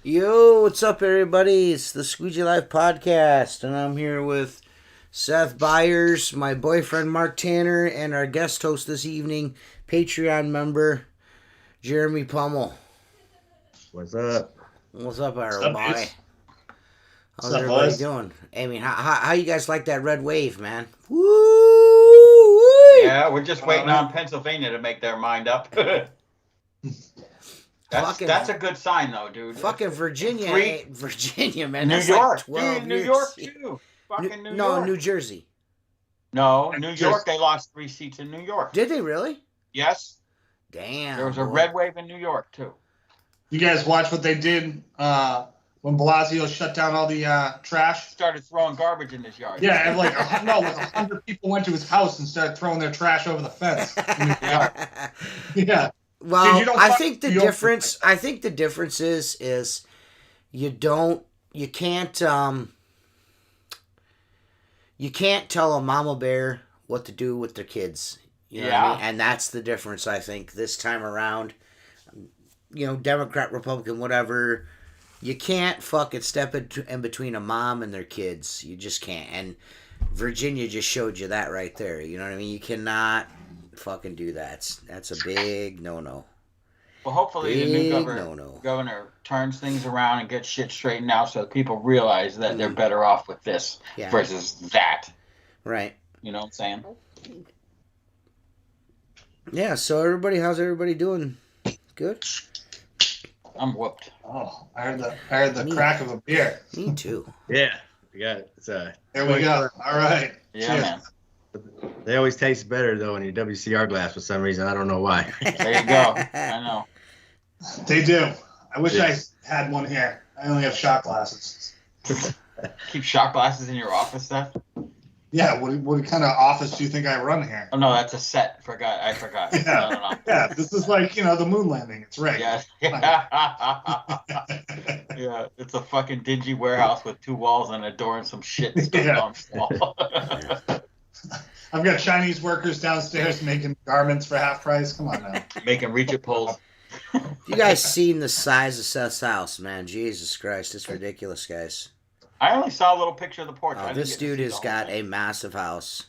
Yo, what's up, everybody? It's the Squeegee Life Podcast, and I'm here with Seth Byers, my boyfriend Mark Tanner, and our guest host this evening, Patreon member Jeremy Pummell. What's up? What's up, everybody? How's up, everybody boys? doing? I mean, how you guys like that red wave, man? Woo! Yeah, we're just waiting on Pennsylvania to make their mind up. That's a good sign, though, dude. Fucking Virginia, man. New That's York, like 12 dude, New years. York too. Fucking New York. No, New Jersey. No, New York. They lost 3 seats in New York. Did they really? Yes. Damn. There was a red wave in New York too. You guys watch what they did when Blasio shut down all the trash? Started throwing garbage in his yard. Yeah, and like 100 people went to his house and started throwing their trash over the fence in his yard. Yeah. Well, Dude, I think the difference. I think the difference is you can't tell a mama bear what to do with their kids. You know what I mean? And that's the difference. I think this time around, Democrat, Republican, whatever, you can't fucking step in between a mom and their kids. You just can't. And Virginia just showed you that right there. You know what I mean? You cannot fucking do that. That's a big no. Well, hopefully the new governor turns things around and gets shit straightened out so people realize that they're better off with this versus that. Right. You know what I'm saying? Yeah, so how's everybody doing? Good? I'm whooped. Oh, I heard the crack of a beer. Me too. Yeah, we got it. There we go. All right. Yeah, Cheers. man. They always taste better though in your WCR glass for some reason. I don't know why. There you go. I know. They do. I wish I had one here. I only have shot glasses. Keep shot glasses in your office, Seth? Yeah, what kind of office do you think I run here? Oh, no, that's a set. I forgot. Yeah. No. Yeah, this is like, the moon landing. It's right. Yeah. Yeah, it's a fucking dingy warehouse with 2 walls and a door and some shit stuck on the wall. I've got Chinese workers downstairs making garments for half price. Come on now. Making reach-it pulls. You guys seen the size of Seth's house, man? Jesus Christ, it's ridiculous, guys. I only saw a little picture of the porch. This dude has got a massive house.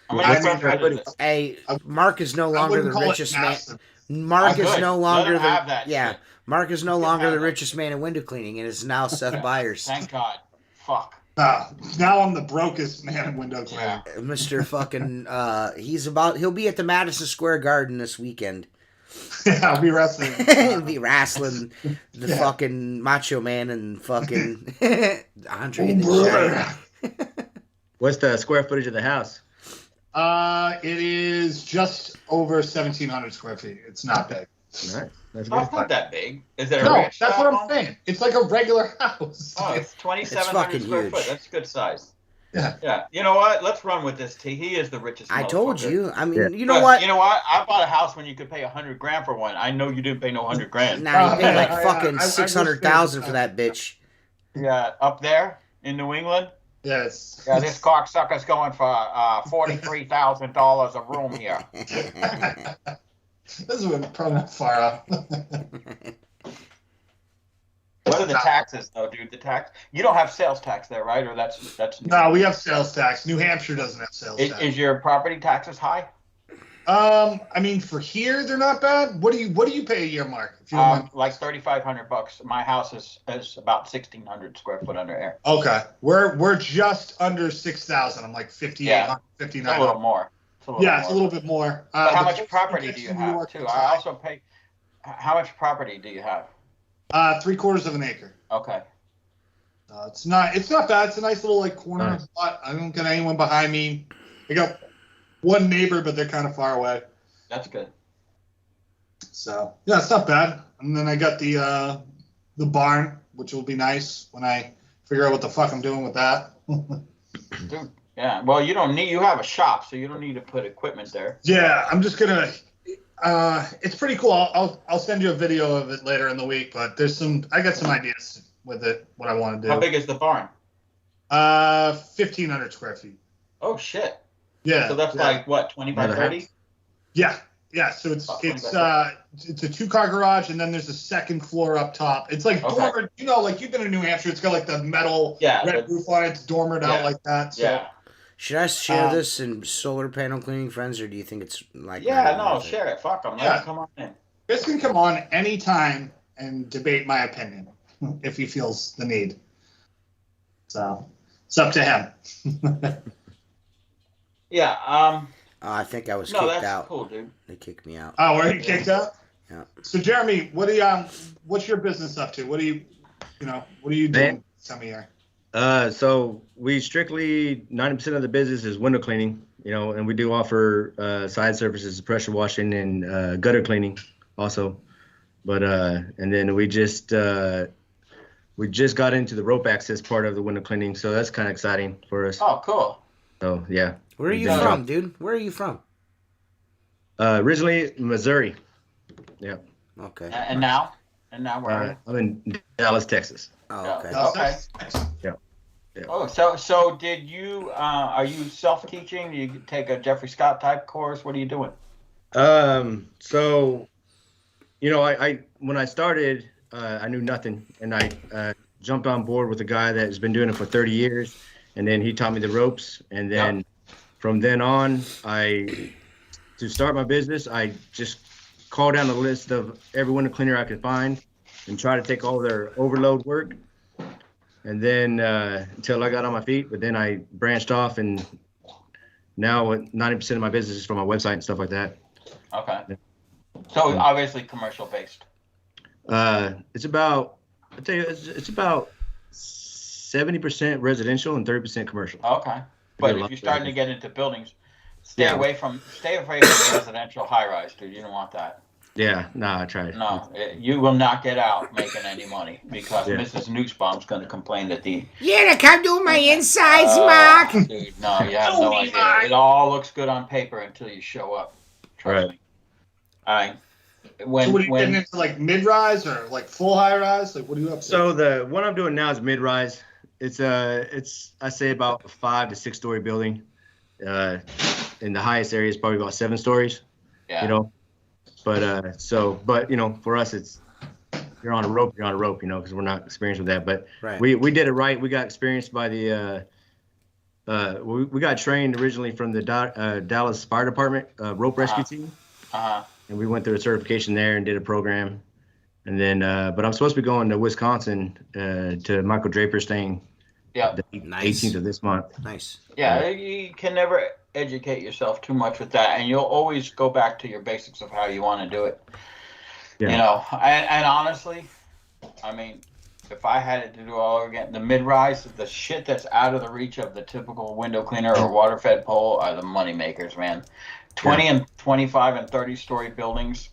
How many square feet is this? Hey, Mark is no longer the richest man. Mark is no longer Mark is no longer the richest man in window cleaning, and is now Seth Byers. Thank God. Fuck. Now I'm the brokest man in window cleaning. Mr. fucking, he'll be at the Madison Square Garden this weekend. Yeah, I'll be wrestling. He'll be wrestling the fucking Macho Man and fucking Andre the Giant. What's the square footage of the house? It is just over 1,700 square feet. It's not big. All right. That's Oh, it's not that big. Is it a No, ranch that's style what I'm home? saying. It's like a regular house. Oh, it's 2,700 square huge. foot. That's a good size. Yeah. Yeah. You know what? Let's run with this, T. He is the richest. I told you. I mean, Yeah. you know what? You know what? I bought a house when you could pay $100,000 for one. I know you didn't pay no $100,000. Nah, you paid like Yeah, fucking I 600,000 for that bitch. Yeah, up there in New England. Yes. Yeah, this cocksucker's going for $43,000 a room here. This is probably not far off. What are the taxes, though, dude. The tax. You don't have sales tax there, right? Or that's. No, we have sales tax. New Hampshire doesn't have sales tax. Is your property taxes high? I mean, for here they're not bad. What do you pay a year, Mark? If you don't mind? Like $3,500. My house is about 1,600 square foot under air. Okay, we're just under 6,000. I'm like 5,800, 5,900. A little more. It's a little bit more. But how much property do you have too? I also pay. How much property do you have? 3/4 of an acre. Okay. It's not bad. It's a nice little like corner spot. I don't get anyone behind me. I got one neighbor, but they're kind of far away. That's good. So yeah, it's not bad. And then I got the barn, which will be nice when I figure out what the fuck I'm doing with that. Dude, yeah. Well, you have a shop, so you don't need to put equipment there. Yeah, I'm just gonna. It's pretty cool. I'll send you a video of it later in the week. But I got some ideas with it. What I want to do. How big is the barn? 1,500 square feet. Oh shit. Yeah. So that's like what, 20 by 30? Yeah. So it's a 2-car garage, and then there's a second floor up top. It's like dormered. Like you've been in New Hampshire. It's got like the metal red roof on it. It's dormered out like that. So. Yeah. Should I share this in solar panel cleaning friends, or do you think it's like? Yeah, no, share it. Fuck them. Let him come on in. Chris can come on anytime and debate my opinion if he feels the need. So it's up to him. Yeah. I think I was kicked out. That's cool, dude. They kicked me out. Oh, were you kicked out? Yeah. So Jeremy, what's your business up to? What are you doing this time of year? So we strictly 90% of the business is window cleaning, and we do offer side surfaces, pressure washing, and gutter cleaning also. But and then we just got into the rope access part of the window cleaning, so that's kind of exciting for us. Oh, cool. So yeah. Where are you from, dude? Where are you from? Originally Missouri. Yeah. Okay. And now where are you? I'm in Dallas, Texas. Oh, okay. Okay. Yeah. Oh, so did you? Are you self-teaching? Do you take a Jeffrey Scott type course? What are you doing? So, I when I started, I knew nothing, and I jumped on board with a guy that has been doing it for 30 years, and then he taught me the ropes, and then from then on, to start my business, I just called down a list of every window cleaner I could find, and try to take all their overload work. And then until I got on my feet, but then I branched off, and now 90% of my business is from my website and stuff like that. Okay. So obviously commercial based. It's about 70% residential and 30% commercial. Okay. But if you're starting to get into buildings, stay away from residential high rise, dude. You don't want that. Yeah, no, I tried. No, you will not get out making any money because Mrs. Nussbaum's going to complain that You're gonna come do my insides, Mark. Dude, no, you have no idea. It all looks good on paper until you show up. Trust me. So what are you getting into, like mid-rise or like full high-rise? Like what are you up to? So the one I'm doing now is mid-rise. It's I say about a 5 to 6 story building. In the highest area is probably about 7 stories. Yeah. But for us, it's you're on a rope, because we're not experienced with that. But we did it right. We got experienced by the we got trained originally from the Dallas Fire Department rope rescue team. And we went through a certification there and did a program. And then, but I'm supposed to be going to Wisconsin to Michael Draper's thing. Yeah. The 18th of this month. Nice. Yeah, you can never educate yourself too much with that, and you'll always go back to your basics of how you want to do it. Yeah. And honestly, I mean, if I had it to do all over again, the mid-rise, the shit that's out of the reach of the typical window cleaner or water-fed pole are the money makers, man. 20 and 25 and 30-story buildings,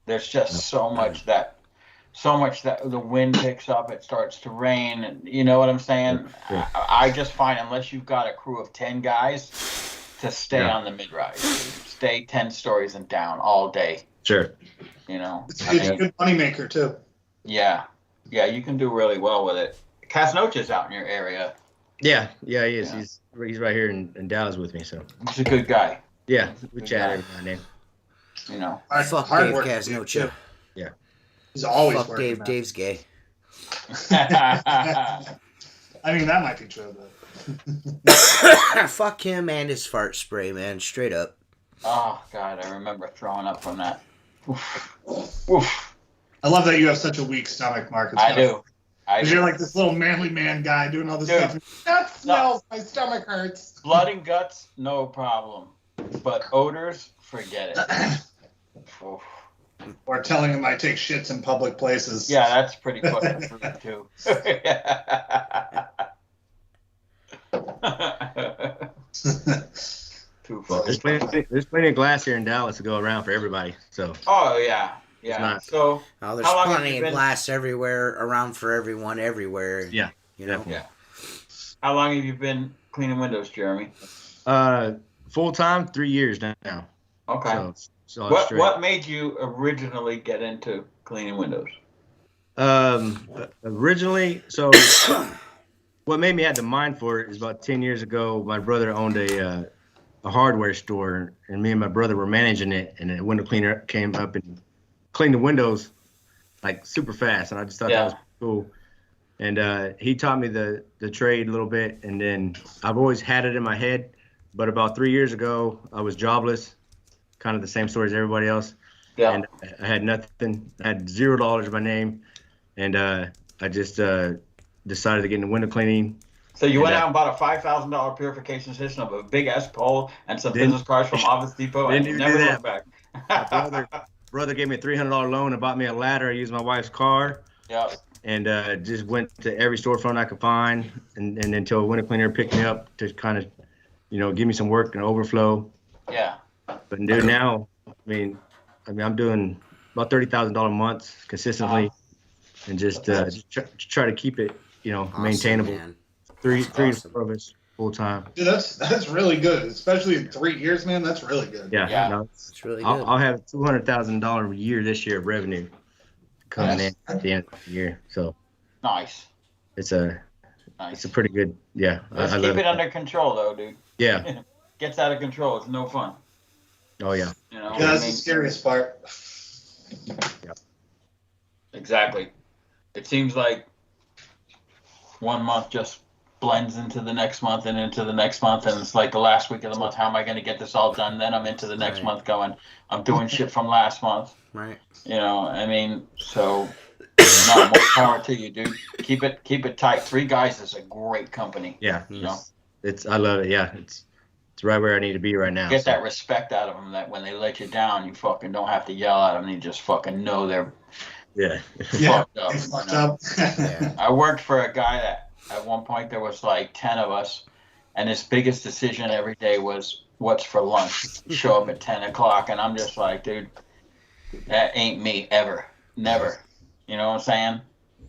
there's just so much that the wind picks up, it starts to rain, and you know what I'm saying? Yeah. I just find unless you've got a crew of 10 guys to stay on the mid-rise, stay 10 stories and down all day. Sure. It's a good money maker too. Yeah, you can do really well with it. Casnocha's out in your area. Yeah, he is. Yeah. He's right here in Dallas with me, so. He's a good guy. Yeah, we chat every now and then. Fuck Dave Casnocha. Yeah. He's always Fuck Dave. Dave's gay. I mean, that might be true, but fuck him and his fart spray, man. Straight up. Oh God, I remember throwing up from that. Oof. Oof. I love that you have such a weak stomach, Mark. I do. Because you're like this little manly man guy doing all this stuff. That smells. My stomach hurts. Blood and guts, no problem. But odors, forget it. Or telling him I take shits in public places. Yeah, that's pretty fucking rude too. Well, there's plenty of glass here in Dallas to go around for everybody. So. Oh yeah. Yeah. So there's plenty of glass everywhere, around for everyone, everywhere. Yeah. You know. Yeah. How long have you been cleaning windows, Jeremy? Full time, 3 years now. Okay. So what made you originally get into cleaning windows? Originally, so what made me have the mind for it is about 10 years ago. My brother owned a hardware store, and me and my brother were managing it. And a window cleaner came up and cleaned the windows like super fast, and I just thought that was cool. And he taught me the trade a little bit, and then I've always had it in my head. But about 3 years ago, I was jobless, kind of the same story as everybody else. Yeah. And I had nothing. I had $0 in my name, and I just decided to get into window cleaning. So you went out and bought a $5,000 purification system of a big ass pole and some business cards from Office Depot, and you never went back. My brother gave me a $300 loan and bought me a ladder. I used my wife's car. Yeah. And just went to every storefront I could find, and until a window cleaner picked me up to kind of, give me some work and overflow. Yeah. But dude, now, I mean, I'm doing about $30,000 months consistently, and just try to keep it, awesome, maintainable. Man. Three to 4 of us full time. Dude, that's really good, especially in 3 years, man. That's really good. Yeah. No, it's really good. I'll have $200,000 a year this year of revenue coming in at the end of the year. So nice. It's a pretty good. Yeah. Let's keep it under control, though, dude. Yeah. Gets out of control. It's no fun. Oh yeah. Yeah, that's the scariest part. Yeah. Exactly. It seems like 1 month just blends into the next month and into the next month, and it's like the last week of the month. How am I going to get this all done? Then I'm into the next month going, I'm doing shit from last month. Right. So no, more power to you, dude. Keep it tight. 3 Guys is a great company. Yeah. I love it. Yeah. It's right where I need to be right now. Get that respect out of them, that when they let you down, you fucking don't have to yell at them. You just fucking know they're fucked up. Yeah. I worked for a guy that at one point there was like 10 of us, and his biggest decision every day was what's for lunch. Show up at 10 o'clock, and I'm just like, dude, that ain't me ever. Never. You know what I'm saying?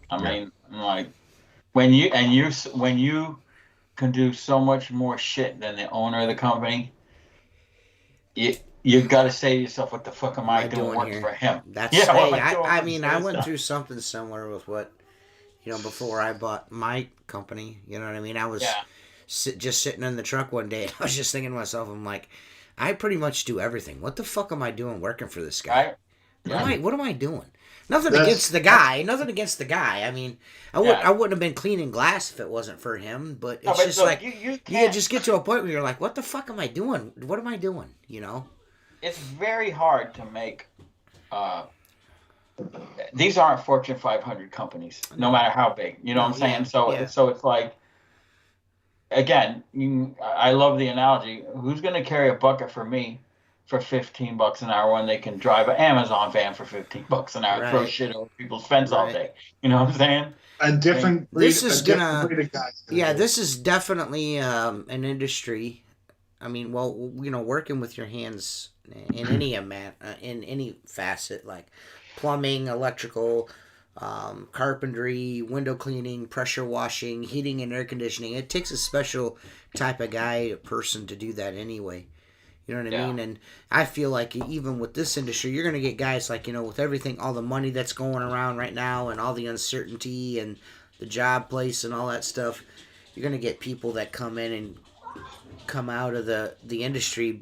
I mean, I'm like, when you can do so much more shit than the owner of the company, you got to say to yourself, what the fuck am I doing working here? For him? I went through something similar with what, before I bought my company. You know what I mean? I was just sitting in the truck one day, and I was just thinking to myself, I'm like, I pretty much do everything. What the fuck am I doing working for this guy? Right? What am I doing? Nothing against the guy. I mean, I wouldn't have been cleaning glass if it wasn't for him. But it's just like you just get to a point where you're like, what the fuck am I doing? What am I doing? It's very hard to make. These aren't Fortune 500 companies, no matter how big. You know what I'm saying? So it's like, again, I love the analogy. Who's going to carry a bucket for me for $15 an hour when they can drive an Amazon van for $15 an hour, throw shit over people's fence all day? You know what I'm saying? This is definitely an industry. I mean, working with your hands in any in any facet, like plumbing, electrical, carpentry, window cleaning, pressure washing, heating and air conditioning. It takes a special type of person to do that anyway. You know what I mean? And I feel like even with this industry, you're going to get guys like, with everything, all the money that's going around right now and all the uncertainty and the job place and all that stuff, you're going to get people that come in and come out of the industry,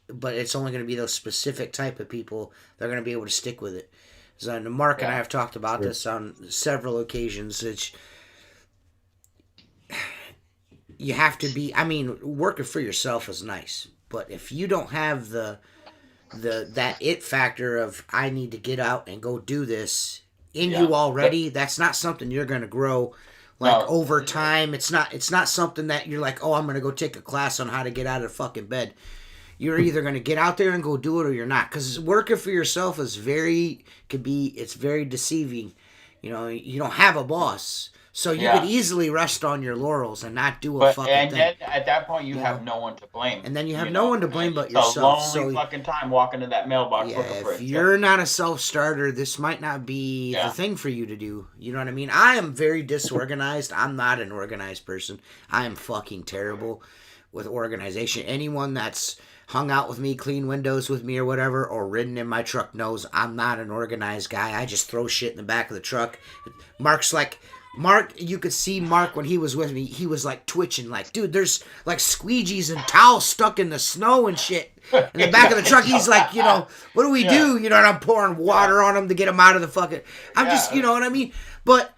but it's only going to be those specific type of people that are going to be able to stick with it. So Mark and I have talked about this on several occasions. You have to be. I mean, working for yourself is nice, but if you don't have that it factor of I need to get out and go do this in you already, that's not something you're going to grow over time. It's not something that you're like, oh, I'm going to go take a class on how to get out of the fucking bed. You're either going to get out there and go do it or you're not, because working for yourself is very deceiving. You know, you don't have a boss. So you could easily rest on your laurels and not do a fucking thing. And then at that point, you have no one to blame. And then you have no one to blame but yourself. It's a lonely fucking time walking to that mailbox looking for it. If you're not a self-starter, this might not be the thing for you to do. You know what I mean? I am very disorganized. I'm not an organized person. I am fucking terrible with organization. Anyone that's hung out with me, cleaned windows with me or whatever, or ridden in my truck knows I'm not an organized guy. I just throw shit in the back of the truck. Mark, you could see Mark when he was with me, he was like twitching, like, dude, there's like squeegees and towels stuck in the snow and shit in the back of the truck. He's like, you know, what do we do? You know, and I'm pouring water on him to get him out of the fucking, I'm just, you know what I mean? But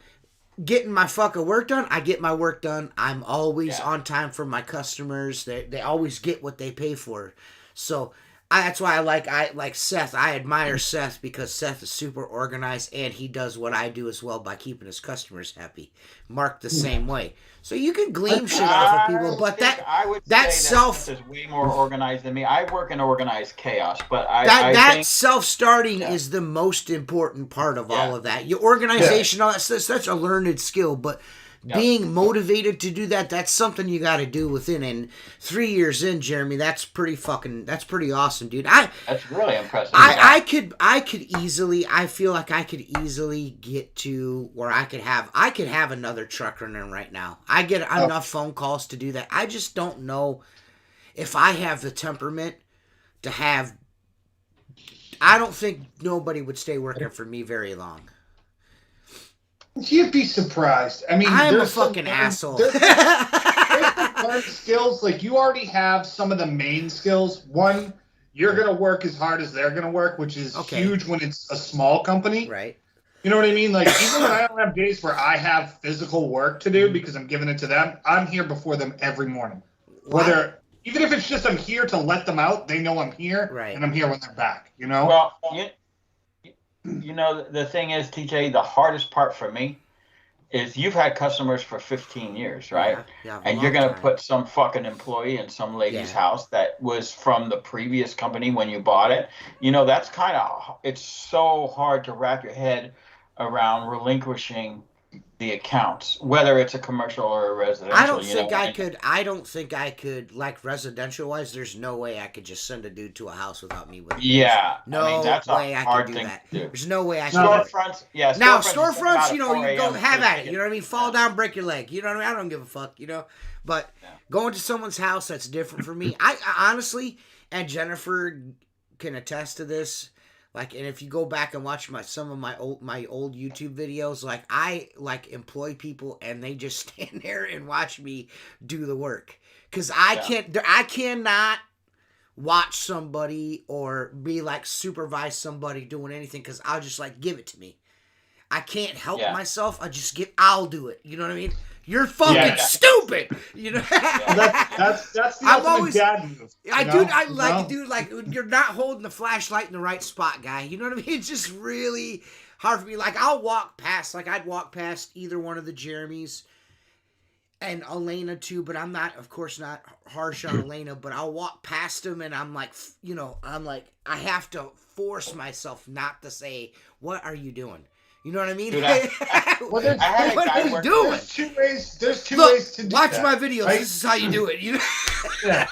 getting my fucking work done, I get my work done. I'm always on time for my customers. They always get what they pay for. So that's why I like Seth. I admire Seth because Seth is super organized and he does what I do as well by keeping his customers happy. Mark the same way. So you can glean shit off of people, but that self is way more organized than me. I work in organized chaos, but that self-starting is the most important part of all of that. Your organization, all that's such a learned skill, but being motivated to do that's something you got to do within. And 3 years in, Jeremy, that's pretty awesome, dude. That's really impressive. I feel like I could easily get to where I could have another truck running right now. I get enough phone calls to do that. I just don't know if I have the temperament to have. I don't think nobody would stay working for me very long. You'd be surprised. I mean, I'm a fucking asshole. There's some skills, like you already have some of the main skills. One, you're going to work as hard as they're going to work, which is huge when it's a small company. Right. You know what I mean? Like, even when I don't have days where I have physical work to do because I'm giving it to them, I'm here before them every morning. Even if it's just I'm here to let them out, they know I'm here, and I'm here when they're back, you know? Well, you know, the thing is, TJ, the hardest part for me is you've had customers for 15 years, right? Yeah, and you're going to put some fucking employee in some lady's house that was from the previous company when you bought it. You know, that's it's so hard to wrap your head around relinquishing the accounts, whether it's a commercial or a residential. I don't think I could, like residential wise, there's no way I could just send a dude to a house without me with him. Yeah. That's way I could do that. There's no way I could Storefronts, Now, storefronts, you know, you go have at it. You know what I mean? Fall down, break your leg. You know what I mean? I don't give a fuck, you know? But going to someone's house, that's different for me. I honestly, and Jennifer can attest to this, like, and if you go back and watch some of my old YouTube videos, like I employ people and they just stand there and watch me do the work, because I cannot watch somebody or be like supervise somebody doing anything, because I'll just like give it to me. I can't help myself. I'll do it. You know what I mean? You're fucking stupid. You know. That's the ultimate dad move. Dude, you're not holding the flashlight in the right spot, guy. You know what I mean? It's just really hard for me. Like I'd walk past either one of the Jeremys and Elena too, but I'm not, of course, not harsh on Elena, but I'll walk past them and I'm like, I have to force myself not to say, "What are you doing?" You know what I mean? Dude, what are you doing? There's two ways to do watch that. My videos. Right? This is how you do it. You know?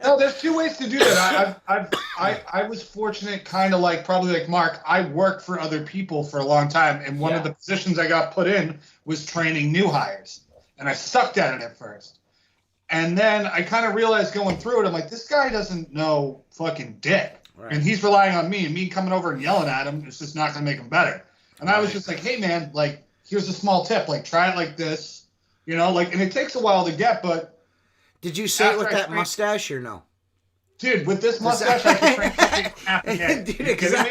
No, there's two ways to do that. I was fortunate, kind of like probably like Mark. I worked for other people for a long time, and one of the positions I got put in was training new hires, and I sucked at it at first. And then I kind of realized going through it, I'm like, this guy doesn't know fucking dick, and he's relying on me, and me coming over and yelling at him is just not going to make him better. And I was just like, hey, man, like, here's a small tip. Like, try it like this, you know, like, and it takes a while to get, but. Did you say it with that mustache or no? Dude, with this mustache, I can train half a day. Dude, you kidding me?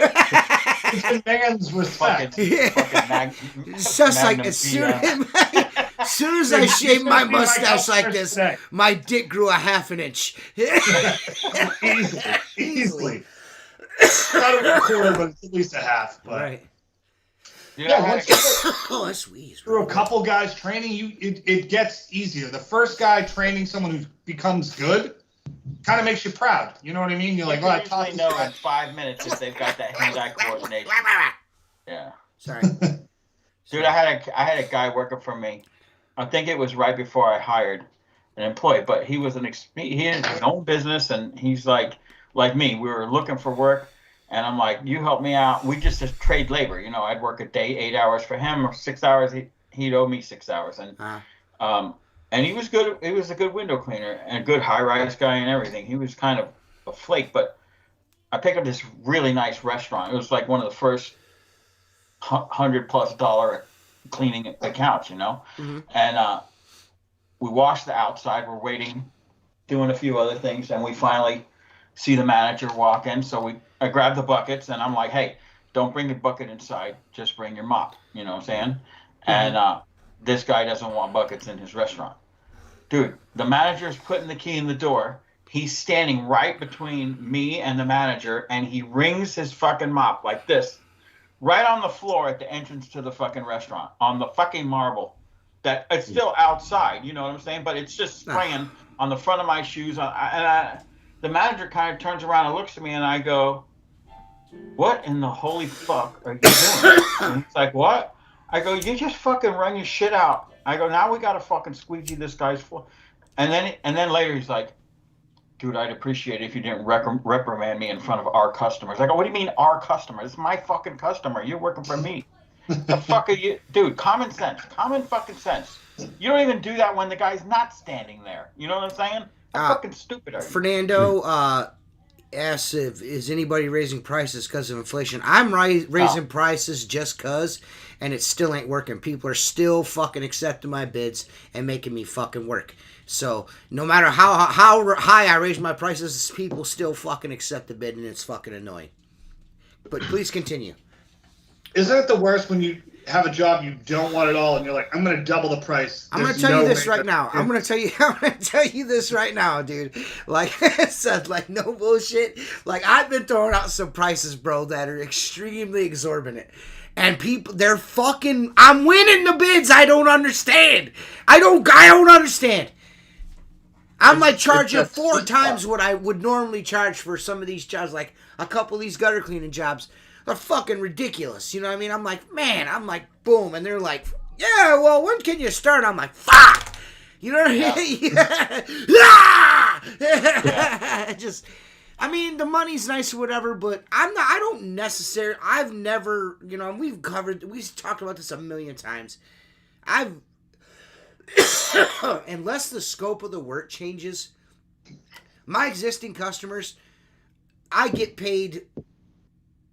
it demands respect. It's just like as soon as I shaved my mustache like this, my dick grew a half an inch. Easily. Not a quarter, but it's at least a half. But. Right. Once through a couple guys training, it gets easier. The first guy training someone who becomes good kind of makes you proud. You know what I mean? You're like, I usually know in 5 minutes if they've got that hand-eye coordination. Yeah. Sorry. Dude, I had a guy working for me. I think it was right before I hired an employee, but he was he had his own business, and he's like me. We were looking for work. And I'm like, you help me out. We just trade labor. You know, I'd work a day, 8 hours for him, or 6 hours. He'd owe me 6 hours. And and he was good. He was a good window cleaner and a good high-rise guy and everything. He was kind of a flake, but I picked up this really nice restaurant. It was like one of the first $100+ cleaning accounts, you know. Mm-hmm. And we washed the outside. We're waiting, doing a few other things, and we finally see the manager walk in. So I grab the buckets, and I'm like, hey, don't bring your bucket inside. Just bring your mop. You know what I'm saying? Mm-hmm. And this guy doesn't want buckets in his restaurant. Dude, the manager's putting the key in the door. He's standing right between me and the manager, and he rings his fucking mop like this, right on the floor at the entrance to the fucking restaurant, on the fucking marble. That it's still outside, you know what I'm saying? But it's just spraying on the front of my shoes. The manager kind of turns around and looks at me, and I go, what in the holy fuck are you doing? And he's like, what? I go, you just fucking run your shit out. I go, now we got to fucking squeegee this guy's floor. And then later he's like, dude, I'd appreciate it if you didn't reprimand me in front of our customers. I go, what do you mean our customer? It's my fucking customer. You're working for me. The fuck are you? Dude, common sense. Common fucking sense. You don't even do that when the guy's not standing there. You know what I'm saying? How fucking stupid are you? Fernando asks if is anybody raising prices because of inflation. I'm raising prices just because, and it still ain't working. People are still fucking accepting my bids and making me fucking work. So no matter how high I raise my prices, people still fucking accept the bid, and it's fucking annoying. But please continue. Isn't it the worst when you have a job you don't want at all, and you're like, I'm going to double the price? I'm going to tell you this right now. I'm going to tell you this right now, dude. Like I said, like no bullshit. Like I've been throwing out some prices, bro, that are extremely exorbitant. And people, they're fucking, I'm winning the bids. I don't understand. I don't understand. I'm like charging 4 times what I would normally charge for some of these jobs, like a couple of these gutter cleaning jobs. They're fucking ridiculous. You know what I mean? I'm like, man, boom. And they're like, yeah, well, when can you start? I'm like, fuck. You know what I mean? Yeah. Just, I mean, the money's nice or whatever, but I've never, you know, we've talked about this a million times. Unless the scope of the work changes, my existing customers, I get paid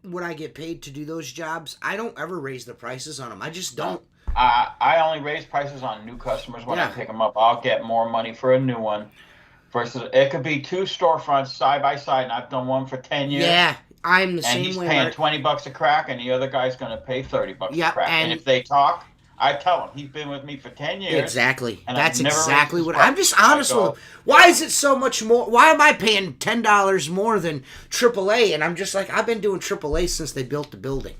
what I get paid to do those jobs. I don't ever raise the prices on them. I just don't. I only raise prices on new customers when I pick them up. I'll get more money for a new one versus it could be 2 storefronts side by side, and I've done one for 10 years. Yeah, I'm the same way. And he's paying $20 a crack, and the other guy's going to pay $30 a crack. And if they talk, I tell him he's been with me for 10 years. Exactly. That's exactly what I'm just honest with him. Why is it so much more? Why am I paying $10 more than AAA? And I'm just like, I've been doing AAA since they built the building.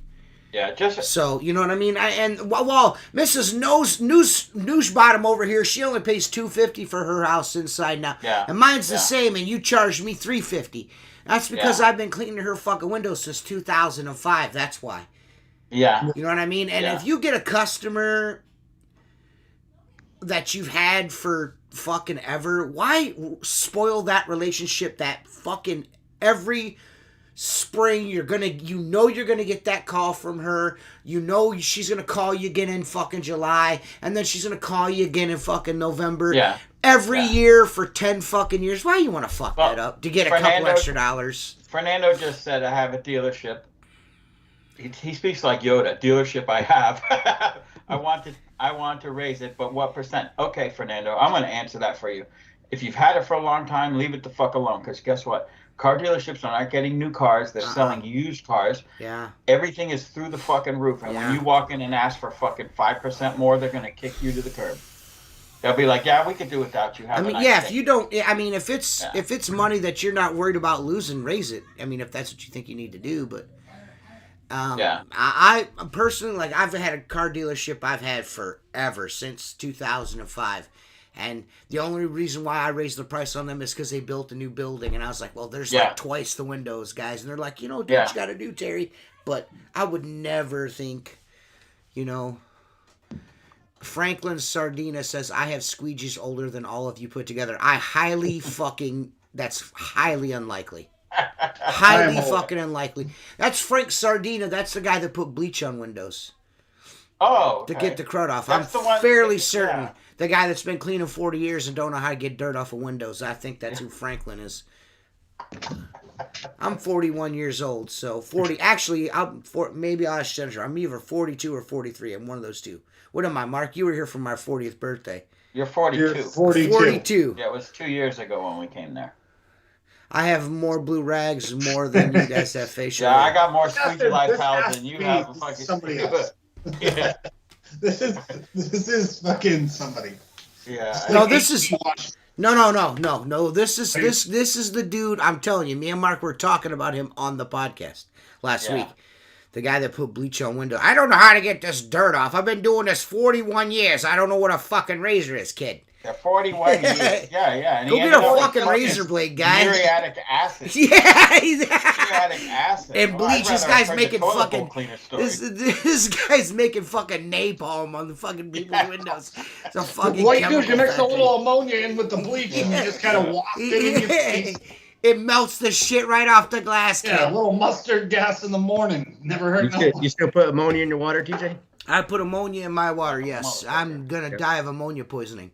Yeah, just so you know what I mean. While Mrs. Newsbottom over here, she only pays $250 for her house inside now. Yeah. And mine's the same, and you charge me $350. That's because I've been cleaning her fucking windows since 2005. That's why. Yeah. You know what I mean? And if you get a customer that you've had for fucking ever, why spoil that relationship that fucking every spring you're gonna get that call from her. You know she's gonna call you again in fucking July, and then she's gonna call you again in fucking November. Yeah. Every year for 10 fucking years. Why you wanna fuck that up? To get a couple extra dollars. Fernando just said I have a dealership. He speaks like Yoda. Dealership I have. I want to raise it, but what percent? Okay, Fernando, I'm going to answer that for you. if you've had it for a long time, leave it the fuck alone. Because guess what? Car dealerships are not getting new cars. They're selling used cars. Yeah. Everything is through the fucking roof. And when you walk in and ask for fucking 5% more, they're going to kick you to the curb. They'll be like, yeah, we could do without you. Have a nice day. if you don't, I mean, if it's money that you're not worried about losing, raise it. I mean, if that's what you think you need to do. But I personally, like, I've had a car dealership I've had forever, since 2005. And the only reason why I raised the price on them is because they built a new building. And I was like, well, there's like twice the windows, guys. And they're like, do what you got to do, Terry. But I would never think, Franklin Sardina says, I have squeegees older than all of you put together. That's highly unlikely. Highly fucking unlikely. That's Frank Sardina. That's the guy that put bleach on windows. Oh, okay. To get the crud off. I'm fairly certain. Yeah. The guy that's been cleaning 40 years and don't know how to get dirt off of windows. I think that's who Franklin is. I'm 41 years old, so 40. Actually, maybe I'll change. I'm either 42 or 43. I'm one of those two. What am I, Mark? You were here for my 40th birthday. You're 42. You're 42. Yeah, it was 2 years ago when we came there. I have more blue rags more than you guys have facial. Yeah, I got more Squeegee life pals than you have. Somebody else. Yeah. This is fucking somebody. Yeah. No, this is no. This is the dude. I'm telling you, me and Mark were talking about him on the podcast last week. The guy that put bleach on windows. I don't know how to get this dirt off. I've been doing this 41 years. I don't know what a fucking razor is, kid. Yeah, 41 years. Yeah. And go get a fucking razor blade, guy. Muriatic acid. Yeah. Muriatic acid. And bleach. This guy's making fucking. This guy's making fucking napalm on the fucking people's windows. It's a fucking. What you do is you mix a little ammonia in with the bleach and you just kind of waft it in your face. It melts the shit right off the glass. Kid. Yeah, a little mustard gas in the morning. Never heard of it. You still put ammonia in your water, TJ? I put ammonia in my water, yes. I'm going to die of ammonia poisoning.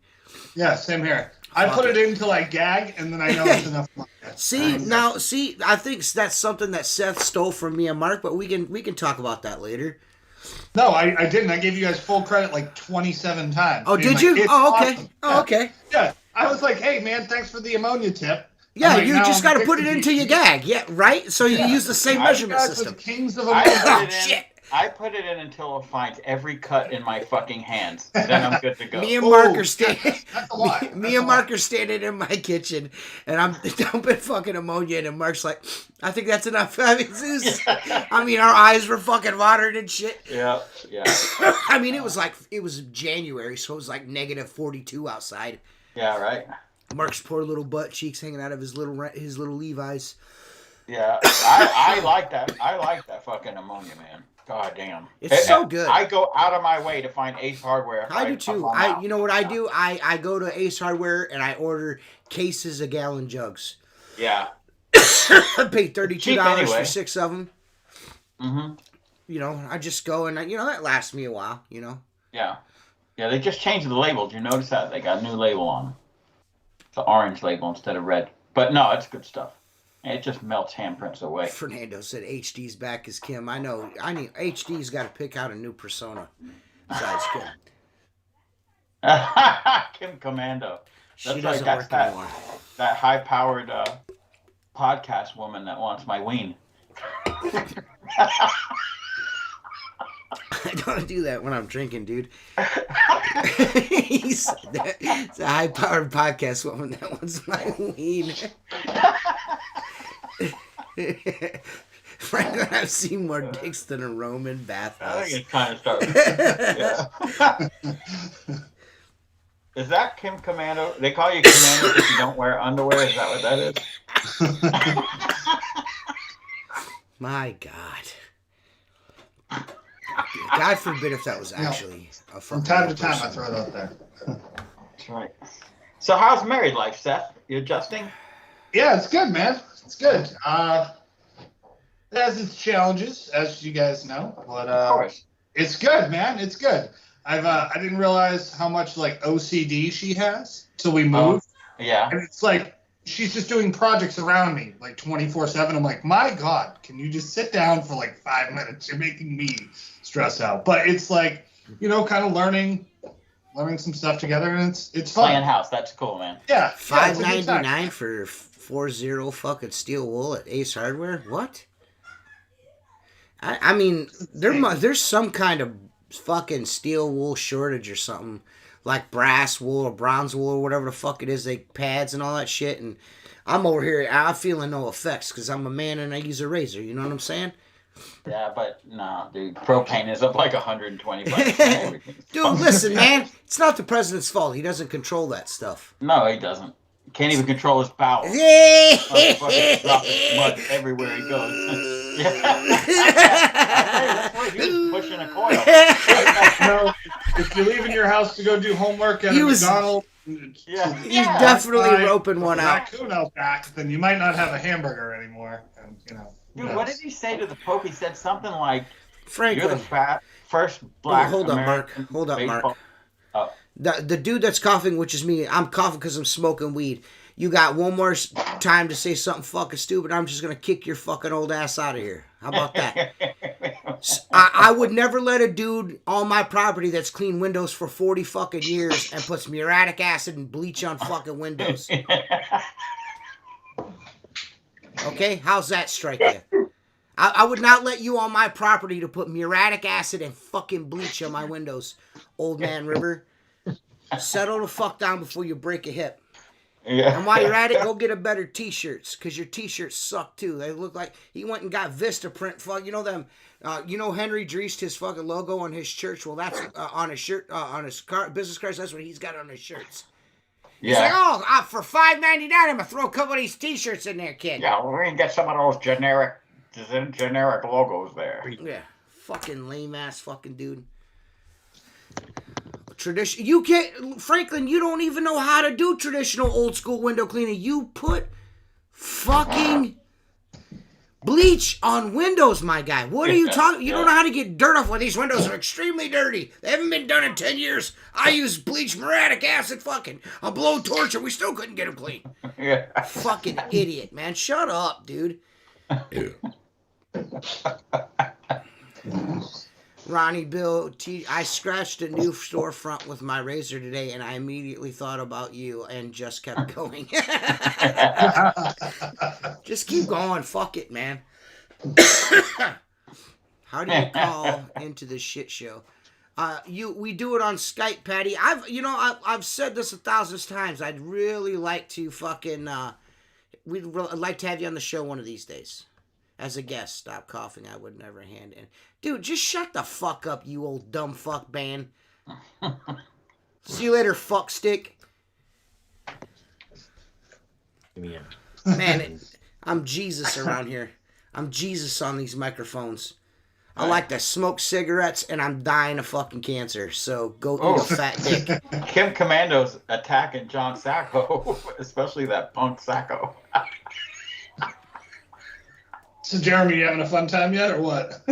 Yeah, same here. I put it in until I gag, and then I know it's enough. I think that's something that Seth stole from me and Mark, but we can talk about that later. No, I didn't. I gave you guys full credit like 27 times. Oh, did you? Oh, okay. Awesome. Oh, okay. Yeah, I was like, hey, man, thanks for the ammonia tip. Yeah, you just got to put it into your gag. Yeah, right? So you use the same measurement system. Kings of ammonia. Shit. I put it in until it finds every cut in my fucking hands. Then I'm good to go. Me and Mark are standing. Me and Mark are standing in my kitchen, and I'm dumping fucking ammonia in, and Mark's like, "I think that's enough." I mean, our eyes were fucking watered and shit. Yeah. I mean, it was January, so it was like negative 42 outside. Yeah, right. Mark's poor little butt cheeks hanging out of his little Levi's. Yeah, I like that. I like that fucking ammonia, man. God damn. It's so good. I go out of my way to find Ace Hardware. I do too. You know what I do? I go to Ace Hardware and I order cases of gallon jugs. Yeah. I pay $32 for 6 of them. Mm-hmm. I just go and that lasts me a while. Yeah. Yeah, they just changed the labels. You notice that? They got a new label on them. It's an orange label instead of red. But no, it's good stuff. It just melts handprints away. Fernando said HD's back as Kim. I know. HD's got to pick out a new persona besides Kim. Kim Commando. She doesn't work anymore. That high-powered podcast woman that wants my ween. I don't do that when I'm drinking, dude. It's a high-powered podcast woman that wants my ween. Franklin, I've seen more dicks than a Roman bathhouse. I think it's kind of starting. Yeah. Is that Kim Commando? They call you Commando if you don't wear underwear? Is that what that is? My God. God forbid if that was actually a from time to time I throw it out there. That's right. So how's married life, Seth? You adjusting? Yeah, it's good, man. It's good. It has its challenges, as you guys know, but of course. It's good, man. It's good. I didn't realize how much like OCD she has till we moved. Yeah. And it's like she's just doing projects around me like 24/7. I'm like, my God, can you just sit down for like 5 minutes? You're making me stress out. But it's like, kind of learning learning some stuff together, and it's fun. Playing house, that's cool, man. Yeah, $5.99 for 40 fucking steel wool at Ace Hardware. What? I mean, there's some kind of fucking steel wool shortage or something, like brass wool or bronze wool or whatever the fuck it is, like pads and all that shit. And I'm over here, I'm feeling no effects because I'm a man and I use a razor. You know what I'm saying? Yeah, but no, dude, propane is up like $120. Dude, listen, man, it's not the president's fault. He doesn't control that stuff. No, he doesn't. Can't even control his bowels. Dropping mud everywhere he goes. He was pushing a coil. If you're leaving your house to go do homework at McDonald's, he's definitely roping one out. Raccoon out back, then you might not have a hamburger anymore. And, Dude, what did he say to the Pope? He said something like, Franklin, "You're the first black Hold American." Hold up, Mark. Oh. The dude that's coughing, which is me, I'm coughing because I'm smoking weed. You got one more time to say something fucking stupid, I'm just going to kick your fucking old ass out of here. How about that? I would never let a dude on my property that's cleaned windows for 40 fucking years and puts muriatic acid and bleach on fucking windows. Okay? How's that strike you? I would not let you on my property to put muriatic acid and fucking bleach on my windows, old man River. Settle the fuck down before you break a hip. Yeah. And while you're at it, go get a better t-shirts, because your t-shirts suck too. They look like he went and got Vistaprint. Fuck, you know them. Henry Dreest, his fucking logo on his church. Well, that's on his shirt, on his business cards. That's what he's got on his shirts. He's like, for $5.99, I'm gonna throw a couple of these t-shirts in there, kid. Yeah, we're gonna get some of those generic logos there. Yeah, fucking lame ass fucking dude. Tradition. You can't, Franklin. You don't even know how to do traditional old school window cleaning. You put fucking bleach on windows, my guy. What are you talking? You don't know how to get dirt off when these windows are extremely dirty. They haven't been done in 10 years. I used bleach, muriatic acid, fucking a blowtorch, and we still couldn't get them clean. Yeah. Fucking idiot, man. Shut up, dude. Ronnie Bill, I scratched a new storefront with my razor today, and I immediately thought about you and just kept going. Just keep going. Fuck it, man. How do you call into this shit show? We do it on Skype, Patty. I've said this 1,000 times. I'd really like to fucking. I'd like to have you on the show one of these days. As a guest. Stop coughing. I would never hand in. Dude, just shut the fuck up, you old dumb fuck band. See you later, fuck stick. Man, I'm Jesus around here. I'm Jesus on these microphones. I like to smoke cigarettes, and I'm dying of fucking cancer. So go eat a fat dick. Kim Commando's attacking John Sacco, especially that punk Sacco. So, Jeremy, you having a fun time yet, or what?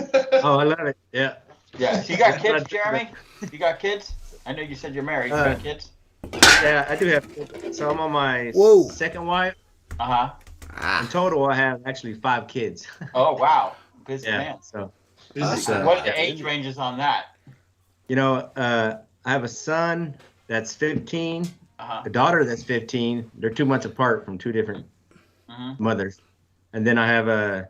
Oh, I love it. Yeah. Yeah. You got kids, Jeremy? You got kids? I know you said you're married. You got kids? Yeah, I do have kids. So I'm on my second wife. Uh-huh. In total, I have actually 5 kids. Oh, wow. Busy man. So, what are the age ranges on that? I have a son that's 15, a daughter that's 15. They're 2 months apart from 2 different mothers. And then I have a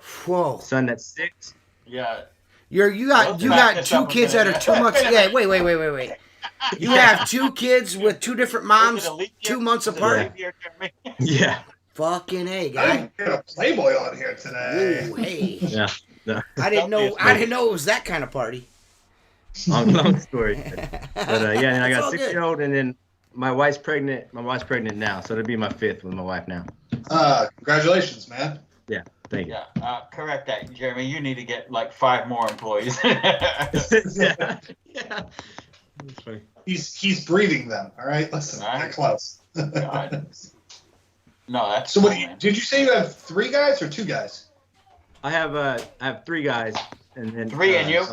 son that's 6. Yeah. You got 2 kids that are 2 months. Yeah, wait. You have 2 kids with 2 different moms, 2 months apart. Yeah. Fucking A, guy. Got a Playboy on here today. Ooh, hey. Yeah. No. I didn't know it was that kind of party. Long story. But and I got a 6-year-old, and then my wife's pregnant. My wife's pregnant now, so it'll be my 5th with my wife now. Congratulations, man. Yeah, thank you. Yeah, correct that, Jeremy. You need to get like 5 more employees. Yeah. That's funny. He's breeding them. All right, listen, get close. God. No, that's so. Did you say you have 3 guys or 2 guys? I have 3 guys, and then 3 and you.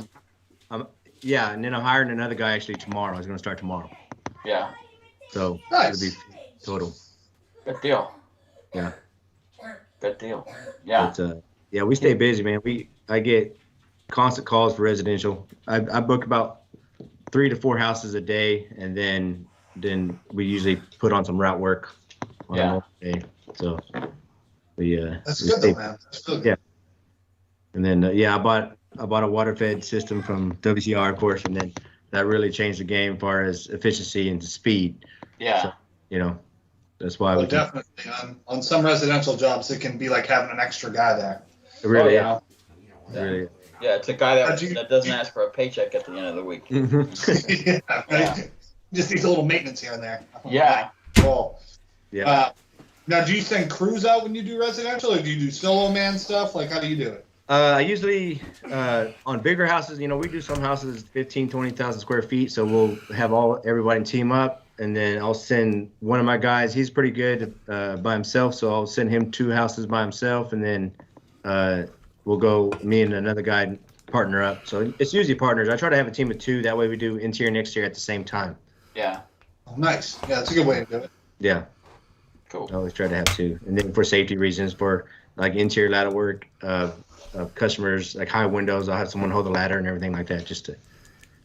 Yeah, and then I'm hiring another guy actually tomorrow. I was going to start tomorrow. Yeah. So nice. It'll be total. Good deal. Yeah. Good deal. Yeah. But, we stay busy, man. I get constant calls for residential. I book about 3 to 4 houses a day, and then we usually put on some route work on a normal day. So that's good though, man. That's good. Yeah. And then I bought a water fed system from WCR, of course, and then that really changed the game as far as efficiency and speed. Yeah. So, that's why we definitely on some residential jobs it can be like having an extra guy there. It really yeah. Yeah, it's a guy that doesn't ask for a paycheck at the end of the week. Just needs a little maintenance here and there. Yeah. Cool. Yeah. Now, do you send crews out when you do residential, or do you do solo man stuff? Like, how do you do it? I usually, on bigger houses, we do some houses 15, 20,000 square feet. So we'll have everybody team up, and then I'll send one of my guys. He's pretty good by himself, so I'll send him 2 houses by himself, and then we'll go, me and another guy partner up. So it's usually partners. I try to have a team of 2. That way we do interior and exterior at the same time. Yeah. Oh, nice. Yeah, that's a good way to do it. Yeah. Cool. I always try to have 2. And then for safety reasons, for like interior ladder work, customers, like high windows, I'll have someone hold the ladder and everything like that just to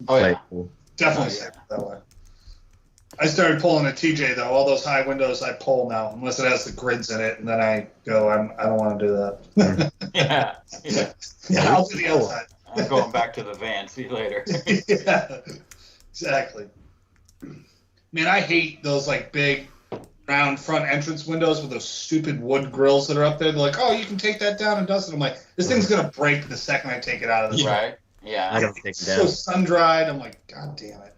play it cool. Definitely safe that way. I started pulling a TJ though. All those high windows I pull now, unless it has the grids in it, and then I go, I don't want to do that. Yeah, I'll do the outside. I'm going back to the van. See you later. Yeah, exactly. Man, I hate those like big round front entrance windows with those stupid wood grills that are up there. They're like, oh, you can take that down and dust it. I'm like, this thing's gonna break the second I take it out of the right. Yeah. I don't take it down. So sun dried. I'm like, God damn it.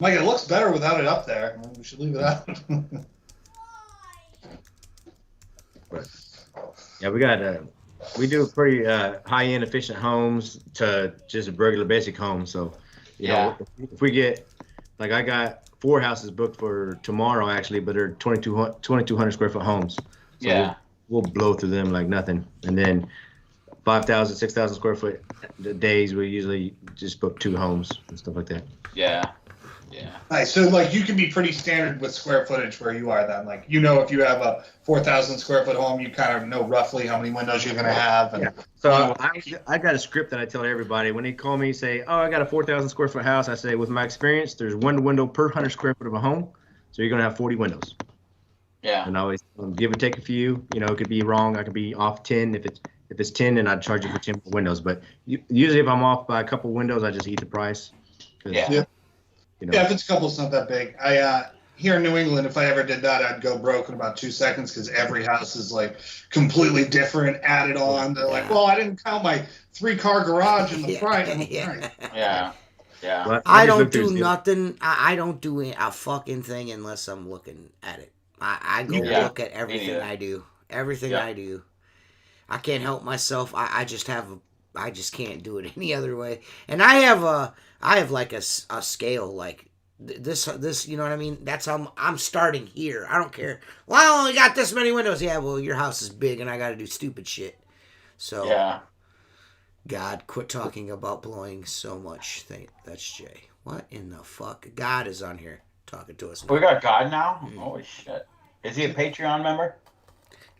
I'm like, it looks better without it up there. We should leave it out. Yeah, we do pretty high-end efficient homes to just a regular basic home. So, you know, if we get, like I got 4 houses booked for tomorrow actually, but they're 2,200 square foot homes. So we'll blow through them like nothing. And then 5,000, 6,000 square foot days, we usually just book 2 homes and stuff like that. Yeah. Yeah. Nice. So, like, you can be pretty standard with square footage where you are then. Like, if you have a 4,000 square foot home, you kind of know roughly how many windows you're going to have. And, So I got a script that I tell everybody. When they call me, say, oh, I got a 4,000 square foot house, I say, with my experience, there's 1 window per 100 square foot of a home. So you're going to have 40 windows. Yeah. And I always give or take a few. It could be wrong. I could be off 10. If it's 10, then I'd charge you for 10 windows. But usually if I'm off by a couple windows, I just eat the price. Yeah, if it's a couple, it's not that big. Here in New England, if I ever did that, I'd go broke in about 2 seconds because every house is like completely different, added on. They're like, well, I didn't count my 3-car garage in the front. Yeah. But I don't do nothing. I don't do a fucking thing unless I'm looking at it. I go look at everything I do. Everything I do. I can't help myself. I just can't do it any other way. And I have like a scale, like this, you know what I mean? That's how I'm starting here. I don't care. Well, I only got this many windows. Yeah, well, your house is big and I got to do stupid shit. So, God, quit talking about blowing so much. That's Jay. What in the fuck? God is on here talking to us now. We got God now? Holy shit. Is he a Patreon member?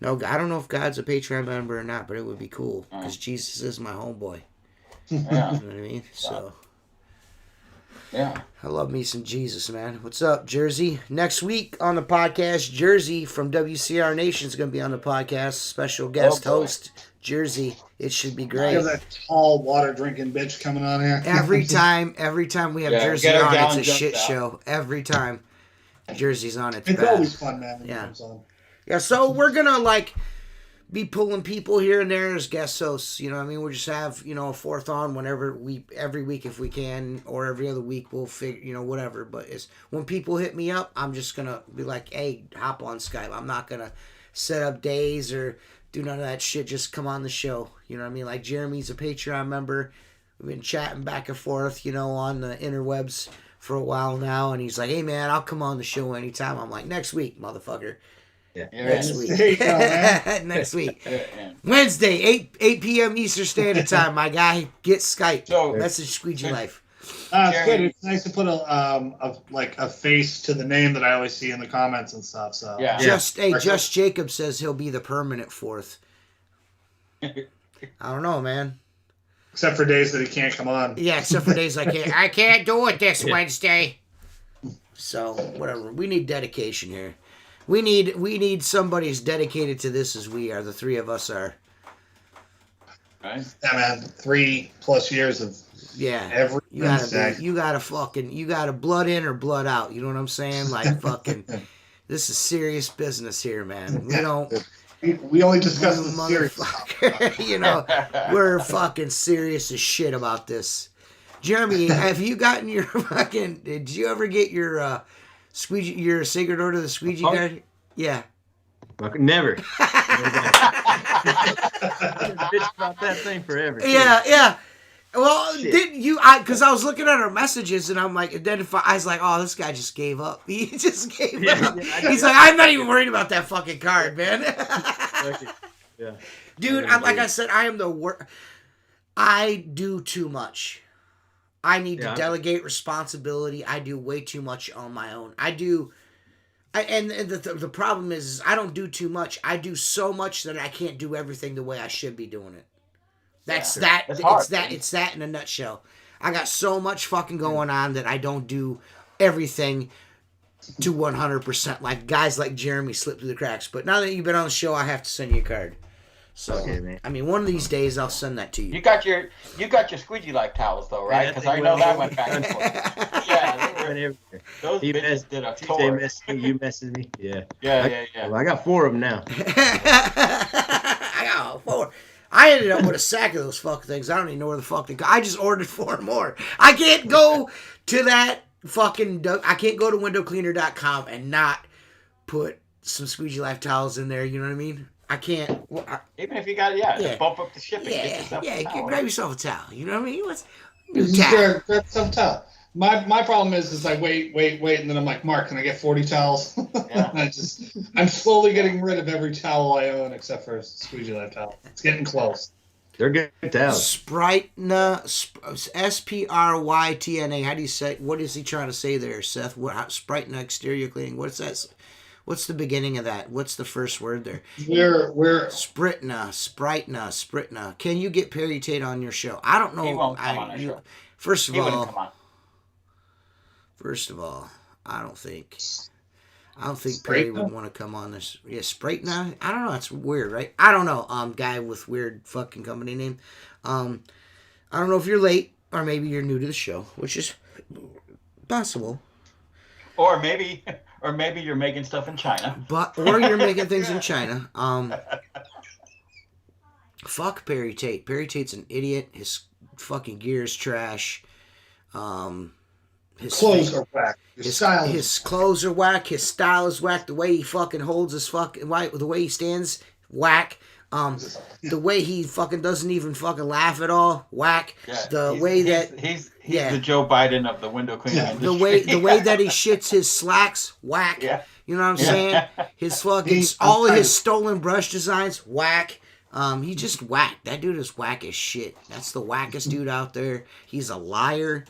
No, I don't know if God's a Patreon member or not, but it would be cool because Jesus is my homeboy. Yeah. You know what I mean? So. Yeah. I love me some Jesus, man. What's up, Jersey? Next week on the podcast, Jersey from WCR Nation is going to be on the podcast. Special guest host, Jersey. It should be great. There's that tall water drinking bitch coming on here. Every time we have Jersey on, it's a shit show. Every time Jersey's on, it's bad. Always fun, man. When it comes on. Yeah, so we're going to be pulling people here and there as guest hosts. You know what I mean? We'll just have, a fourth on every week if we can, or every other week we'll figure, whatever. But when people hit me up, I'm just going to be like, hey, hop on Skype. I'm not going to set up days or do none of that shit. Just come on the show. You know what I mean? Like Jeremy's a Patreon member. We've been chatting back and forth, on the interwebs for a while now. And he's like, hey, man, I'll come on the show anytime. I'm like, next week, motherfucker. Yeah. Next week. Next week. Wednesday, 8 p.m. Eastern Standard Time, my guy. Get Skype. So, message Squeegee Life. It's good. It's nice to put a face to the name that I always see in the comments and stuff. So Just Jacob says he'll be the permanent 4th. I don't know, man. Except for days that he can't come on. Yeah, except for days I can't do it this Wednesday. So, whatever. We need dedication here. We need somebody as dedicated to this as we are. The three of us are. Right. Yeah, man. 3+ years of every you gotta blood in or blood out. You know what I'm saying? Like fucking, this is serious business here, man. We don't. We only discuss the serious stuff. You know, we're fucking serious as shit about this. Jeremy, have you gotten your fucking? Did you ever get your Squeegee, your Sacred Order of the Squeegee card? Yeah. Never. Bitch about that thing forever. Yeah. Well, didn't you? Because I was looking at our messages and I'm like, I was like, oh, this guy just gave up. He just gave up. He's like, I'm not even worried about that fucking card, man. Yeah. Dude, like I said, I am the worst. I do too much. I need to delegate responsibility. I do way too much on my own. And the problem is I don't do too much. I do so much that I can't do everything the way I should be doing it. It's that in a nutshell. I got so much fucking going on that I don't do everything to 100%. Like guys like Jeremy slip through the cracks. But now that you've been on the show, I have to send you a card. So, I mean, one of these days I'll send that to you. You got your Squeegee like towels though, right? Because I know that went back and forth. Yeah, those bitches did a tour. You messaged me. Yeah. Yeah. Well, I got 4 of them now. I got 4. I ended up with a sack of those fucking things. I don't even know where the fuck they go. I just ordered 4 more. I can't go to that fucking. I can't go to windowcleaner.com and not put some Squeegee Life towels in there. You know what I mean? I can't. Even if you got just bump up the shipping. Grab yourself a towel. You know what I mean? What's grab some towel. My problem is I wait, and then I'm like, Mark, can I get 40 towels? Yeah. I'm slowly getting rid of every towel I own except for a Squeegee Life towel. It's getting close. They're good towels. Sprytna, Sprytna. How do you say? What is he trying to say there, Seth? Sprytna exterior cleaning. What's that? What's the beginning of that? What's the first word there? We're Sprytna. Can you get Perry Tate on your show? I don't know. He won't come on our show. First of all, I don't think Perry would want to come on this. Yeah, Sprytna. I don't know. That's weird, right? I don't know. Guy with weird fucking company name. I don't know if you're late or maybe you're new to the show, which is possible. Or maybe you're making stuff in China. Or you're making things in China. Fuck Perry Tate. Perry Tate's an idiot. His fucking gear is trash. His clothes are whack. His clothes are whack. His style is whack. The way he fucking holds his fucking the way he stands, whack. The way he fucking doesn't even fucking laugh at all, whack. Yeah, he's the Joe Biden of the window cleaning industry. The way that he shits his slacks, whack. Yeah. You know what I'm saying? His fucking all of his stolen brush designs, whack. He just whack. That dude is whack as shit. That's the wackest dude out there. He's a liar.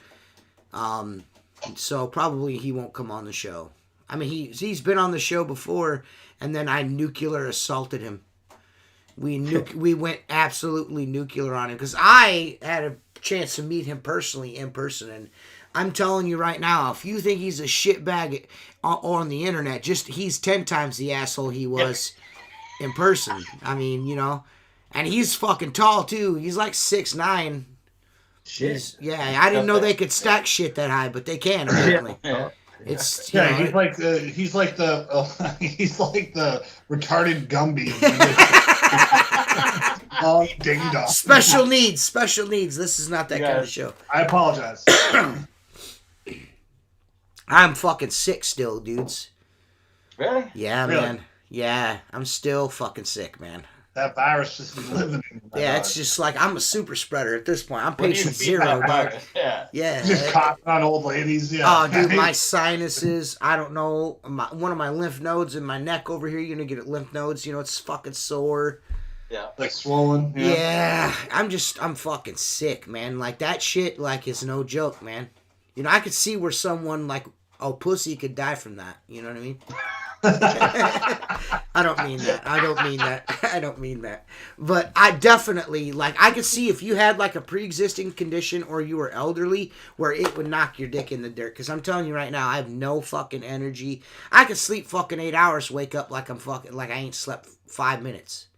So probably he won't come on the show. I mean, he's been on the show before, and then I nuclear assaulted him. We went absolutely nuclear on him because I had a chance to meet him personally in person, and I'm telling you right now, if you think he's a shitbag on the internet, he's 10 times the asshole he was in person. I mean, you know, and he's fucking tall too. He's like 6'9". Shit. I didn't know they could stack shit that high, but they can apparently. It's he's like the retarded Gumby. Ding dong. Special needs. This is not that kind of show. I apologize. I'm fucking sick still, dudes. Really? Yeah, really? Man. Yeah, I'm still fucking sick, man. That virus just be living in me. It's just like I'm a super spreader at this point. I'm patient 0, dog. Yeah. Just coughing on old ladies. Yeah. Oh, dude, my sinuses. I don't know. One of my lymph nodes in my neck over here. You're gonna get lymph nodes. You know, it's fucking sore. Yeah. Like swollen. Yeah. I'm fucking sick, man. Like that shit, like is no joke, man. You know, I could see where someone like pussy could die from that. You know what I mean? I don't mean that. I don't mean that. But I definitely, like, I could see if you had, like, a pre-existing condition or you were elderly where it would knock your dick in the dirt. Because I'm telling you right now, I have no fucking energy. I could sleep fucking 8 hours, wake up like like I ain't slept 5 minutes.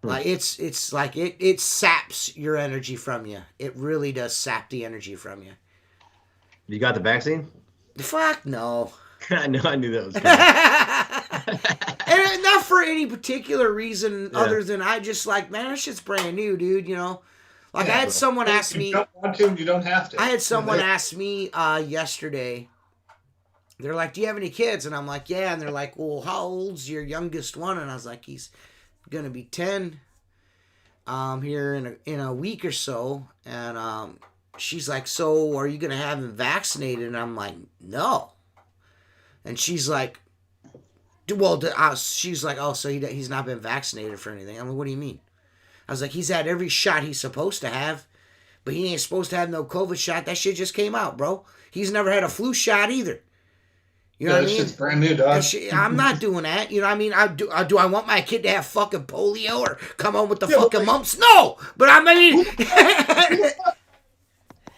Like, it's like, it saps your energy from you. It really does sap the energy from you. You got the vaccine? Fuck no. I knew that was coming. And not for any particular reason other than I just like, man, that shit's brand new, dude, you know? Like, I had someone ask me... You don't want to, you don't have to. I had someone ask me yesterday, they're like, do you have any kids? And I'm like, yeah. And they're like, well, how old's your youngest one? And I was like, he's going to be 10 here in a week or so. And she's like, so are you going to have him vaccinated? And I'm like, no. And she's like, well, she's like, oh, so he's not been vaccinated for anything. I'm like, what do you mean? I was like, he's had every shot he's supposed to have, but he ain't supposed to have no COVID shot. That shit just came out, bro. He's never had a flu shot either. You know what I mean? Shit's brand new, dog. I'm not doing that. You know what I mean? Do I want my kid to have fucking polio or come home with the fucking mumps? No! But I mean...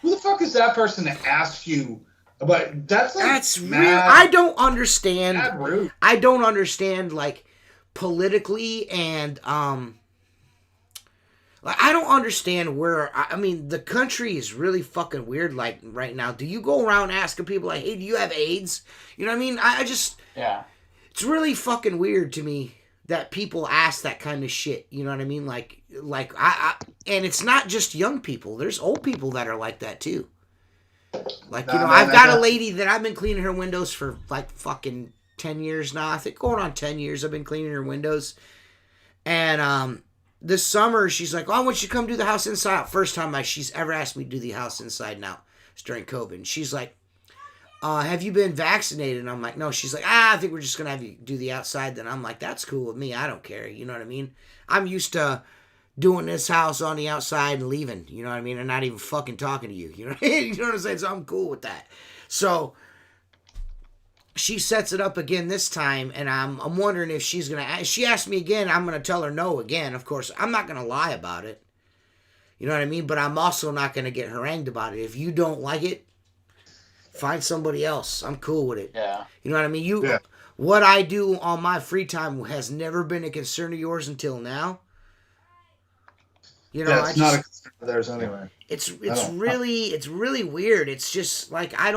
Who the fuck is that person that asked you... But that's real. I don't understand. Mad rude. I don't understand, like, politically and like, I don't understand where. I mean, the country is really fucking weird. Like right now, do you go around asking people like, "Hey, do you have AIDS?" You know what I mean? I just It's really fucking weird to me that people ask that kind of shit. You know what I mean? Like I and it's not just young people. There's old people that are like that too. Like, you know, I've got a lady that I've been cleaning her windows for like fucking 10 years now. I think going on 10 years I've been cleaning her windows. And this summer she's like, oh, I want you to come do the house inside out. First time she's ever asked me to do the house inside and out. It's during COVID. And she's like, have you been vaccinated? And I'm like, no. She's like, I think we're just going to have you do the outside. Then I'm like, that's cool with me. I don't care. You know what I mean? I'm used to doing this house on the outside and leaving, you know what I mean? And not even fucking talking to you, you know what I mean? You know what I'm saying? So I'm cool with that. So she sets it up again this time, and I'm wondering if she's going to... She asked me again, I'm going to tell her no again. Of course, I'm not going to lie about it. You know what I mean? But I'm also not going to get harangued about it. If you don't like it, find somebody else. I'm cool with it. Yeah. You know what I mean? What I do on my free time has never been a concern of yours until now. You know, it's not a concern of theirs anyway. It's really weird. It's just like I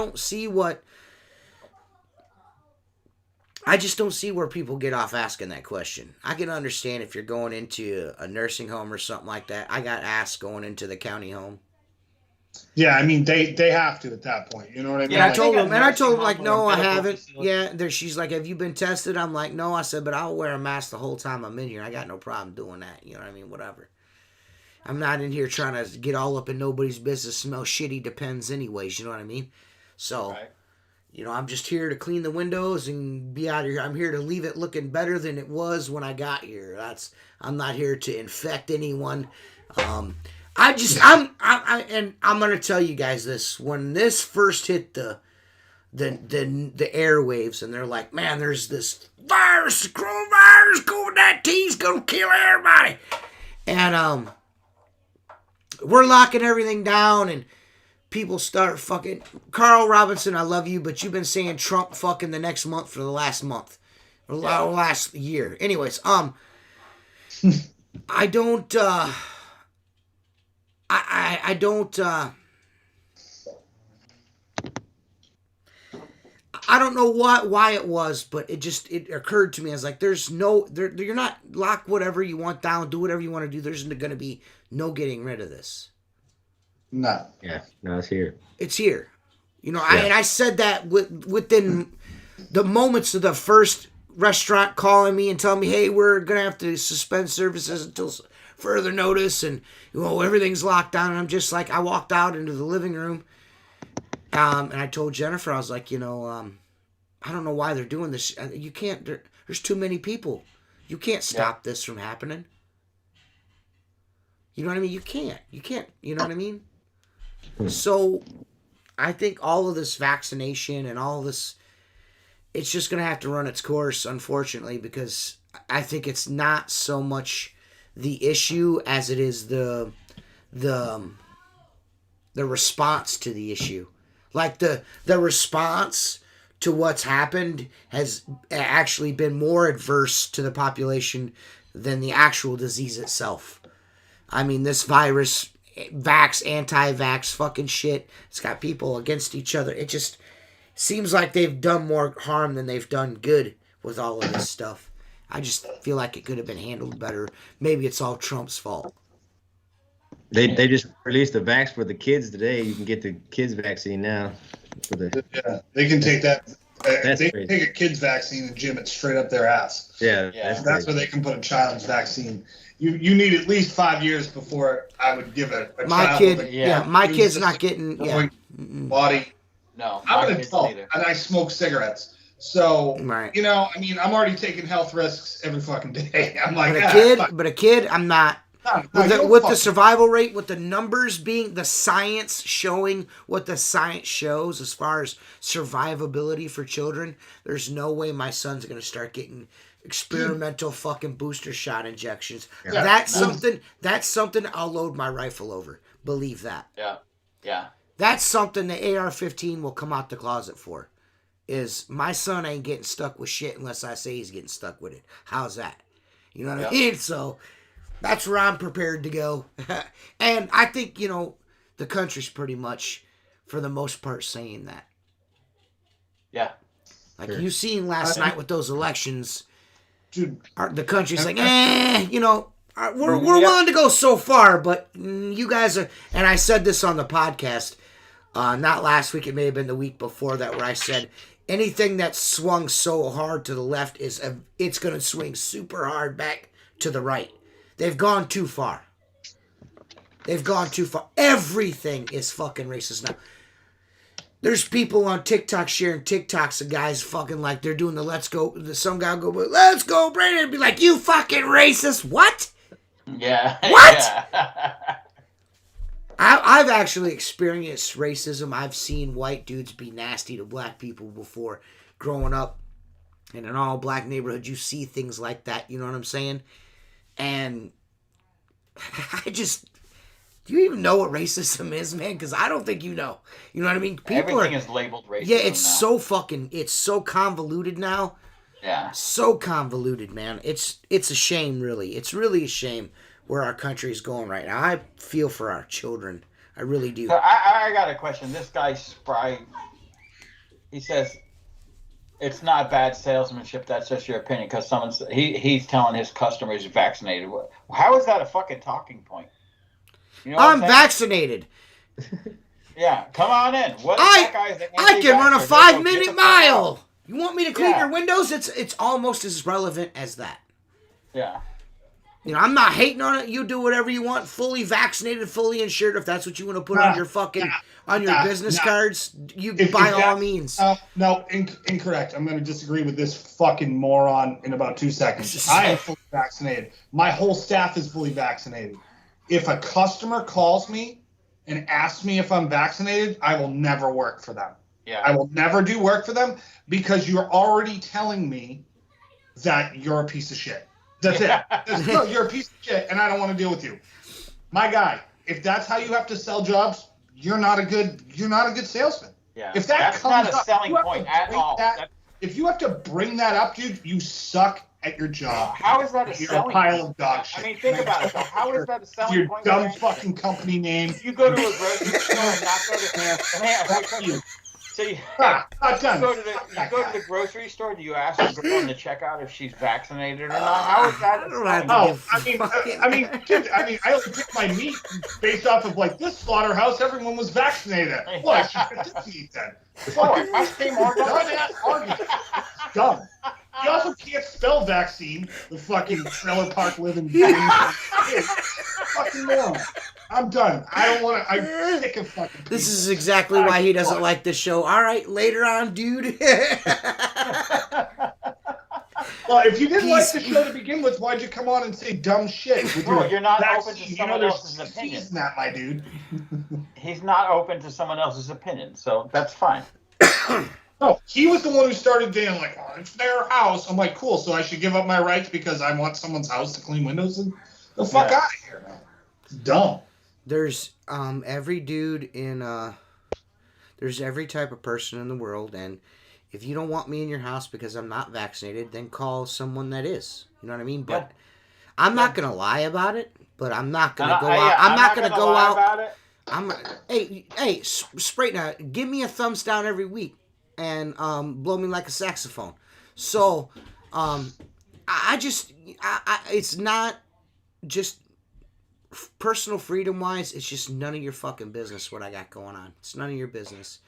just don't see where people get off asking that question. I can understand if you're going into a nursing home or something like that. I got asked going into the county home. Yeah, I mean they have to at that point. You know what I mean? Yeah, I told them like, no, I haven't. Yeah, she's like, have you been tested? I'm like, no. I said, but I'll wear a mask the whole time I'm in here. I got no problem doing that. You know what I mean? Whatever. I'm not in here trying to get all up in nobody's business, smell shitty depends anyways, you know what I mean? So, you know, I'm just here to clean the windows and be out of here. I'm here to leave it looking better than it was when I got here. I'm not here to infect anyone. I'm going to tell you guys this. When this first hit the airwaves and they're like, man, there's this virus, coronavirus, COVID-19's going to kill everybody. And, we're locking everything down and people start fucking... Carl Robinson, I love you, but you've been saying Trump fucking the next month for the last month. Or last year. Anyways, I don't... I don't... I don't know why it was, but it occurred to me. I was like, there's no... You're not... Lock whatever you want down, do whatever you want to do. There's going to be no getting rid of this. No. Yeah. No, it's here. It's here. You know, I said that within the moments of the first restaurant calling me and telling me, hey, we're going to have to suspend services until further notice and, you know, everything's locked down. And I'm just like, I walked out into the living room and I told Jennifer, I was like, you know, I don't know why they're doing this. You can't, there's too many people. You can't stop this from happening. You know what I mean? You can't, you know what I mean? So I think all of this vaccination and all this, it's just going to have to run its course, unfortunately, because I think it's not so much the issue as it is the response to the issue. Like the response to what's happened has actually been more adverse to the population than the actual disease itself. I mean, this virus, anti-vax fucking shit, it's got people against each other. It just seems like they've done more harm than they've done good with all of this stuff. I just feel like it could have been handled better. Maybe it's all Trump's fault. They just released the vax for the kids today. You can get the kids vaccine now. Yeah, they can take that. They can take a kid's vaccine and jam it straight up their ass. Yeah. That's where they can put a child's vaccine. You need at least 5 years before I would give a my child. Kid, my kid's not getting body. No, I'm an adult and I smoke cigarettes. So, right. I mean, I'm already taking health risks every fucking day. I'm like, but a kid, I'm not. With the survival rate, with the numbers being, the science showing what the science shows as far as survivability for children, there's no way my son's going to start getting experimental fucking booster shot injections. Yeah. That's something I'll load my rifle over. Believe that. Yeah. That's something the AR-15 will come out the closet for. Is my son ain't getting stuck with shit unless I say he's getting stuck with it. How's that? You know what I mean? So that's where I'm prepared to go. And I think, the country's pretty much, for the most part, saying that. Yeah. Like you seen last night with those elections, dude, the country's like, we're willing to go so far, but you guys are, and I said this on the podcast, not last week, it may have been the week before that, where I said, anything that swung so hard to the left it's going to swing super hard back to the right. They've gone too far. Everything is fucking racist now. There's people on TikTok sharing TikToks of guys fucking like they're doing the let's go. Some guy will go, let's go, Brandon. And be like, you fucking racist. What? Yeah. What? Yeah. I've actually experienced racism. I've seen white dudes be nasty to black people before. Growing up in an all-black neighborhood, you see things like that. You know what I'm saying? And do you even know what racism is, man? Because I don't think you know. You know what I mean? Everything is labeled racism. Yeah, it's so convoluted now. Yeah. So convoluted, man. It's a shame, really. It's really a shame where our country is going right now. I feel for our children. I really do. So I got a question. This guy Spry, he says it's not bad salesmanship. That's just your opinion because he's telling his customers he's vaccinated. How is that a fucking talking point? You know I'm vaccinated. Yeah, come on in. What I can run a 5-minute mile. You want me to clean your windows? It's almost as relevant as that. Yeah. I'm not hating on it. You do whatever you want. Fully vaccinated, fully insured. If that's what you want to put on your fucking your business cards, by all means. No, incorrect. I'm going to disagree with this fucking moron in about 2 seconds. I am fully vaccinated. My whole staff is fully vaccinated. If a customer calls me and asks me if I'm vaccinated, I will never work for them. Yeah. I will never do work for them because you're already telling me that you're a piece of shit. That's it. No, you're a piece of shit, and I don't want to deal with you. My guy, if that's how you have to sell jobs, you're not a good salesman. Yeah. If that's not a selling point at all. If you have to bring that up, dude, you suck at your job. How is that a You're selling a pile point? of dog shit. I mean, think about it. Though. How is that a selling point? Your dumb fucking company name. If you go to a grocery store and not go to you. So you go to the grocery store. Do you ask the girl in the checkout if she's vaccinated or not? How is that? Dude, I only pick my meat based off of like this slaughterhouse. Everyone was vaccinated. Well, I should get this meat then. Dumb. You also can't spell vaccine. The fucking trailer park living fucking moron. I'm done. I don't want to. I'm sick of fucking people. This is exactly why he doesn't like this show. All right, later on, dude. Well, if you didn't like the show to begin with, why'd you come on and say dumb shit? You're not open to someone else's opinion. That, my dude. He's not open to someone else's opinion, so that's fine. No, he was the one who started being like, oh, it's their house. I'm like, cool, so I should give up my rights because I want someone's house to clean windows? And the fuck out of here, man. It's dumb. There's every dude in there's every type of person in the world, and if you don't want me in your house because I'm not vaccinated, then call someone that is. You know what I mean? But I'm not gonna lie about it. But I'm not gonna go out. I'm not gonna go out. About it. Hey, Sprayton, give me a thumbs down every week, and blow me like a saxophone. So, it's not just personal freedom wise. It's just none of your fucking business what I got going on. It's none of your business,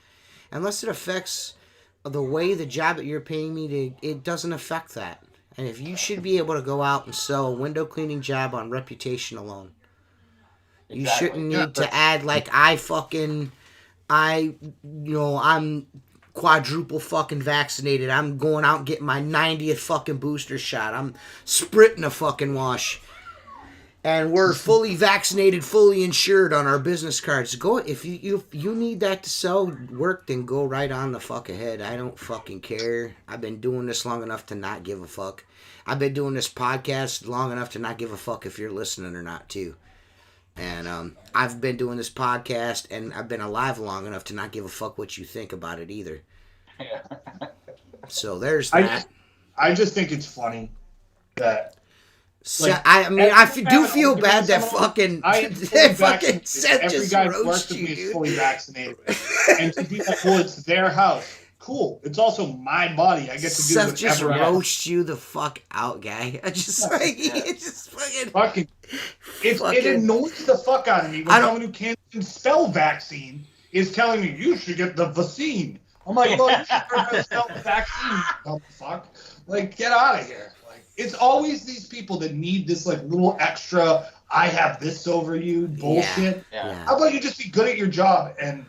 unless it affects the way the job that you're paying me to. It doesn't affect that. And if you should be able to go out and sell a window cleaning job on reputation alone. Exactly. You shouldn't need to add like I'm quadruple fucking vaccinated. I'm going out and getting my 90th fucking booster shot. I'm spritting a fucking wash. And we're fully vaccinated, fully insured on our business cards. Go if you need that to sell work, then go right on the fuck ahead. I don't fucking care. I've been doing this long enough to not give a fuck. I've been doing this podcast long enough to not give a fuck if you're listening or not too. And I've been doing this podcast and I've been alive long enough to not give a fuck what you think about it either. Yeah. So there's that. I just think it's funny that. Like, I do feel bad that fucking every guy who works with me is fully vaccinated, and to be like, well, it's their house. Cool. It's also my body. I get to do Seth whatever. Just roast you the fuck out, guy. I just like it's just fucking. It annoys the fuck out of me when someone who can't even spell vaccine is telling me you should get the vaccine. I'm like, well, you should learn how to spell vaccine. Dumb fuck. Like, get out of here. It's always these people that need this like little extra I have this over you bullshit. Yeah. How about you just be good at your job and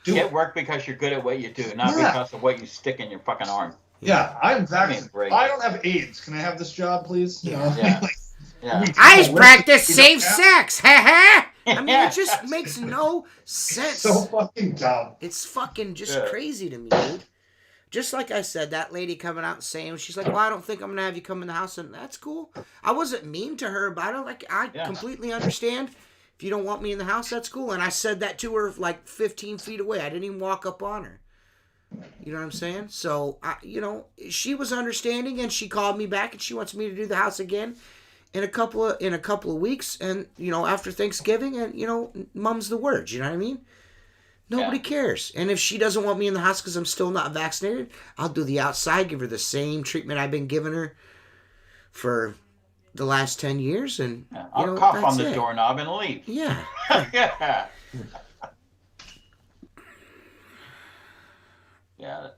get work because you're good at what you do, not because of what you stick in your fucking arm. Yeah, I'm vaccinated. I don't have AIDS. Can I have this job, please? I practice safe sex. I mean, it just makes no sense. So fucking dumb. It's fucking just crazy to me, dude. Just like I said, that lady coming out and saying, she's like, well, I don't think I'm going to have you come in the house. And that's cool. I wasn't mean to her about it. Like, I completely understand. If you don't want me in the house, that's cool. And I said that to her like 15 feet away. I didn't even walk up on her. You know what I'm saying? So, she was understanding and she called me back and she wants me to do the house again in a couple of weeks. And, after Thanksgiving and, mum's the word. You know what I mean? Nobody cares. And if she doesn't want me in the house because I'm still not vaccinated, I'll do the outside, give her the same treatment I've been giving her for the last 10 years. And I'll cough on the doorknob and leave. Yeah. Yeah. Yeah. The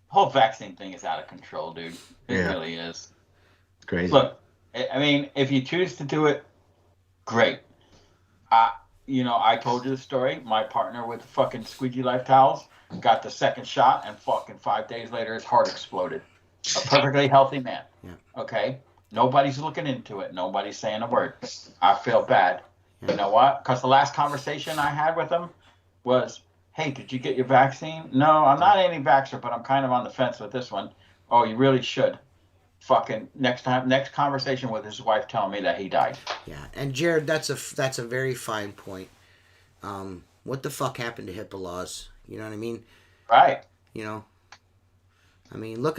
whole vaccine thing is out of control, dude. It really is. It's crazy. Look, I mean, if you choose to do it, great. I told you the story. My partner with the fucking Squeegee life towels got the second shot, and fucking 5 days later, his heart exploded. A perfectly healthy man. Yeah. Okay? Nobody's looking into it. Nobody's saying a word. I feel bad. Yeah. You know what? Because the last conversation I had with him was, hey, did you get your vaccine? No, I'm not any vaxxer, but I'm kind of on the fence with this one. Oh, you really should. Fucking next conversation with his wife telling me that he died. Yeah, and Jared, that's a very fine point. What the fuck happened to HIPAA laws? You know what I mean? Right. I mean, look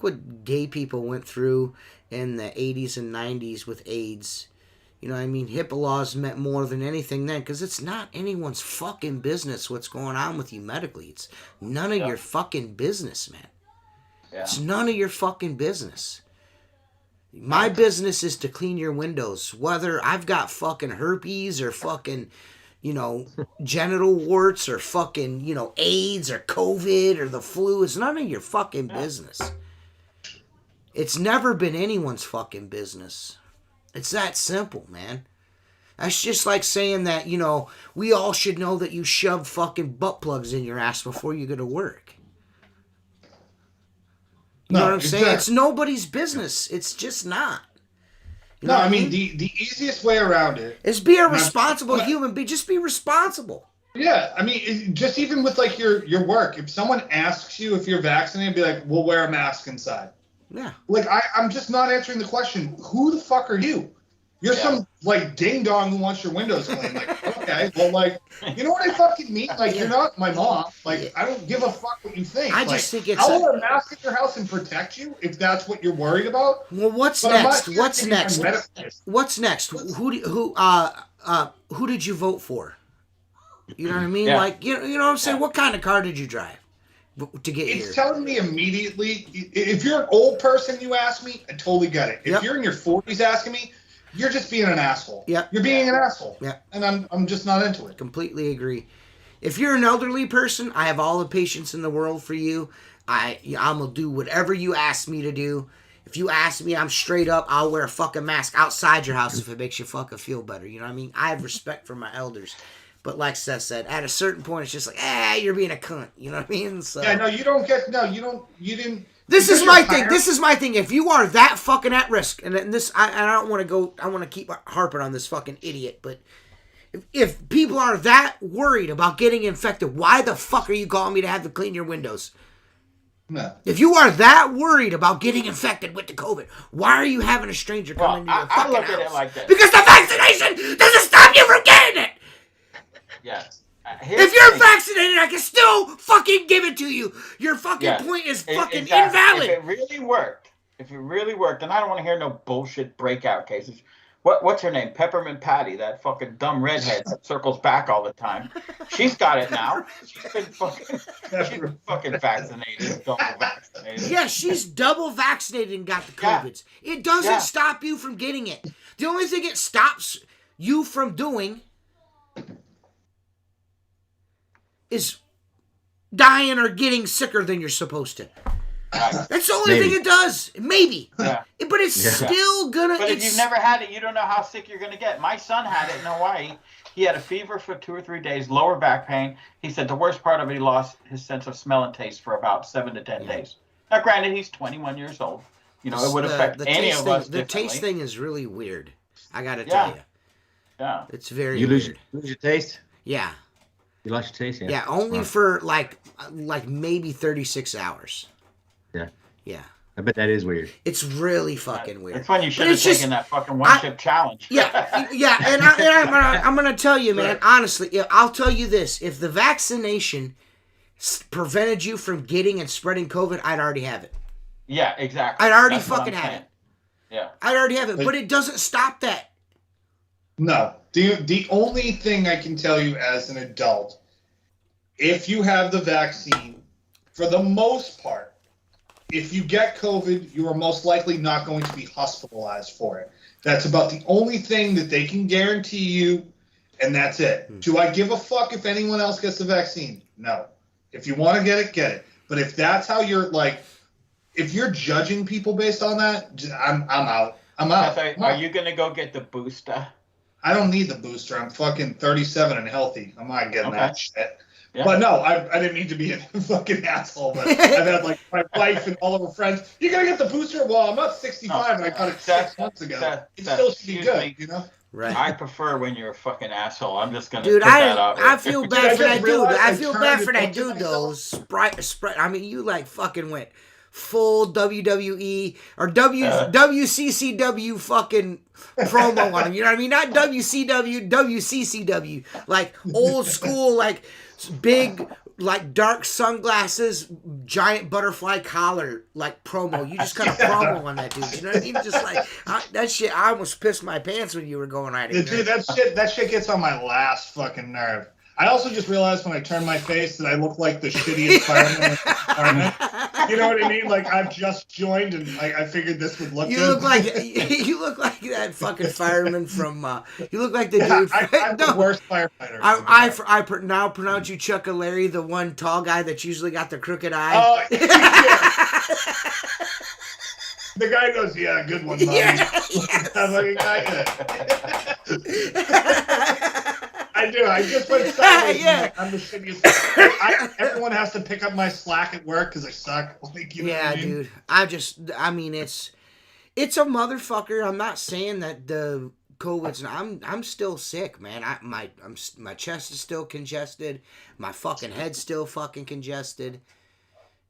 what gay people went through in the 80s and 90s with AIDS. You know what I mean? HIPAA laws meant more than anything then, because it's not anyone's fucking business what's going on with you medically. It's none of your fucking business, man. Yeah. It's none of your fucking business. My business is to clean your windows. Whether I've got fucking herpes or fucking, genital warts or fucking, AIDS or COVID or the flu. It's none of your fucking business. It's never been anyone's fucking business. It's that simple, man. That's just like saying that, we all should know that you shove fucking butt plugs in your ass before you go to work. You know what I'm saying? It's nobody's business. It's just not. I mean, the easiest way around it is be a responsible human. Just be responsible. Yeah, I mean, just even with like your work, if someone asks you if you're vaccinated, be like, "We'll wear a mask inside." Yeah. Like I'm just not answering the question. Who the fuck are you? You're some like ding dong who wants your windows clean. Like, okay, well, like, you know what I fucking mean? Like, you're not my mom. Like, I don't give a fuck what you think. I like, just think it's. I'll wear a mask in your house and protect you if that's what you're worried about. Well, what's next? What's next? What's next? Who did you vote for? You know what I mean? Yeah. Like, you know what I'm saying? What kind of car did you drive to get here? It's telling me immediately. If you're an old person, you ask me, I totally get it. If you're in your 40s asking me, you're just being an asshole. Yeah. You're being an asshole. Yeah. And I'm just not into it. Completely agree. If you're an elderly person, I have all the patience in the world for you. I'm going to do whatever you ask me to do. If you ask me, I'm straight up, I'll wear a fucking mask outside your house if it makes you fucking feel better. You know what I mean? I have respect for my elders. But like Seth said, at a certain point, it's just like, you're being a cunt. You know what I mean? So, yeah, no, you didn't. This is my thing. This is my thing. If you are that fucking at risk, and this, I don't want to go, I want to keep harping on this fucking idiot, but if people are that worried about getting infected, why the fuck are you calling me to have to clean your windows? No. If you are that worried about getting infected with the COVID, why are you having a stranger come into your fucking house? I look at it like this. Because the vaccination doesn't stop you from getting it! Yes. If you're vaccinated, I can still fucking give it to you. Your fucking point is fucking invalid. If it really worked, and I don't want to hear no bullshit breakout cases. What's her name? Peppermint Patty, that fucking dumb redhead that circles back all the time. She's got it now. She's been fucking vaccinated, double vaccinated. Yeah, she's double vaccinated and got the COVID. Yeah. It doesn't stop you from getting it. The only thing it stops you from doing is dying or getting sicker than you're supposed to. That's the only thing it does. Maybe. Yeah. But it's still gonna... But if you've never had it, you don't know how sick you're gonna get. My son had it in Hawaii. He had a fever for 2 or 3 days, lower back pain. He said the worst part of it, he lost his sense of smell and taste for about 7 to 10 days. Now, granted, he's 21 years old. You know, it would affect any of us differently. The taste thing is really weird. I gotta tell you. Yeah. It's very weird. You lose your taste? Yeah. You lost your taste? Yeah, only for like maybe 36 hours. Yeah. Yeah. I bet that is weird. It's really fucking weird. It's when you should have taken that fucking one-chip challenge. Yeah, yeah, and I'm gonna tell you, man. Honestly, I'll tell you this: if the vaccination prevented you from getting and spreading COVID, I'd already have it. Yeah, exactly. I'd already fucking have it. Yeah, I'd already have it, but it doesn't stop that. No, the only thing I can tell you as an adult, if you have the vaccine, for the most part, if you get COVID, you are most likely not going to be hospitalized for it. That's about the only thing that they can guarantee you, and that's it. Do I give a fuck if anyone else gets the vaccine? No. If you want to get it, get it. But if that's how you're like, if you're judging people based on that, I'm out. I'm out. Are you going to go get the booster? I don't need the booster. I'm fucking 37 and healthy. I'm not getting that shit. Yeah. But no, I didn't mean to be a fucking asshole. But I've had like my wife and all of her friends. You gotta get the booster. Well, I'm not 65 and I got it 6 months ago. It still should be good, you know. Right. I prefer when you're a fucking asshole. I'm just gonna. Dude, I feel bad for that dude. I feel bad for that dude though. Sprite. I mean, you like fucking went full WWE or WCCW fucking promo on him. You know what I mean? Not WCW, WCCW. Like old school, like big, like dark sunglasses, giant butterfly collar, like promo. You just kind of promo on that dude. You know what I mean? Just like that shit. I almost pissed my pants when you were going at it. Dude, that shit gets on my last fucking nerve. I also just realized when I turned my face that I look like the shittiest fireman. You know what I mean? Like I've just joined and I figured this would look good. You look like that fucking fireman from. You look like the dude. I'm the worst firefighter. I now pronounce you Chuck Larry, the one tall guy that's usually got the crooked eye. Oh, yeah. The guy goes, yeah, good one, buddy. I do. I just went sideways. Yeah. I'm the shittiest. Everyone has to pick up my slack at work because I suck. Like, you know what I mean? Dude. I mean, it's a motherfucker. I'm not saying that the COVID's. I'm still sick, man. My chest is still congested. My fucking head's still fucking congested.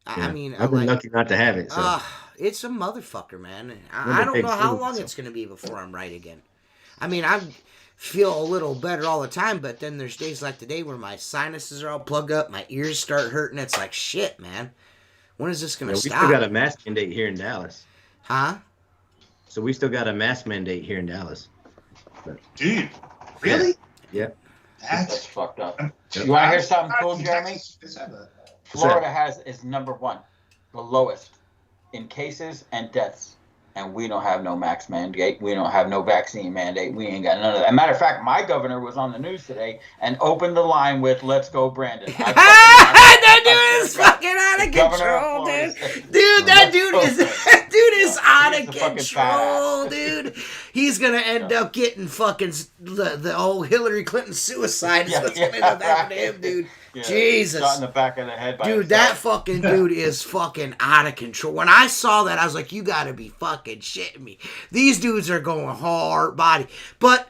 I mean, I've been lucky not to have it. So. It's a motherfucker, man. I don't know how long it's gonna be before I'm right again. I mean, I feel a little better all the time, but then there's days like today where my sinuses are all plugged up, my ears start hurting. It's like shit, man. When is this gonna stop? We still got a mask mandate here in Dallas. Huh? So we still got a mask mandate here in Dallas. But, dude, really? Yeah. That's fucked up. You want to hear something cool, Jeremy? Florida is number 1, the lowest in cases and deaths. And we don't have no mask mandate. We don't have no vaccine mandate. We ain't got none of that. As a matter of fact, my governor was on the news today and opened the line with "Let's go, Brandon." That dude is fucking out of control, dude. Dude, that dude is out of control, dude. He's gonna end up getting fucking the old Hillary Clinton suicide. Is what's gonna end up happening to him, dude. Yeah, Jesus. Shot in the back of the head by dude, himself. that fucking dude is fucking out of control. When I saw that, I was like, you gotta be fucking shitting me. These dudes are going hard body. But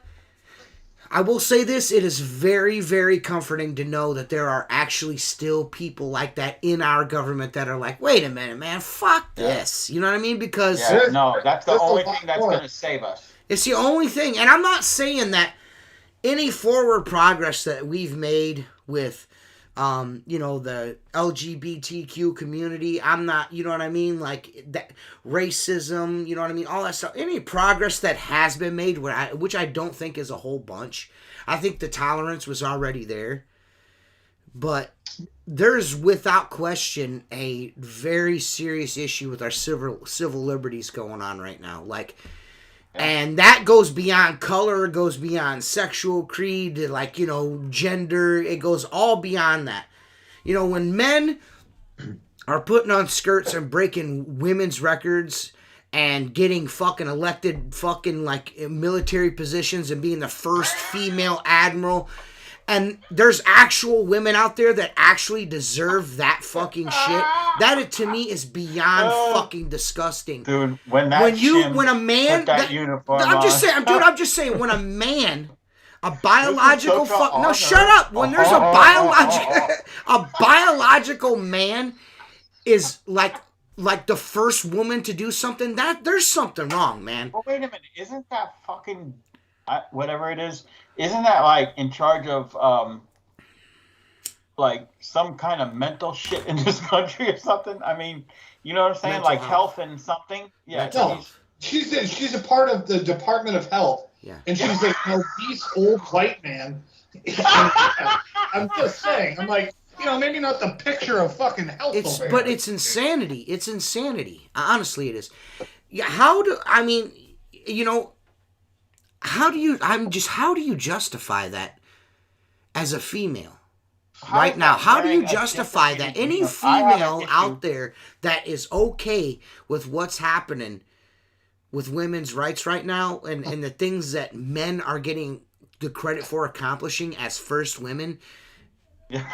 I will say this, it is very, very comforting to know that there are actually still people like that in our government that are like, wait a minute, man, fuck this. You know what I mean? Because... Yeah, no, that's the only thing that's going to save us. It's the only thing. And I'm not saying that any forward progress that we've made with... the LGBTQ community, I'm not, you know what I mean? Like, that racism, you know what I mean? All that stuff. Any progress that has been made, which I don't think is a whole bunch. I think the tolerance was already there. But there's, without question, a very serious issue with our civil liberties going on right now. Like... And that goes beyond color, goes beyond sexual creed, like, gender. It goes all beyond that. When men are putting on skirts and breaking women's records and getting fucking elected fucking, like, military positions and being the first female admiral... And there's actual women out there that actually deserve that fucking shit. That, to me, is beyond fucking disgusting. Dude, when a man... that uniform I'm just saying, when a man, a biological... No, shut up! When there's a biological man is like the first woman to do something, there's something wrong, man. Well, wait a minute. Isn't that fucking... whatever it is... Isn't that like in charge of like some kind of mental shit in this country or something? I mean, you know what I'm saying? Mental like health and something. Yeah. She's a part of the Department of Health. Yeah. And she's like an obese old white man. I'm just saying. I'm like, maybe not the picture of fucking health. But it's insanity. It's insanity. Honestly, it is. Yeah. How do you justify that as a female right now? How do you justify that? Any female out there that is okay with what's happening with women's rights right now and the things that men are getting the credit for accomplishing as first women? Yeah.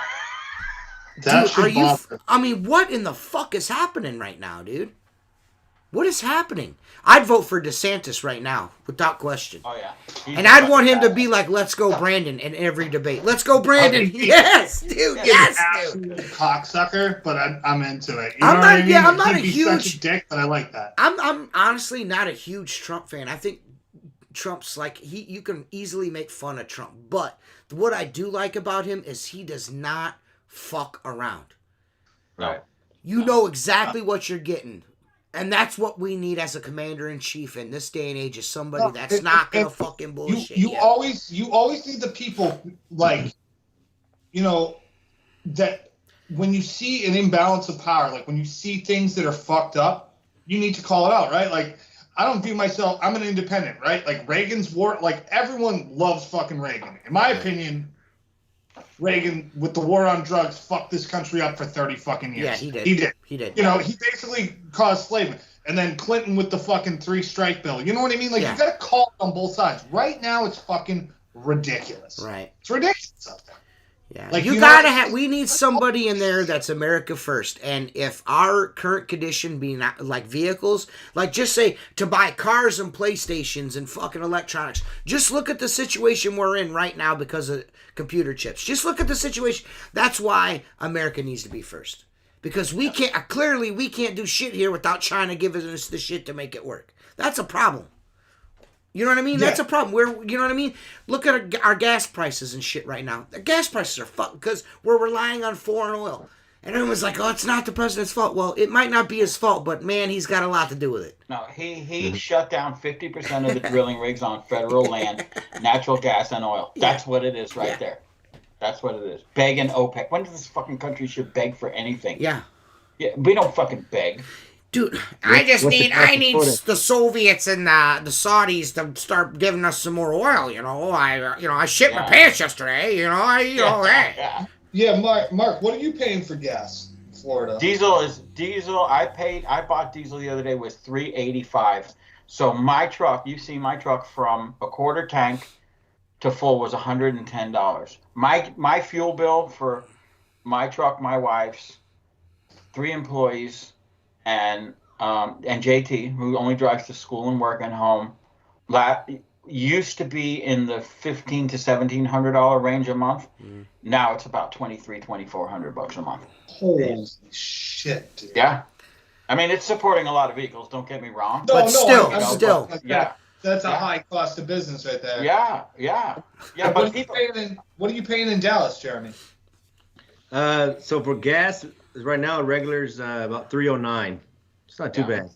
Dude, what in the fuck is happening right now, dude? What is happening? I'd vote for DeSantis right now, without question. Oh, yeah. And I'd want him to be like, let's go, Brandon, in every debate. Let's go, Brandon. Yes, dude. Yes, dude. Cocksucker, but I'm into it. I'm not a huge such a dick, but I like that. I'm honestly not a huge Trump fan. I think Trump's like, you can easily make fun of Trump. But what I do like about him is he does not fuck around. Right. You know exactly what you're getting. And that's what we need as a commander-in-chief in this day and age, is somebody that's not going to fucking bullshit. You always need the people, like, that when you see an imbalance of power, like when you see things that are fucked up, you need to call it out, right? Like, I don't view myself, I'm an independent, right? Like, Reagan's war, like, everyone loves fucking Reagan. In my opinion, Reagan, with the war on drugs, fucked this country up for 30 fucking years. Yeah, he did. He did. He basically caused slavery. And then Clinton with the fucking 3-strike bill. You know what I mean? Like, you got to call it on both sides. Right now, it's fucking ridiculous. Right. It's ridiculous out there. Yeah, Like you gotta have. We need somebody in there that's America first. And if our current condition being like vehicles, like just say to buy cars and PlayStations and fucking electronics, just look at the situation we're in right now because of computer chips. Just look at the situation. That's why America needs to be first, because we can't clearly we can't do shit here without China giving us the shit to make it work. That's a problem. You know what I mean? Yeah. That's a problem. You know what I mean? Look at our gas prices and shit right now. The gas prices are fucked because we're relying on foreign oil. And everyone's like, oh, it's not the president's fault. Well, it might not be his fault, but man, he's got a lot to do with it. No, he shut down 50% of the drilling rigs on federal land, natural gas and oil. That's what it is right there. That's what it is. Begging OPEC. When does this fucking country should beg for anything? Yeah. Yeah, we don't fucking beg. Dude, I need the Soviets and the Saudis to start giving us some more oil. I shipped my pants yesterday. Yeah, Mark, what are you paying for gas in Florida? Diesel. I bought diesel the other day was $3.85. So my truck, you see my truck from a quarter tank to full was $110. My fuel bill for my truck, my wife's, 3 employees. And JT, who only drives to school and work and home, used to be in the $1,500 to $1,700 range a month. Now it's about $2,400 a month. Holy shit, dude. Yeah, I mean it's supporting a lot of vehicles. Don't get me wrong. But still, that's a high cost of business right there. Yeah. But what are you paying in Dallas, Jeremy? So for gas. Right now, regular's about $3.09. It's not too bad.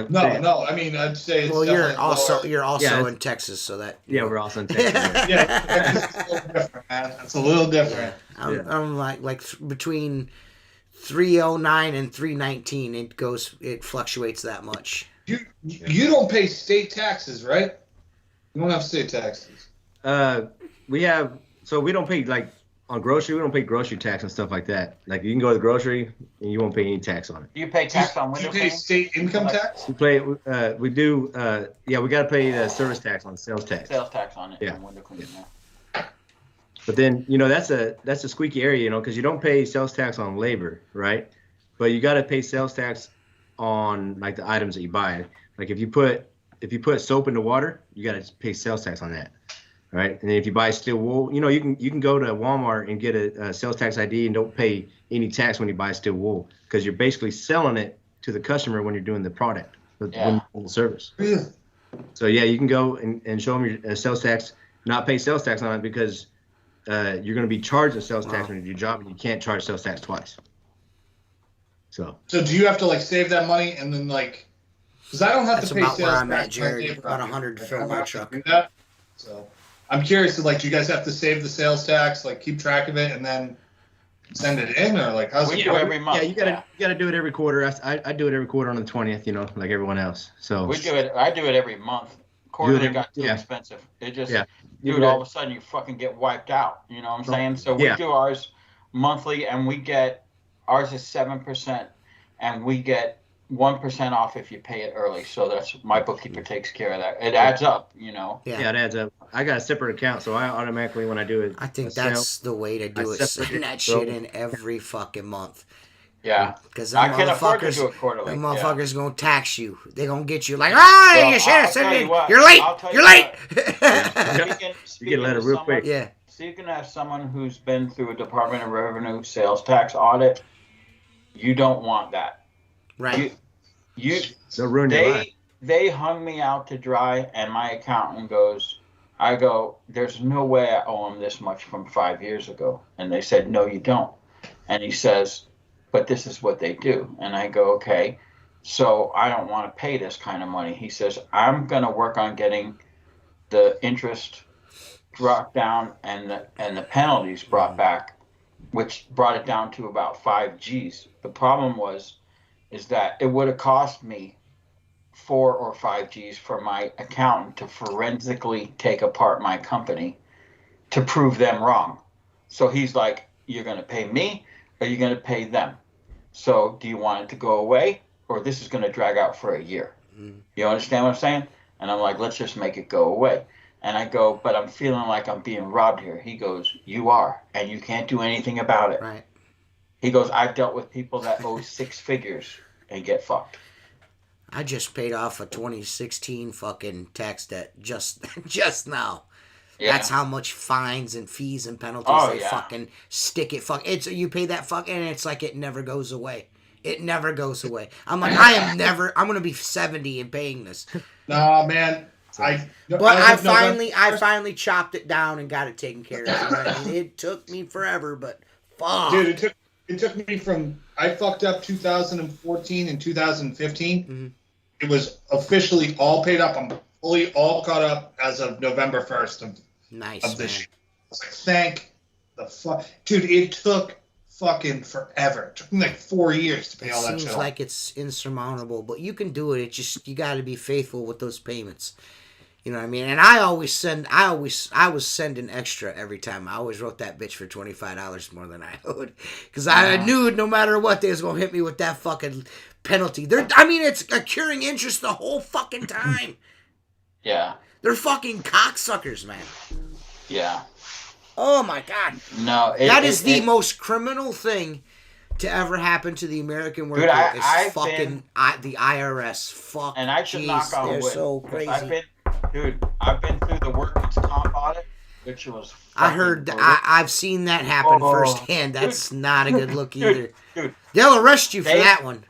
No. I mean, I'd say it's you're also in Texas, so that we're also in Texas. Texas is a little different, man. It's a little different. I'm like between 309 and 319. It fluctuates that much. You don't pay state taxes, right? You don't have state taxes. We don't pay on grocery, we don't pay grocery tax and stuff like that. Like you can go to the grocery and you won't pay any tax on it. Do you pay tax on window? Do you pay state income tax? We do. We got to pay the service tax on sales tax. Sales tax on it. Yeah. On window cleaning, But then that's a squeaky area, because you don't pay sales tax on labor, right? But you got to pay sales tax on like the items that you buy. Like if you put soap into water, you got to pay sales tax on that. Right, and then if you buy steel wool, you can go to Walmart and get a sales tax ID and don't pay any tax when you buy steel wool, because you're basically selling it to the customer when you're doing the product, the service. Yeah. So you can go and show them your sales tax, not pay sales tax on it, because you're going to be charged a sales tax when you do your job, and you can't charge sales tax twice. So do you have to save that money and then because I don't have to pay sales tax? That's about where I'm at, Jerry. About 100 to fill my truck. So. I'm curious, do you guys have to save the sales tax, keep track of it, and then send it in, or how's it do every month? Yeah, you gotta do it every quarter. I do it every quarter on the 20th, like everyone else. So we do it. I do it every month. Quarterly got too expensive. It just, dude, all of a sudden you fucking get wiped out. You know what I'm saying? So we do ours monthly, and ours is 7%, and we get 1% off if you pay it early. So that's my bookkeeper takes care of that. It adds up, Yeah, it adds up. I got a separate account, so I automatically, when I do it, I think that's the way to do it. Send that shit in every fucking month. Yeah, because I can afford to do it quarterly. The motherfuckers gonna tax you. They're gonna get you you should have sent it. You're late. You're late. You get a letter real quick. Yeah. So you can have someone who's been through a Department of Revenue sales tax audit. You don't want that. Right. They'll ruin your life. They hung me out to dry, and my accountant goes, there's no way I owe him this much from 5 years ago. And they said, no, you don't. And he says, but this is what they do. And I go, okay, so I don't want to pay this kind of money. He says, I'm going to work on getting the interest dropped down and the penalties brought back, which brought it down to about 5 G's. The problem is that it would have cost me 4 or 5 G's for my accountant to forensically take apart my company to prove them wrong. So he's like, you're going to pay me or you're going to pay them. So do you want it to go away, or this is going to drag out for a year? You understand what I'm saying? And I'm like, let's just make it go away. And I go, but I'm feeling like I'm being robbed here. He goes, you are, and you can't do anything about it. Right. He goes, I've dealt with people that owe 6 figures and get fucked. I just paid off a 2016 fucking tax debt just now. Yeah. That's how much fines and fees and penalties they fucking stick it. You pay that fucking, and it's like it never goes away. It never goes away. I'm like, I'm going to be 70 and paying this. No, man. I finally chopped it down and got it taken care of. I mean, it took me forever, but fuck. Dude, it took me from, I fucked up 2014 and 2015. Mm-hmm. It was officially all paid up. I'm fully all caught up as of November 1st of this year. I was like, thank the fuck. Dude, it took fucking forever. It took me like 4 years to pay all that shit. It seems like it's insurmountable, but you can do it. It just, you got to be faithful with those payments. You know what I mean? And I was sending extra every time. I always wrote that bitch for $25 more than I owed. Because I knew no matter what, they was going to hit me with that fucking penalty. It's accruing interest the whole fucking time. Yeah. They're fucking cocksuckers, man. Yeah. Oh, my God. No. That is the most criminal thing to ever happen to the American worker. The IRS. Fuck. And I should knock on wood. They're so crazy. I've been through the workman's comp audit, which was. I heard. I've seen that happen firsthand. That's not a good look either. Dude, they'll arrest you for that one.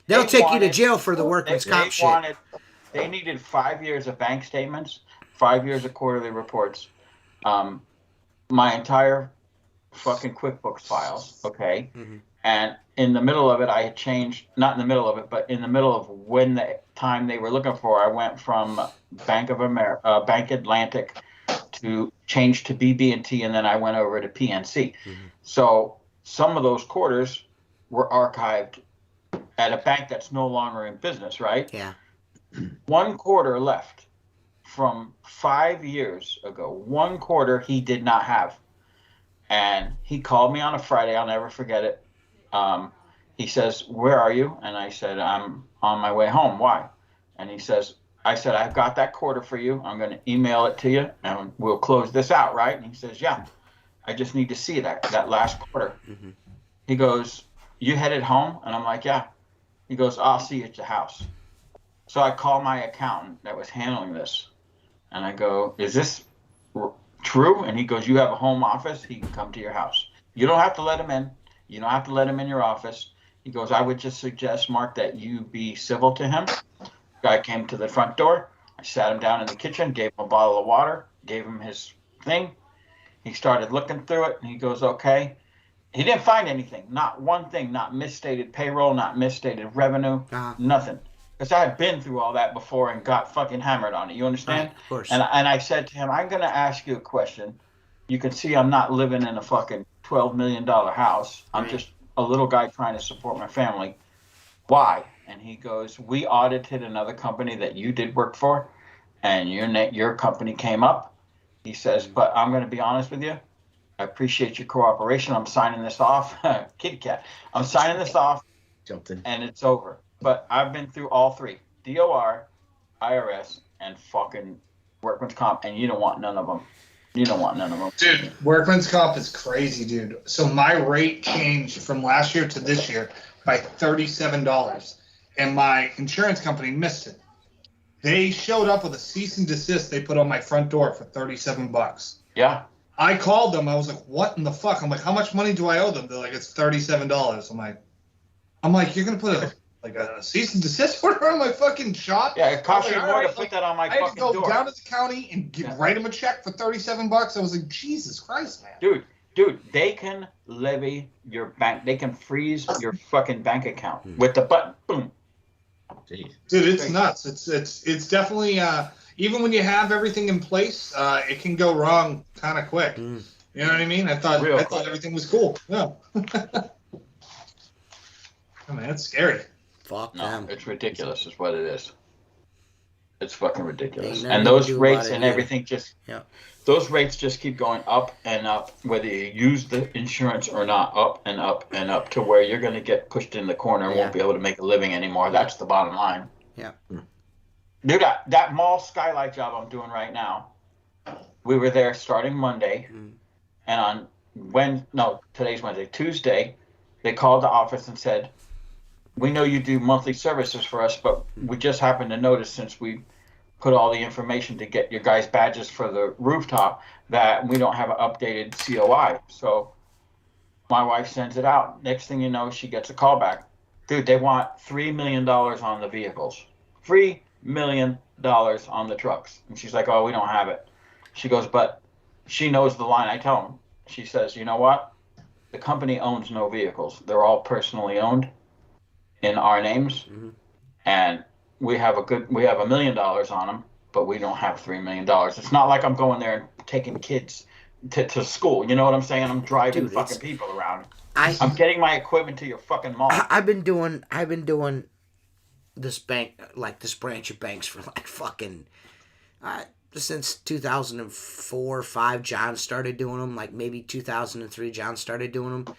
They'll take you to jail for the workman's comp shit. They needed 5 years of bank statements, 5 years of quarterly reports, my entire fucking QuickBooks files. Okay, and in the middle of it, I had changed. Not in the middle of it, but in the middle of when the time they were looking for, I went from Bank Atlantic to change to BB&T, and then I went over to PNC. So some of those quarters were archived at a bank that's no longer in business, right? Yeah. 1 quarter left from 5 years ago. 1 quarter he did not have. And he called me on a Friday. I'll never forget it. He says, where are you? And I said, I'm on my way home. Why? And I said, I've got that quarter for you. I'm going to email it to you, and we'll close this out, right? And he says, yeah, I just need to see that last quarter. He goes, you headed home? And I'm like, yeah. He goes, I'll see you at your house. So I call my accountant that was handling this, and I go, is this true? And he goes, you have a home office. He can come to your house. You don't have to let him in. You don't have to let him in your office. He goes, I would just suggest, Mark, that you be civil to him. Guy came to the front door. I sat him down in the kitchen, gave him a bottle of water, gave him his thing. He started looking through it, and he goes, okay. He didn't find anything. Not one thing. Not misstated payroll, not misstated revenue, nothing. Because I had been through all that before and got fucking hammered on it. You understand? Right, of course. And I said to him, I'm going to ask you a question. You can see I'm not living in a fucking $12 million house. I'm just a little guy trying to support my family. Why? And he goes, we audited another company that you did work for, and your company came up. He says, but I'm going to be honest with you. I appreciate your cooperation. I'm signing this off. Kitty cat. I'm signing this off, and it's over. But I've been through all three. DOR, IRS, and fucking workman's comp, and you don't want none of them. Dude, workman's comp is crazy, dude. So my rate changed from last year to this year by $37, and my insurance company missed it. They showed up with a cease and desist they put on my front door for $37. Yeah. I called them. I was like, what in the fuck? I'm like, how much money do I owe them? They're like, it's $37. I'm like, you're going to put a cease and desist order on my fucking shop? Yeah, it costs you more to put that on my fucking door. I had to go down to the county and write them a check for $37. I was like, Jesus Christ, man. Dude, they can levy your bank. They can freeze your fucking bank account with the button. Boom. Jeez. Dude, it's nuts. It's definitely even when you have everything in place, it can go wrong kind of quick. You know what I mean? I thought everything was cool. No. Oh, man, it's scary. Fuck them. It's ridiculous is what it is. It's fucking ridiculous. And those rates and everything those rates just keep going up and up, whether you use the insurance or not, up and up and up to where you're going to get pushed in the corner and won't be able to make a living anymore. That's the bottom line. Yeah. Dude, that mall skylight job I'm doing right now, we were there starting Monday, and today's Wednesday. Tuesday, they called the office and said, we know you do monthly services for us, but we just happened to notice since we put all the information to get your guys' badges for the rooftop that we don't have an updated COI. So my wife sends it out. Next thing you know, she gets a call back. Dude, they want $3 million on the vehicles. $3 million on the trucks. And she's like, oh, we don't have it. She goes, but she knows the line. I tell them. She says, you know what? The company owns no vehicles. They're all personally owned in our names. And we have $1 million on them, but we don't have $3 million. It's not like I'm going there and taking kids to school. You know what I'm saying? I'm driving fucking people around. I'm getting my equipment to your fucking mall. I've been doing this bank, like this branch of banks for like fucking since 2004 or 5. John started doing them. Like maybe 2003, John started doing them.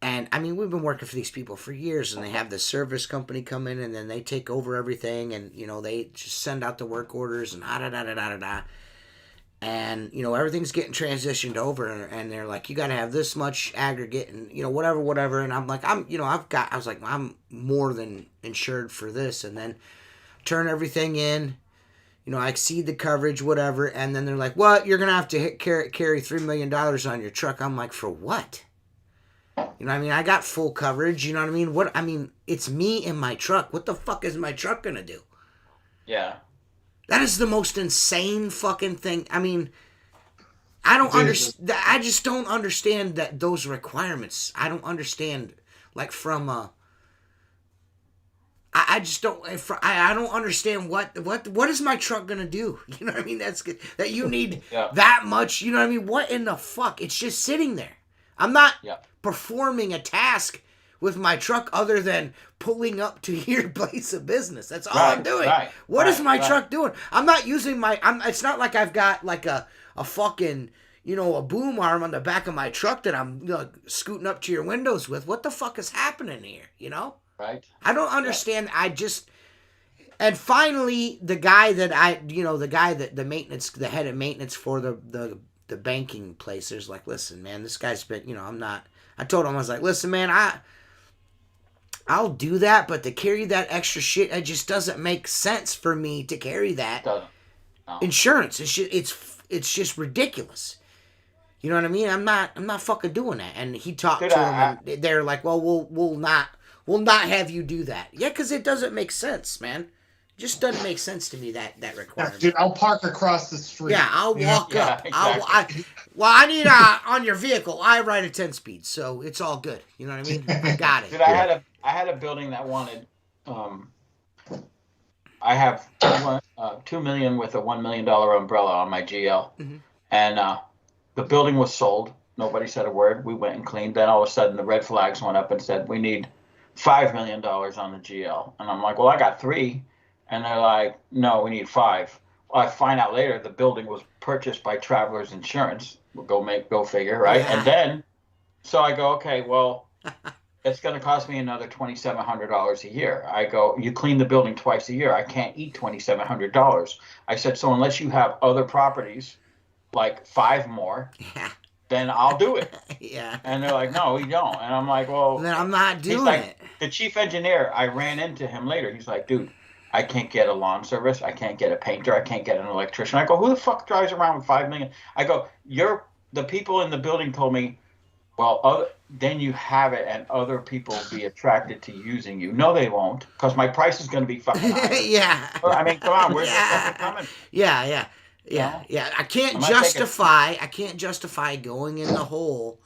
And I mean, we've been working for these people for years, and they have the service company come in, and then they take over everything, and you know they just send out the work orders and and you know everything's getting transitioned over, and they're like, you got to have this much aggregate, and you know whatever, and I'm like, I was like, I'm more than insured for this, and then turn everything in, you know, I exceed the coverage, whatever, and then they're like, what? You're gonna have to carry $3 million on your truck. I'm like, for what? You know what I mean? I got full coverage, you know what I mean? It's me and my truck. What the fuck is my truck gonna do? Yeah. That is the most insane fucking thing. I mean, I don't understand. I just don't understand that those requirements. I don't understand, like from I just don't. I don't understand what is my truck gonna do? You know what I mean? That's good. That you need that much. You know what I mean? What in the fuck? It's just sitting there. I'm not performing a task with my truck other than pulling up to your place of business. That's all I'm doing. What is my truck doing? I'm not using my. It's not like I've got like a fucking, you know, a boom arm on the back of my truck that I'm, you know, scooting up to your windows with. What the fuck is happening here? You know? Right. I don't understand. I just. And finally, the guy that the head of maintenance for the banking place, there's like, listen, man, this guy's been, you know, I told him, I was like, listen, man, I'll do that, but to carry that extra shit, it just doesn't make sense for me to carry that insurance. It's just ridiculous. You know what I mean? I'm not fucking doing that. And he talked to him, and they're like, well, we'll not have you do that. Yeah, because it doesn't make sense, man. It just doesn't make sense to me, that requirement. Dude, I'll park across the street. Yeah, I'll walk up. Exactly. I need on your vehicle. I ride a 10-speed, so it's all good. You know what I mean? I got it. Dude, I had a building that wanted. I have $2 million with a $1 million umbrella on my GL, and the building was sold. Nobody said a word. We went and cleaned. Then all of a sudden, the red flags went up and said, we need $5 million on the GL. And I'm like, well, I got 3. And they're like, no, we need 5. Well, I find out later the building was purchased by Travelers Insurance. We'll go figure, right? Yeah. And then, so I go, okay, well, it's going to cost me another $2,700 a year. I go, you clean the building twice a year. I can't eat $2,700. I said, so unless you have other properties, like 5 more, then I'll do it. Yeah. And they're like, no, we don't. And I'm like, well. Then I'm not doing it. The chief engineer, I ran into him later. He's like, dude, I can't get a lawn service. I can't get a painter. I can't get an electrician. I go, who the fuck drives around with $5 million? I go, the people in the building told me, well, then you have it and other people will be attracted to using you. No, they won't, because my price is going to be fucking high. Yeah. I mean, come on, where's the fucking coming? Yeah. I can't justify going in the hole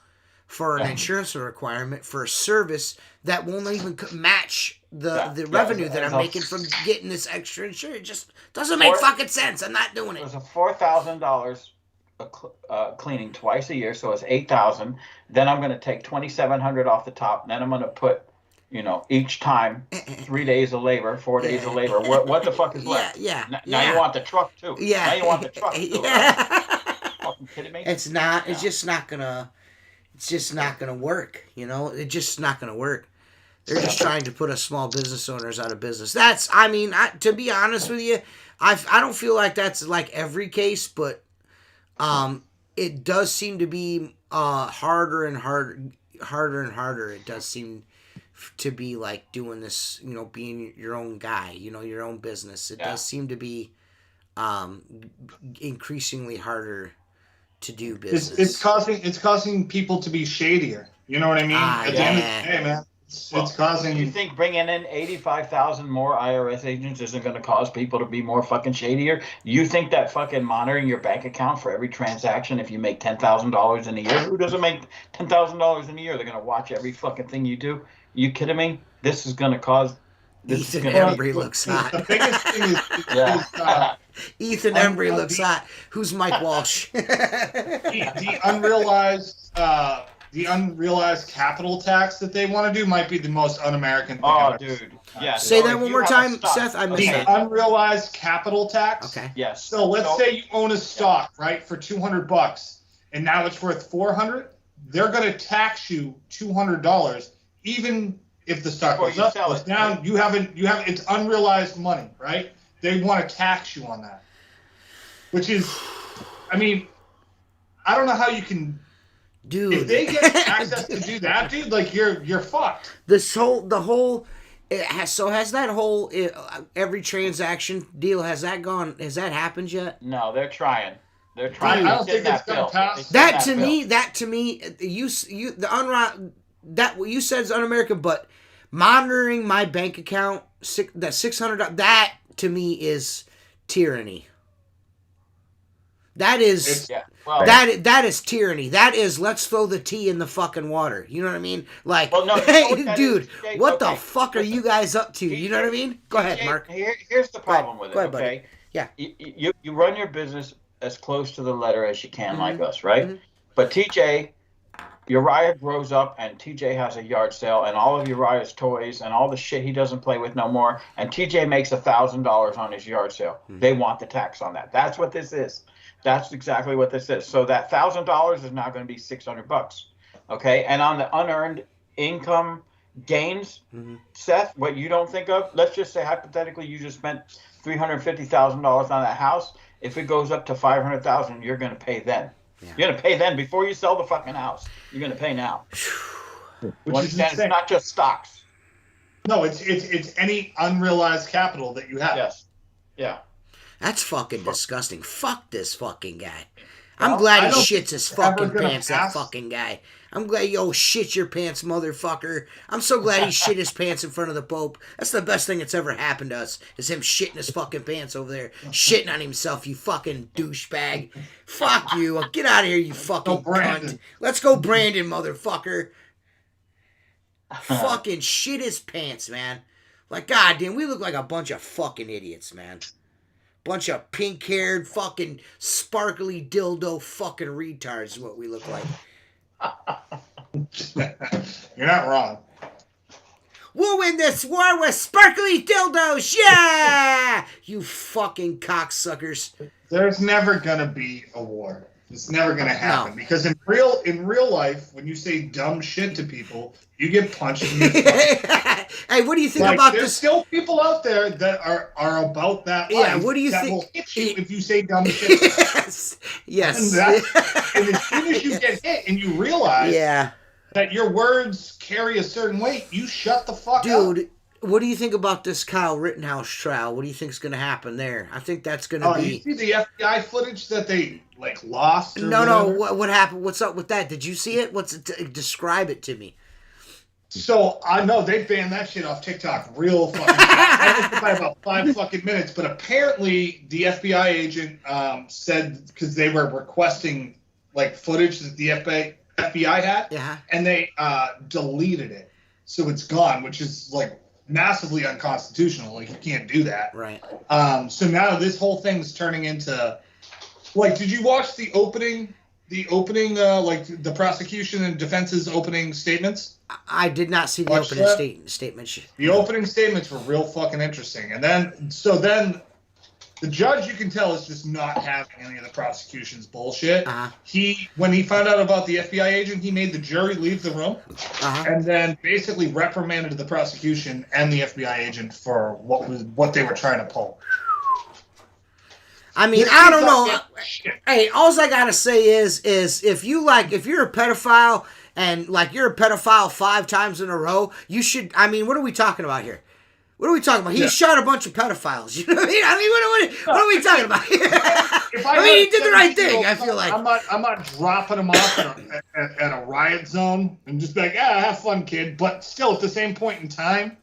for an insurance requirement for a service that won't even match the revenue that I'm making from getting this extra insurance. It just doesn't make fucking sense. I'm not doing it. It was a $4,000 cleaning twice a year, so it's $8,000. Then I'm going to take $2,700 off the top. Then I'm going to put, you know, each time 3 days of labor, 4 days of labor. What the fuck is left? Now you want the truck too. Yeah. Now you want the truck too. Fucking kidding me? It's not. No. It's just not gonna. It's just not gonna work. You know, it's just not gonna work. They're just trying to put us small business owners out of business. That's. I mean, to be honest with you, I don't feel like that's like every case, but It does seem to be harder and harder. It does seem to be like doing this, being your own guy, your own business. It does seem to be increasingly harder to do business. It's causing people to be shadier. You know what I mean? At the end of the day, man. It's causing. You think bringing in 85,000 more IRS agents isn't going to cause people to be more fucking shadier? You think that fucking monitoring your bank account for every transaction, if you make $10,000 in a year, who doesn't make $10,000 in a year? They're going to watch every fucking thing you do. You kidding me? This is going to cause. Ethan Embry looks hot. The biggest thing is Ethan Embry looks hot. Who's Mike Walsh? The unrealized capital tax that they want to do might be the most un-American thing. Oh, dude. Yeah. Say that one more time, Seth. I missed it. The unrealized capital tax. Okay. Yes. So let's say you own a stock, right, for $200, and now it's worth $400. They're going to tax you $200, even if the stock goes up, goes down. You haven't. It's unrealized money, right? They want to tax you on that, which is, I mean, I don't know how you can. Dude, if they get access to do that, dude, like you're fucked. Has that whole every transaction deal, has that happened yet? No, they're trying. They're trying. I don't think it's gonna pass. That to me, what you said is un-American, but monitoring my bank account, that $600, that to me is tyranny. That is that is tyranny. That is, let's throw the tea in the fucking water. You know what I mean? Like, hey, dude, what the fuck are you guys up to? You know what I mean? Go ahead, Mark. Here's the problem with it. Go ahead, buddy. Okay. Yeah. You run your business as close to the letter as you can, like us, right? Mm-hmm. But TJ, Uriah grows up and TJ has a yard sale and all of Uriah's toys and all the shit he doesn't play with no more. And TJ makes $1,000 on his yard sale. Mm-hmm. They want the tax on that. That's what this is. That's exactly what this is. So that $1,000 is now going to be $600. Okay. And on the unearned income gains, Seth, what you don't think of, let's just say hypothetically you just spent $350,000 on that house. If it goes up to $500,000, you're going to pay then. Yeah. You're going to pay then before you sell the fucking house. You're going to pay now. It's not just stocks. No, it's any unrealized capital that you have. Yes. Yeah. That's fucking disgusting. Fuck this fucking guy. I'm glad he shits his fucking pants, that fucking guy. I'm glad, shit your pants, motherfucker. I'm so glad he shit his pants in front of the Pope. That's the best thing that's ever happened to us, is him shitting his fucking pants over there. Shitting on himself, you fucking douchebag. Fuck you. Get out of here, you fucking cunt. Let's go Brandon, motherfucker. Fucking shit his pants, man. Like, goddamn, we look like a bunch of fucking idiots, man. Bunch of pink-haired, fucking sparkly dildo fucking retards is what we look like. You're not wrong. We'll win this war with sparkly dildos, yeah! You fucking cocksuckers. There's never gonna be a war. It's never gonna happen, because in real life, when you say dumb shit to people, you get punched in the face. Hey, what do you think about there's this? Still people out there that are about that life. Yeah, what do you think? Will hit you if you say dumb shit. Yes. And as soon as you get hit and you realize that your words carry a certain weight, you shut the fuck up. Dude, what do you think about this Kyle Rittenhouse trial? What do you think is going to happen there? I think that's going to be... you see the FBI footage that they, lost? No. What happened? What's up with that? Did you see it? Describe it to me. So, I know they banned that shit off TikTok real fucking fast. By about 5 fucking minutes. But apparently, the FBI agent said, because they were requesting, footage that the FBI had, and they deleted it. So it's gone, which is, massively unconstitutional. You can't do that. Right. So now this whole thing's turning into, did you watch the opening, the prosecution and defense's opening statements? I did not see the opening statements. The opening statements were real fucking interesting. And then the judge, you can tell, is just not having any of the prosecution's bullshit. When he found out about the FBI agent, he made the jury leave the room, and then basically reprimanded the prosecution and the FBI agent for what they were trying to pull. I mean, I don't know. Hey, all I gotta say is if you're a pedophile and like you're a pedophile 5 times in a row, you should. I mean, what are we talking about here? What are we talking about? He shot a bunch of pedophiles. You know what I mean? What are we talking about here? I mean, he did the right thing. I feel like I'm not dropping him off at a riot zone and just be like, have fun, kid. But still, at the same point in time,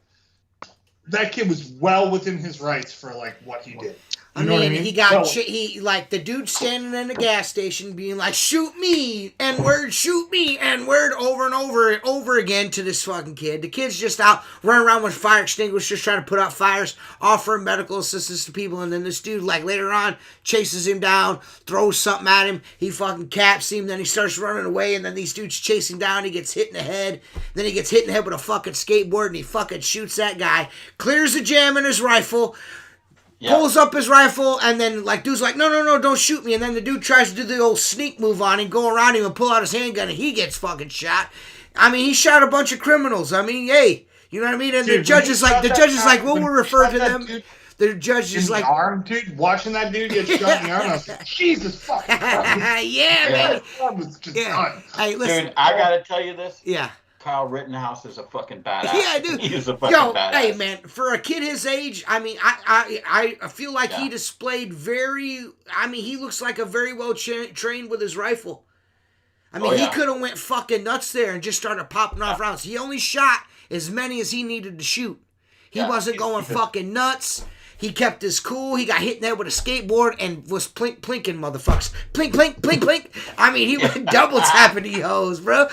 that kid was well within his rights for like what he did. I mean, he got he like the dude standing in the gas station being like, "Shoot me, N-word, shoot me, N-word," over and over and over again to this fucking kid. The kid's just out running around with fire extinguishers trying to put out fires, offering medical assistance to people, and then this dude like later on chases him down, throws something at him. He fucking caps him, then he starts running away, and then these dudes chase him down. He gets hit in the head. Then he gets hit in the head with a fucking skateboard, and he fucking shoots that guy. Clears the jam in his rifle. Pulls up his rifle, and then, like, dude's like, no, don't shoot me. And then the dude tries to do the old sneak move on him, go around him and pull out his handgun, and he gets fucking shot. I mean, he shot a bunch of criminals. I mean, hey, you know what I mean? And dude, the judge is like, what we'll refer to them. The judge is like, arm, dude, watching that dude get shot in the arm. I was like, Jesus fucking Christ. Yeah, man. Hey, listen. Dude, I gotta tell you this. Yeah. Kyle Rittenhouse is a fucking badass. Yeah, dude. He is a fucking badass. Hey, man, for a kid his age, I mean, I feel like he displayed he looks like a very well trained with his rifle. I mean, he could have went fucking nuts there and just started popping off rounds. He only shot as many as he needed to shoot. He wasn't going fucking nuts. He kept his cool. He got hit in there with a skateboard and was plinking motherfuckers. Plink, plink, plink, plink. I mean, he went double tapping the hoes, bro.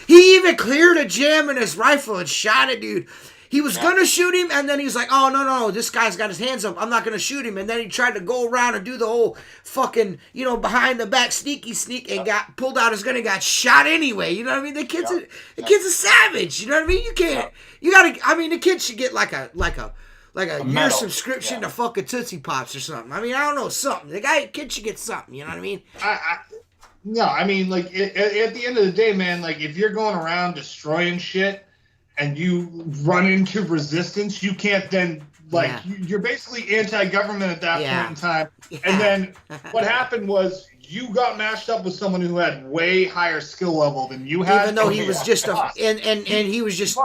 He even cleared a jam in his rifle and shot a dude. He was going to shoot him, and then he was like, oh, no, this guy's got his hands up. I'm not going to shoot him. And then he tried to go around and do the whole fucking, behind the back sneak and got pulled out his gun and got shot anyway. You know what I mean? The kid's a savage. You know what I mean? You can't, the kid should get like a year subscription to fucking Tootsie Pops or something. I mean, I don't know, something. Kid should get something, you know what I mean? No, I mean, like, at the end of the day, man, like, if you're going around destroying shit and you run into resistance, you can't then, like, you're basically anti-government at that point in time. Yeah. And then what happened was you got matched up with someone who had way higher skill level than you had. Even though he was just he was just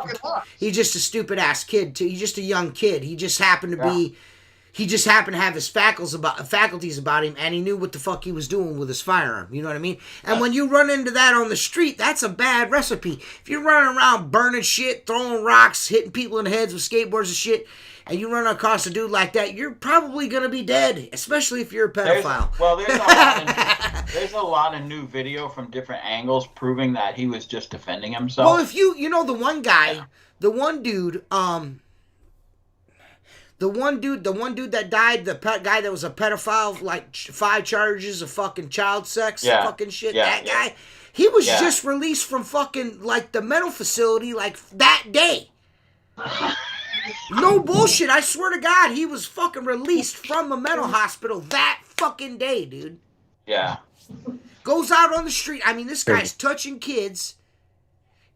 he's just a stupid ass kid too. He's just a young kid. He just happened to have his faculties about him, and he knew what the fuck he was doing with his firearm. You know what I mean? And when you run into that on the street, that's a bad recipe. If you're running around burning shit, throwing rocks, hitting people in the heads with skateboards and shit, and you run across a dude like that, you're probably going to be dead, especially if you're a pedophile. There's a lot of new video from different angles proving that he was just defending himself. Well, if the one guy, the one dude that died, the guy that was a pedophile, like 5 charges of fucking child sex, fucking shit, guy, he was just released from fucking, like, the mental facility, like, that day. No bullshit, I swear to God, he was fucking released from a mental hospital that fucking day, dude. Yeah. Goes out on the street. I mean, this guy's touching kids,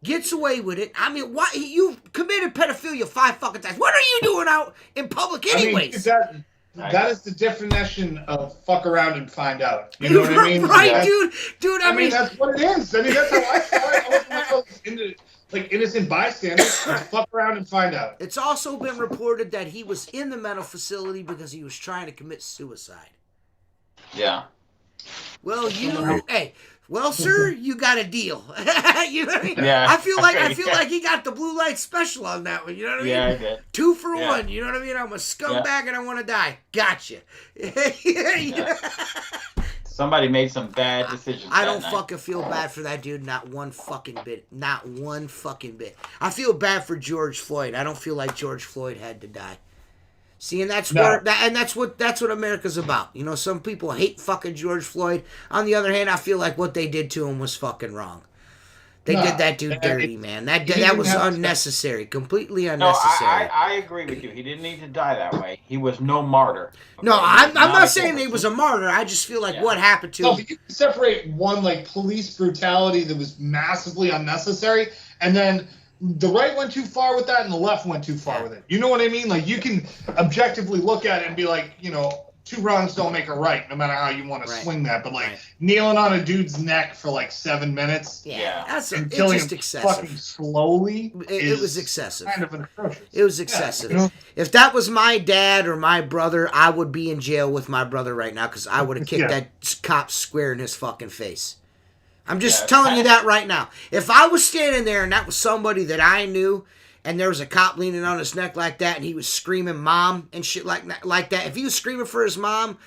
gets away with it. I mean, why you committed pedophilia 5 fucking times? What are you doing out in public anyways? I mean, that is the definition of fuck around and find out. You know what I mean? Right, dude. I mean, that's what it is. I mean, that's how I saw it. I wasn't into like innocent bystanders. Fuck around and find out. It's also been reported that he was in the mental facility because he was trying to commit suicide. Yeah. Well, sir, you got a deal. You know what I mean? Yeah. I feel like he got the blue light special on that one. You know what I mean? Yeah, I did. 2 for 1. You know what I mean? I'm a scumbag and I want to die. Gotcha. Somebody made some bad decisions. I don't fucking feel bad for that dude. Not one fucking bit. Not one fucking bit. I feel bad for George Floyd. I don't feel like George Floyd had to die. See, and that's what America's about. You know, some people hate fucking George Floyd. On the other hand, I feel like what they did to him was fucking wrong. They did that dude dirty, man. That was unnecessary. Completely unnecessary. No, I agree with you. He didn't need to die that way. He was no martyr. Okay? No, I'm not saying he was a martyr. I just feel like what happened to him. You can separate one, like, police brutality that was massively unnecessary, and then the right went too far with that and the left went too far with it. You know what I mean? Like, you can objectively look at it and be like, two wrongs don't make a right, no matter how you want to swing that. But like kneeling on a dude's neck for like 7 minutes, that's and killing him excessive. Fucking slowly. It was excessive. Kind of atrocious. It was excessive. If that was my dad or my brother, I would be in jail with my brother right now because I would have kicked that cop square in his fucking face. I'm just telling you that right now. If I was standing there and that was somebody that I knew, and there was a cop leaning on his neck like that, and he was screaming "mom" and shit like that. If he was screaming for his mom,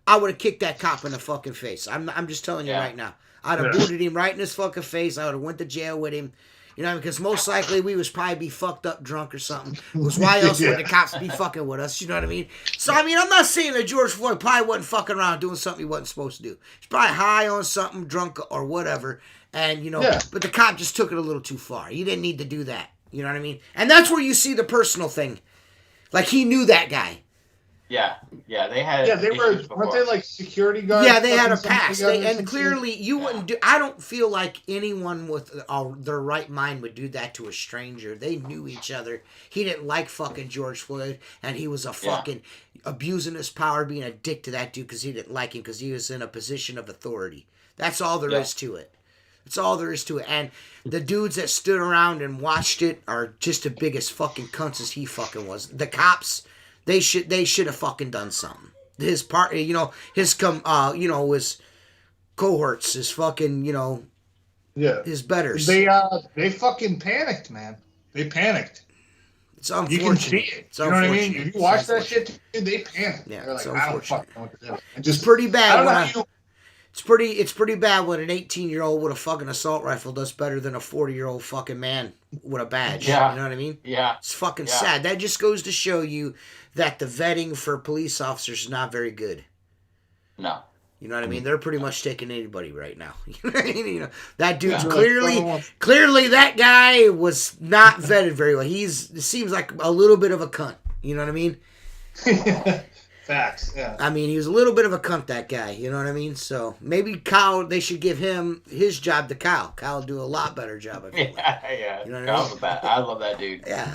I would have kicked that cop in the fucking face. I'm just telling you right now. I'd have booted him right in his fucking face. I would have went to jail with him. You know, because most likely we was probably be fucked up drunk or something. Because why else would the cops be fucking with us? You know what I mean? So, I mean, I'm not saying that George Floyd probably wasn't fucking around doing something he wasn't supposed to do. He's probably high on something, drunk or whatever. And, you know, but the cop just took it a little too far. He didn't need to do that. You know what I mean? And that's where you see the personal thing. Like, he knew that guy. Yeah, they had. Yeah, they weren't they like security guards? Yeah, they had a past. And clearly, you wouldn't do. I don't feel like anyone with their right mind would do that to a stranger. They knew each other. He didn't like fucking George Floyd, and he was a fucking abusing his power, being a dick to that dude because he didn't like him because he was in a position of authority. That's all there is to it. That's all there is to it. And the dudes that stood around and watched it are just the biggest fucking cunts as he fucking was. The cops. They should have fucking done something. His part, you know, his cohorts, his fucking, you know, his betters. They fucking panicked, man. They panicked. It's unfortunate. You can see it. You know what I mean? If you watch that shit, dude, they panicked. Yeah, they're like, it's I don't fucking know what to do. It's pretty bad. It's pretty bad when an 18-year-old with a fucking assault rifle does better than a 40-year-old fucking man with a badge. Yeah. You know what I mean? Yeah. It's fucking sad. That just goes to show you that the vetting for police officers is not very good. No. You know what I mean? They're pretty much taking anybody right now. You know what I mean? You know, that dude's clearly that guy was not vetted very well. It seems like a little bit of a cunt. You know what I mean? Facts, yeah. I mean, he was a little bit of a cunt, that guy. You know what I mean? So maybe Kyle, they should give him his job to Kyle. Kyle will do a lot better job of it. Yeah. You know what I mean? I love that dude. Yeah,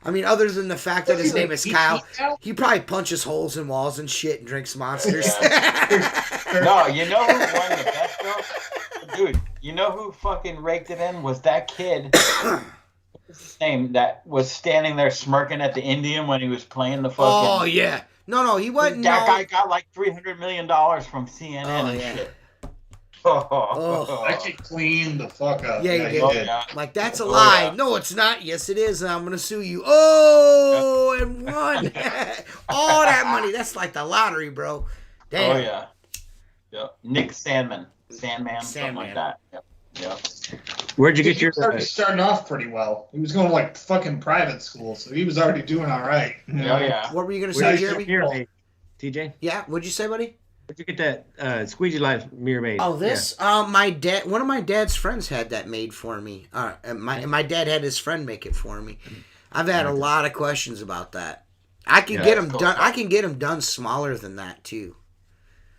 I mean, other than the fact that his name is Kyle, he probably punches holes in walls and shit and drinks Monsters. No, you know who won the best though? Dude, you know who fucking raked it in? Was that kid, what's his name, that was standing there smirking at the Indian when he was playing the fucking... Oh, yeah. No, he wasn't. That guy got like $300 million from CNN and shit. That kid cleaned the fuck up. Yeah, he did. Like, that's a lie. Yeah. No, it's not. Yes, it is. And I'm going to sue you. Oh, and won. All that money. That's like the lottery, bro. Damn. Oh, yeah. Yep. Nick Sandman, something like that. Yep. Where'd you get your... starting off pretty well. He was going to like fucking private school, so he was already doing all right. Yeah. What were you going to say, Jeremy? TJ? Yeah, what'd you say, buddy? Where'd you get that Squeegee Life mirror made? Oh, this? Yeah. One of my dad's friends had that made for me. And my dad had his friend make it for me. I've had a lot of questions about that. I can get them done. I can get them done smaller than that too.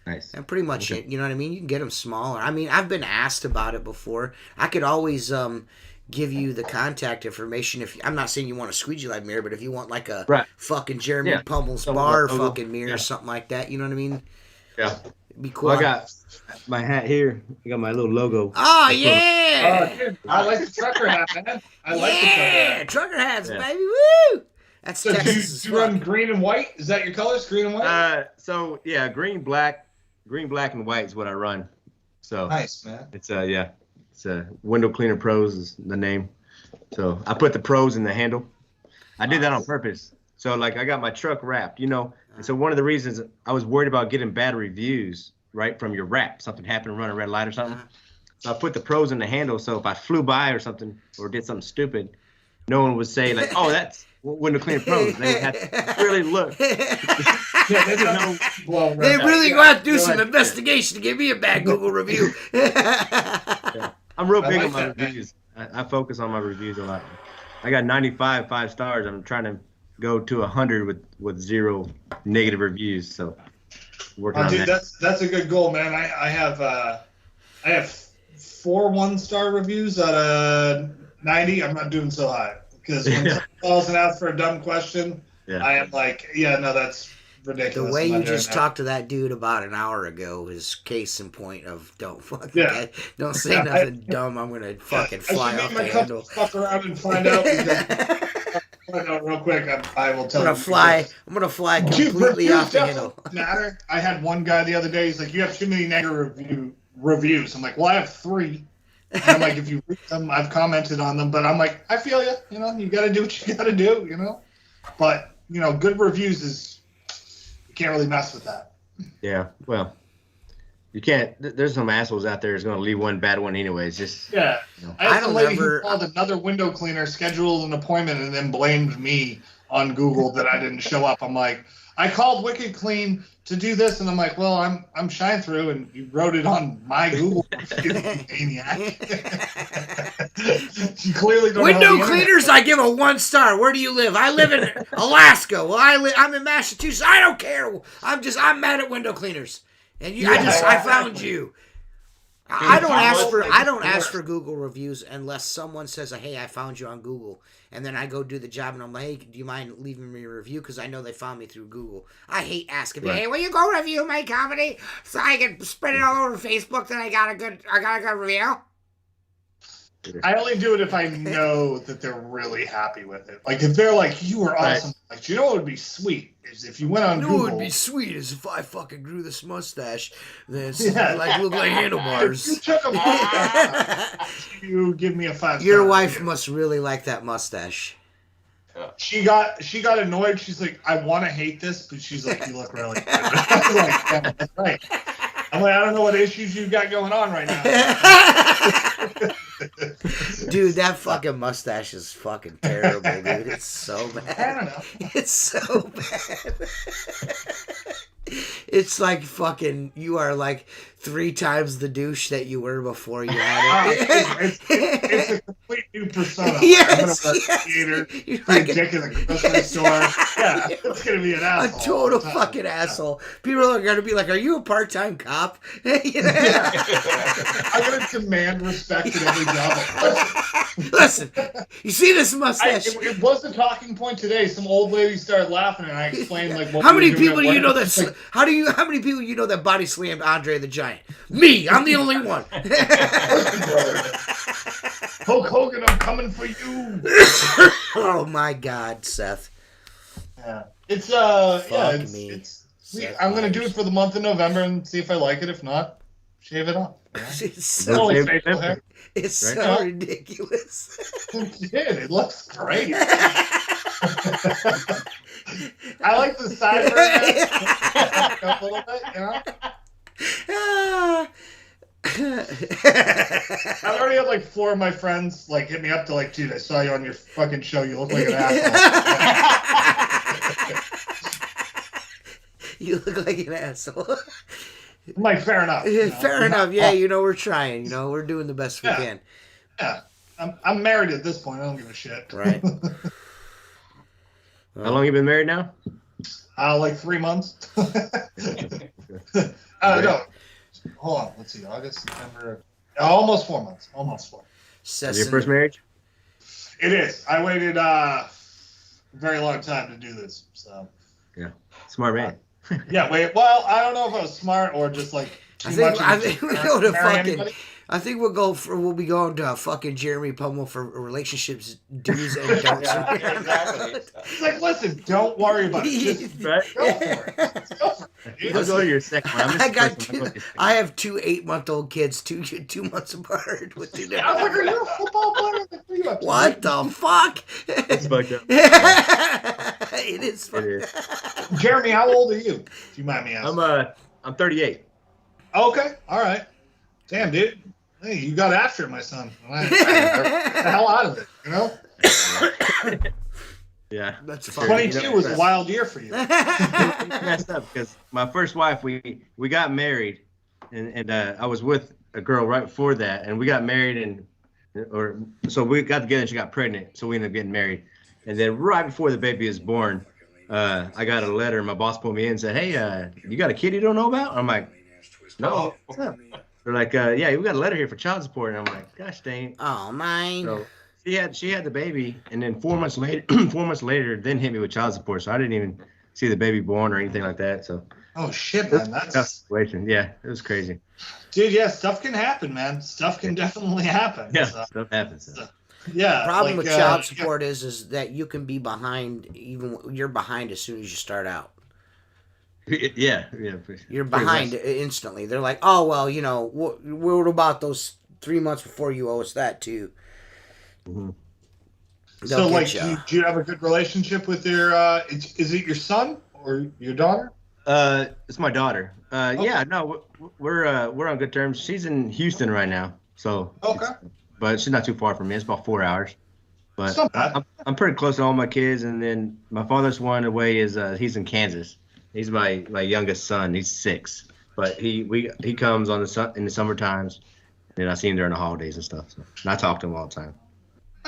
Nice. And pretty much it. You know what I mean? You can get them smaller. I mean, I've been asked about it before. I could always give you the contact information. If I'm not saying you want a Squeegee Live mirror, but if you want like a fucking Jeremy Pummell's bar fucking mirror or something like that, you know what I mean? Yeah. It'd be cool. Well, I got my hat here. I got my little logo. Oh, yeah. Dude, I like the trucker hat, man. I like the trucker hat. Trucker hats, baby. Woo! That's so Texas. Do you run green and white? Is that your colors, green and white? Green, black, and white is what I run. So nice, man. It's a Window Cleaner Pros is the name. So I put the pros in the handle. I did that on purpose. So like I got my truck wrapped, you know. And so one of the reasons I was worried about getting bad reviews, right, from your wrap, something happened, run a red light or something. So I put the pros in the handle. So if I flew by or something or did something stupid, no one would say like, "Oh, that's Window Cleaner Pros." They would have to really look. They really going to have to do some investigation to give me a bad Google review. I'm real big on my reviews. I focus on my reviews a lot. I got 95 5 stars. I'm trying to go to 100 with 0 negative reviews. So working on that. That's a good goal, man. I have 4 1-star reviews out of 90. I'm not doing so high because when someone calls and asks for a dumb question, I am like, that's ridiculous. The way you just talked to that dude about an hour ago is case in point of don't say nothing dumb. I'm gonna fucking fly off the handle. Fuck around and find out. Find out real quick. I will tell you. I'm gonna fly completely off the handle. Matter. I had one guy the other day. He's like, "You have too many negative reviews." I'm like, "Well, I have 3." And I'm like, "If you read them, I've commented on them." But I'm like, "I feel you. You know, you got to do what you got to do. You know." But good reviews is. You can't really mess with that. Yeah, well, you can't. There's some assholes out there who's going to leave one bad one anyways. Just I had some lady who called another window cleaner, scheduled an appointment, and then blamed me on Google that I didn't show up. I'm like, I called Wicked Clean to do this, and I'm like, well, I'm Shine Through, and you wrote it on my Google, you maniac. You clearly don't Window cleaners, I give a 1 star. Where do you live? I live in Alaska. Well, I'm in Massachusetts. I don't care. I'm mad at window cleaners. And I found you. I don't ask for Google reviews unless someone says, "Hey, I found you on Google," and then I go do the job, and I'm like, "Hey, do you mind leaving me a review?" Because I know they found me through Google. I hate asking, "Hey, will you go review my comedy so I can spread it all over Facebook that I got a good review?" I only do it if I know that they're really happy with it. Like if they're like, "You were awesome," like, you know what would be sweet is if you went on Google. What would be sweet is if I fucking grew this mustache, then look like handlebars. If you took a mustache, you give me a 5-star. Your wife must really like that mustache. She got annoyed. She's like, "I want to hate this," but she's like, "You look really good." I was like, "Yeah, that's right." I'm like, "I don't know what issues you got going on right now." Dude, that fucking mustache is fucking terrible, dude. It's so bad. I don't know. It's so bad. It's like fucking, you are like 3 times the douche that you were before you had it. It's a complete new persona. Yes, I'm gonna be dick in the grocery store. Yeah, it's gonna be an asshole. A total fucking asshole. People are gonna be like, "Are you a part-time cop?" I'm gonna demand respect at every job. Listen, you see this mustache? It was the talking point today. Some old lady started laughing, and I explained like, what how many people do you know that? Like, how many people you know that body slammed Andre the Giant? Me, I'm the only one. Hulk Hogan, I'm coming for you. Oh my God, Seth. Yeah, it's I'm gonna do it for the month of November and see if I like it. If not, shave it off. Yeah. It's so ridiculous. Dude, it looks great. I like the sideburns a little bit, you know. I've already had like 4 of my friends like hit me up to like, "Dude, I saw you on your fucking show. You look like an asshole." You look like an asshole. I'm like, fair enough. Fair enough. Yeah, we're trying. We're doing the best we can. Yeah, I'm married at this point. I don't give a shit. Right. How long you been married now? Like 3 months. No. Hold on. Let's see. August, September. Almost 4 months. Almost 4. Is your first marriage? It is. I waited a very long time to do this. So. Yeah. Smart man. Yeah. Well, I don't know if I was smart or just like. I think we'll go to fucking. I think we'll be going to fucking Jeremy Pummell for relationships do's and don'ts. Yeah, exactly. It's like, listen, don't worry about it. Just go for it. Go for it. Let's go to your second one. I have 2 8-month-old kids, two months apart. With 2 I was like, "Are you a football player?" What the fuck? It's fucked up. It is fucked up. Jeremy, how old are you? If you mind me asking. I'm 38. Okay, all right. Damn, dude. Hey, you got after it, my son. Get the hell out of it, you know? Yeah. That's fun. 22 was a wild year for you. Messed up because my first wife, we got married, and I was with a girl right before that, and we got married, so we got together and she got pregnant, so we ended up getting married. And then right before the baby was born, I got a letter. My boss pulled me in and said, "Hey, you got a kid you don't know about?" I'm like, "No, what's up?" They're like, "Yeah, we got a letter here for child support." And I'm like, "Gosh dang." Oh, mine. So she had the baby, and then 4 months later, then hit me with child support. So I didn't even see the baby born or anything like that. So. Oh shit, man! That's tough situation. Yeah, it was crazy. Dude, yeah, stuff can happen, man. Stuff can definitely happen. Yeah, stuff happens. Yeah. The problem with child support is that you can be behind. You're behind as soon as you start out. Yeah. You're behind instantly. They're like, oh well, what about those 3 months before you owe us that too? Mm-hmm. So, like, do you have a good relationship with your? Is it your son or your daughter? It's my daughter. Okay. Yeah, no, we're on good terms. She's in Houston right now, so okay. But she's not too far from me. It's about 4 hours. But I'm pretty close to all my kids, and then my farthest one away is he's in Kansas. He's my youngest son. He's 6, but he comes in the summer times, and I see him during the holidays and stuff. So, and I talk to him all the time.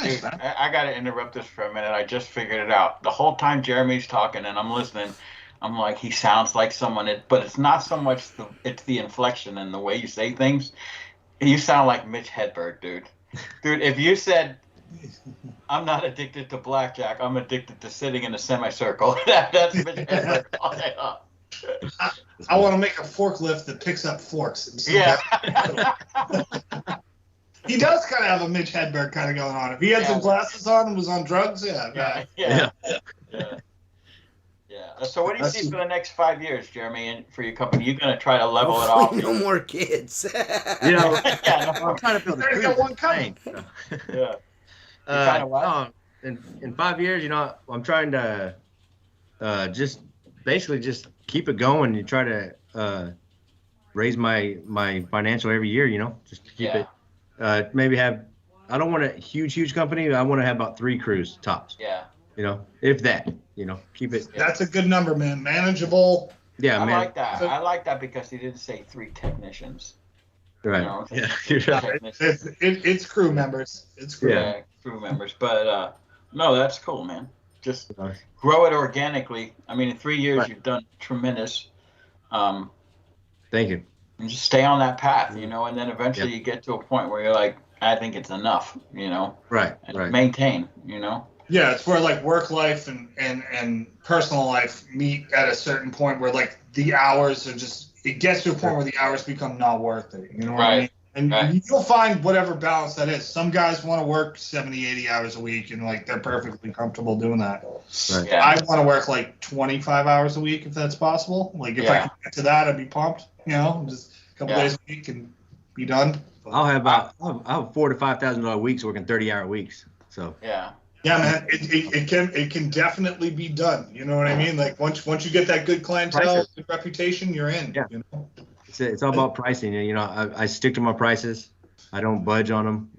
Dude, I got to interrupt this for a minute. I just figured it out. The whole time Jeremy's talking and I'm listening, I'm like, he sounds like someone, but it's not so much it's the inflection and the way you say things. You sound like Mitch Hedberg, dude. Dude, if you said, I'm not addicted to blackjack, I'm addicted to sitting in a semicircle, that's Mitch Hedberg all day long. I want to make a forklift that picks up forks. Yeah. He does kind of have a Mitch Hedberg kind of going on. If he had some glasses on and was on drugs, yeah. So what do you see for the next 5 years, Jeremy, and for your company? You're going to try to level it off? No more kids. I'm trying to build a crew. One coming. In 5 years, I'm trying to just keep it going and try to raise my financial every year. Just to keep it. Maybe have. I don't want a huge company. I want to have about 3 crews tops. Yeah. If that. Keep it. That's a good number, man. Manageable. Yeah, I like that. I like that because he didn't say 3 technicians. Right. Yeah. It's crew members. It's crew. Yeah, crew members. But no, that's cool, man. Just grow it organically. I mean, in 3 years, you've done tremendous. Thank you. And just stay on that path, and then eventually you get to a point where you're like, I think it's enough, Right. And maintain, Yeah, it's where like work life and personal life meet at a certain point where like the hours are it gets to a point where the hours become not worth it. You know what I mean? And you'll find whatever balance that is. Some guys want to work 70, 80 hours a week and like they're perfectly comfortable doing that. Right. Yeah. I want to work like 25 hours a week if that's possible. Like if I could get to that, I'd be pumped. Just a couple days a week and be done. But I'll have $4,000 to $5,000 weeks working 30-hour weeks. So yeah, man, it can definitely be done. You know what I mean? Like once you get that good clientele, good reputation, you're in. Yeah. It's all about pricing. I stick to my prices. I don't budge on them.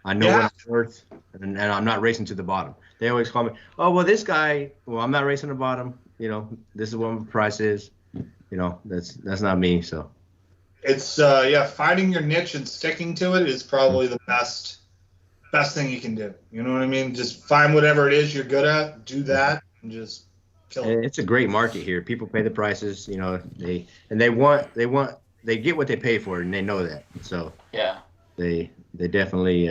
I know what I'm worth, and I'm not racing to the bottom. They always call me, oh well, this guy. Well, I'm not racing to the bottom. This is what my price is. That's not me. So it's finding your niche and sticking to it is probably the best thing you can do. You know what I mean? Just find whatever it is you're good at, do that, and just kill it. It's a great market here. People pay the prices. They get what they pay for, and they know that. So they definitely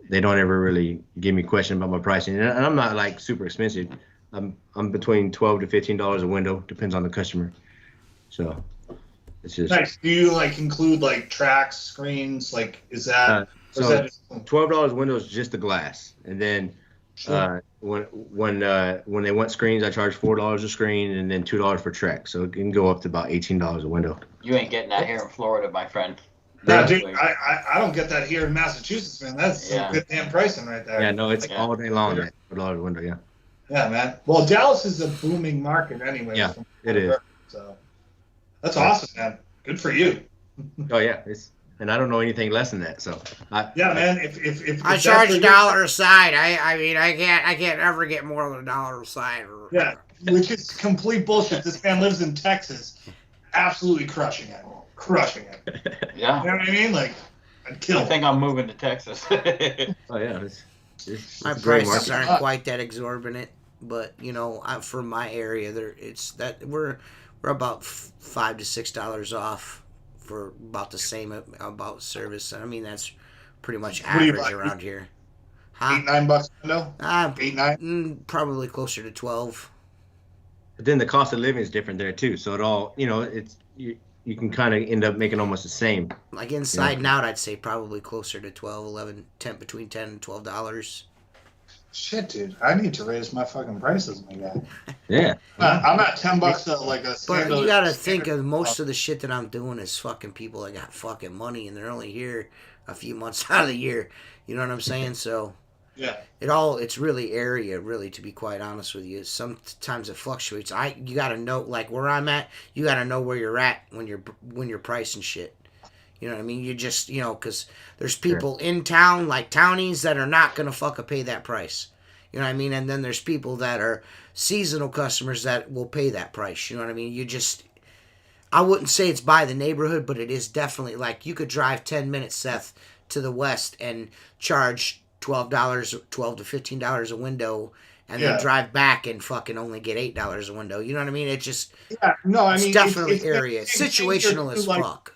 they don't ever really give me question about my pricing, and I'm not like super expensive. I'm between $12 to $15 a window, depends on the customer. So it's just nice. Do you like include like tracks, screens? Like is that $12 window is just the glass, and then when they want screens, I charge $4 a screen, and then $2 for track. So it can go up to about $18 a window. You ain't getting that here in Florida, my friend. No, dude, I don't get that here in Massachusetts, man. That's some good damn pricing right there. Yeah, no, it's all day long. That $4 a window, Yeah, man. Well, Dallas is a booming market anyway. Yeah, it is. So that's awesome, man. Good for you. Oh yeah, and I don't know anything less than that. So man, if I charge $1 a side, I mean I can't ever get more than $1 a side. Yeah, which is complete bullshit. This man lives in Texas, absolutely crushing it. Yeah. You know what I mean? Like, I'd kill. I think I'm moving to Texas. Oh yeah, it's my prices aren't quite that exorbitant, but for my area, we're about $5 to $6 off for about the same about service. I mean that's pretty much average around here. $8-9 window. $8-9. Probably closer to 12. But then the cost of living is different there too. So it all, it's you can kind of end up making almost the same. Like inside and out, I'd say probably closer to 12, 11, 10, between $10 and $12. Shit, dude, I need to raise my fucking prices, my guy. Yeah, I'm at $10 like a. But you gotta think of most of the shit that I'm doing is fucking people that got fucking money and they're only here a few months out of the year. You know what I'm saying? So yeah, it's really area, really, to be quite honest with you. Sometimes it fluctuates. You gotta know, like where I'm at. You gotta know where you're at when you're pricing shit. You know what I mean? You just, because there's people in town, like townies, that are not going to fucking pay that price. You know what I mean? And then there's people that are seasonal customers that will pay that price. You know what I mean? I wouldn't say it's by the neighborhood, but it is definitely, like, you could drive 10 minutes, Seth, to the west and charge $12 to $15 a window and then drive back and fucking only get $8 a window. You know what I mean? It just, it's definitely area. It's situational as fuck.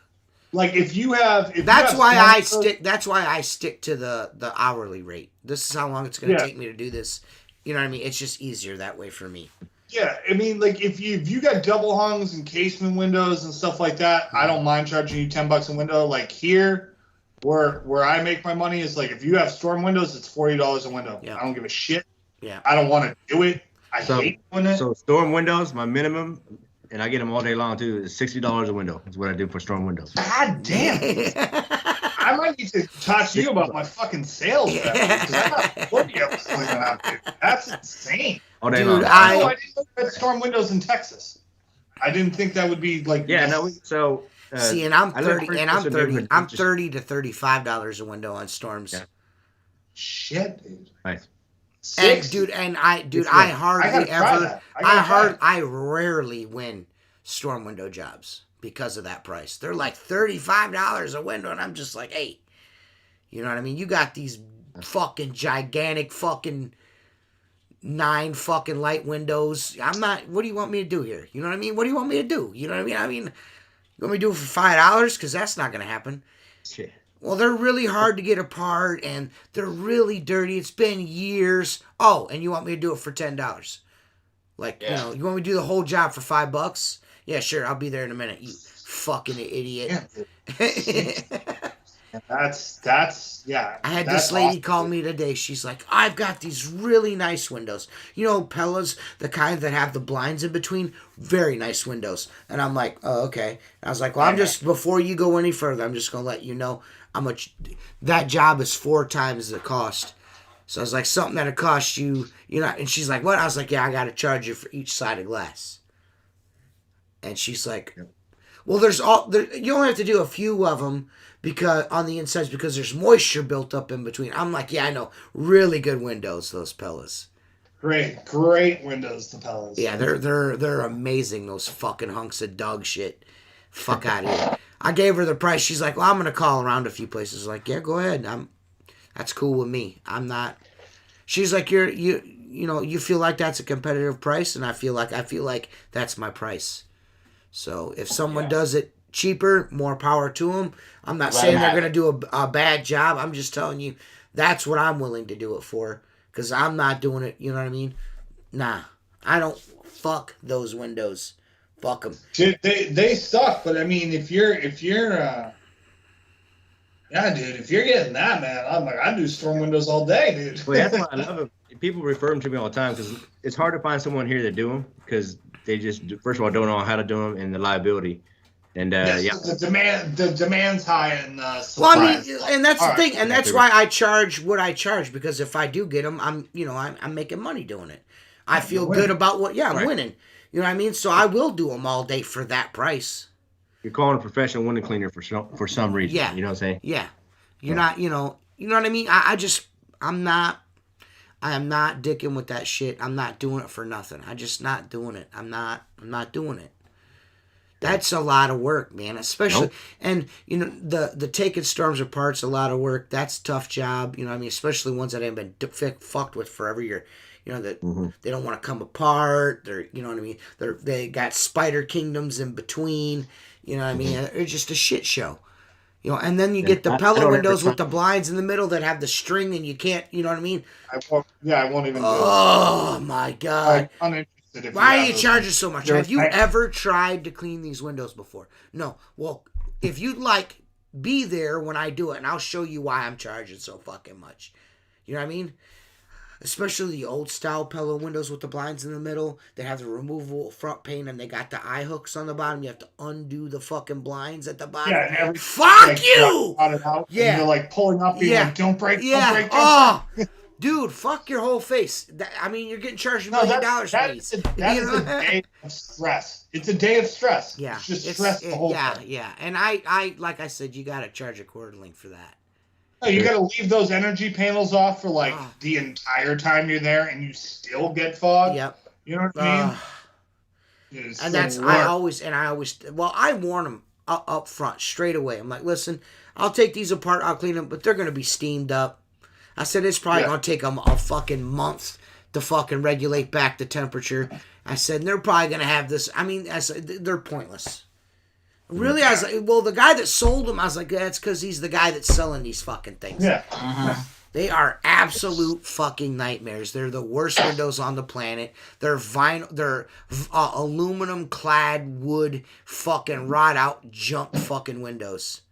Like if you have, that's why I stick to the hourly rate. This is how long it's going to take me to do this. You know what I mean? It's just easier that way for me. Yeah, I mean, like if you got double hungs and casement windows and stuff like that, I don't mind charging you $10 a window. Like here, where I make my money is like if you have storm windows, it's $40 a window. Yeah. I don't give a shit. Yeah, I don't want to do it. I hate doing it. So storm windows, my minimum. And I get them all day long too. It's $60 a window. That's what I do for storm windows. God damn! I might need to talk to you about my fucking sales. That's insane. All day long. I didn't look at storm windows in Texas. I didn't think that would be like. Yeah, no. So see, and I'm $30 to $35 a window on storms. Yeah. Shit, dude. Nice. And I rarely win storm window jobs because of that price. They're like $35 a window, and I'm just like, hey, you know what I mean? You got these fucking gigantic fucking 9 fucking light windows. What do you want me to do here? You know what I mean? What do you want me to do? You know what I mean? You want me to do it for $5? Because that's not going to happen. Shit. Well, they're really hard to get apart, and they're really dirty. It's been years. Oh, and you want me to do it for $10? Like, you want me to do the whole job for $5? Yeah, sure. I'll be there in a minute. You fucking idiot. Yeah. I had this lady call me today. She's like, I've got these really nice windows. You know, Pella's, the kind that have the blinds in between, very nice windows. And I'm like, oh, okay. And I was like, well, before you go any further, I'm just going to let you know how much that job is 4 times the cost. So I was like, something that'll cost you, and she's like, what? I was like, yeah, I got to charge you for each side of glass. And she's like, well, you only have to do a few of them because on the insides because there's moisture built up in between. I'm like, yeah, I know. Really good windows, those Pellas. Great windows, the Pellas. Yeah, they're amazing, those fucking hunks of dog shit. Fuck out of here. I gave her the price. She's like, well, I'm going to call around a few places. Like, yeah, go ahead. That's cool with me. I'm not. She's like, you feel like that's a competitive price, and I feel like that's my price. So if someone does it cheaper, more power to them. I'm not saying they're going to do a bad job. I'm just telling you that's what I'm willing to do it for because I'm not doing it. You know what I mean? Nah, I don't fuck those windows. Fuck them. They suck, but I mean, if you're if you're getting that, man, I'm like, I do storm windows all day, dude. Well, that's why I love it. People refer them to me all the time because it's hard to find someone here to do them because they just, first of all, don't know how to do them and the liability. And the demand's high and well, I mean, and that's the thing, and that's why I charge what I charge because if I do get them, I'm making money doing it. I feel good about I'm winning. You know what I mean? So I will do them all day for that price. You're calling a professional window cleaner for some reason. Yeah. You know what I'm saying? Yeah. You're not, you know what I mean? I am not dicking with that shit. I'm not doing it for nothing. I'm just not doing it. I'm not doing it. That's a lot of work, man. Especially, and the taking storms apart's a lot of work. That's a tough job. You know what I mean? Especially ones that haven't been fucked with forever. That they don't want to come apart. They're, you know what I mean? They got spider kingdoms in between. You know what I mean? It's just a shit show. And then you get the Pella windows with the blinds in the middle that have the string and you can't, you know what I mean? I won't even do it. Oh, my God. I'm uninterested Why are you charging so much? Have you ever tried to clean these windows before? No. Well, if you'd like, be there when I do it, and I'll show you why I'm charging so fucking much. You know what I mean? Especially the old style pillow windows with the blinds in the middle. They have the removable front pane and they got the eye hooks on the bottom. You have to undo the fucking blinds at the bottom. Yeah, and fuck you! Yeah. And you're like pulling up, being like, don't break, don't break. Oh, dude, fuck your whole face. I mean, you're getting charged $1 million for these. That is a day of stress. It's a day of stress. Yeah. It's just stress the whole time. Yeah. And I like I said, you got to charge accordingly for that. No, you got to leave those energy panels off for like the entire time you're there, and you still get fog. Yep. You know what I mean? And that's I always I warn them up front straight away. I'm like, listen, I'll take these apart, I'll clean them, but they're gonna be steamed up. I said it's probably gonna take them a fucking month to fucking regulate back the temperature. I said and they're probably gonna have this. I mean, they're pointless. Really, I was like, well, the guy that sold them, I was like, that's because he's the guy that's selling these fucking things. Yeah. They are absolute fucking nightmares. They're the worst windows on the planet. They're vinyl. They're aluminum clad wood fucking rot out junk fucking windows.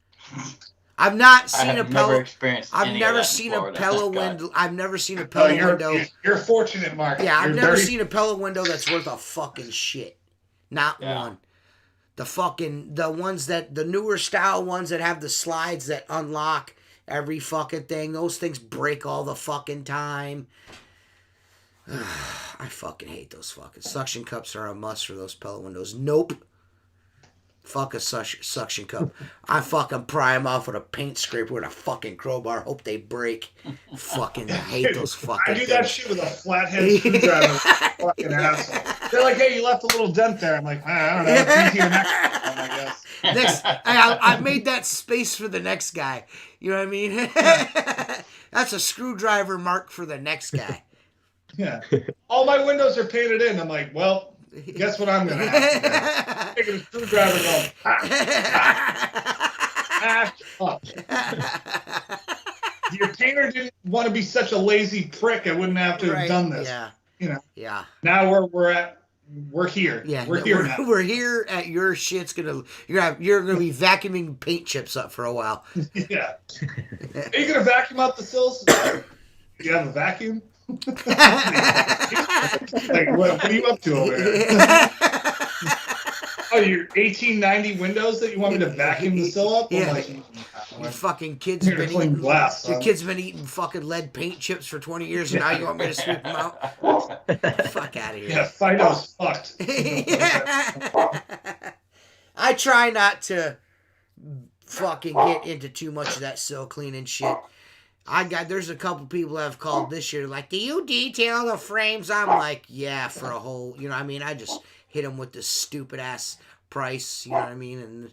I've not seen a pillow. I've never seen a pillow window. I've never seen a pillow window. You're fortunate, Mark. Yeah, I've never seen a pillow window that's worth a fucking shit. Not one. The newer style ones that have the slides that unlock every fucking thing. Those things break all the fucking time. I fucking hate those fucking suction cups are a must for those pillow windows. Nope. Fuck a suction cup. I fucking pry them off with a paint scraper with a fucking crowbar. Hope they break. Fucking hate those fucking I do that shit with a flathead screwdriver. Fucking asshole. They're like, hey, you left a little dent there. I'm like, I don't know. It's easier next time, I guess. I made that space for the next guy. You know what I mean? That's a screwdriver mark for the next guy. Yeah. All my windows are painted in. I'm like, well, guess what I'm going to have to do? Taking a screwdriver going, fuck. Your painter didn't want to be such a lazy prick. I wouldn't have to have done this. Yeah. You know. Yeah. Now we're here. Yeah. We're here now. We're here at your shit's you're gonna be vacuuming paint chips up for a while. Yeah. Are you gonna vacuum out the sills? Do you have a vacuum? Like, what are you up to over here? Oh, your 1890 windows that you want me to vacuum the sill up? Yeah. Your fucking kids have been eating glass. Your kids been eating fucking lead paint chips for 20 years, and now you want me to sweep them out? Fuck out of here. Yeah, Fido's fucked. I try not to fucking get into too much of that sill cleaning shit. There's a couple people that have called this year like, do you detail the frames? I'm like, yeah, for a whole, you know what I mean? I just hit them with this stupid ass price, you know what I mean? And,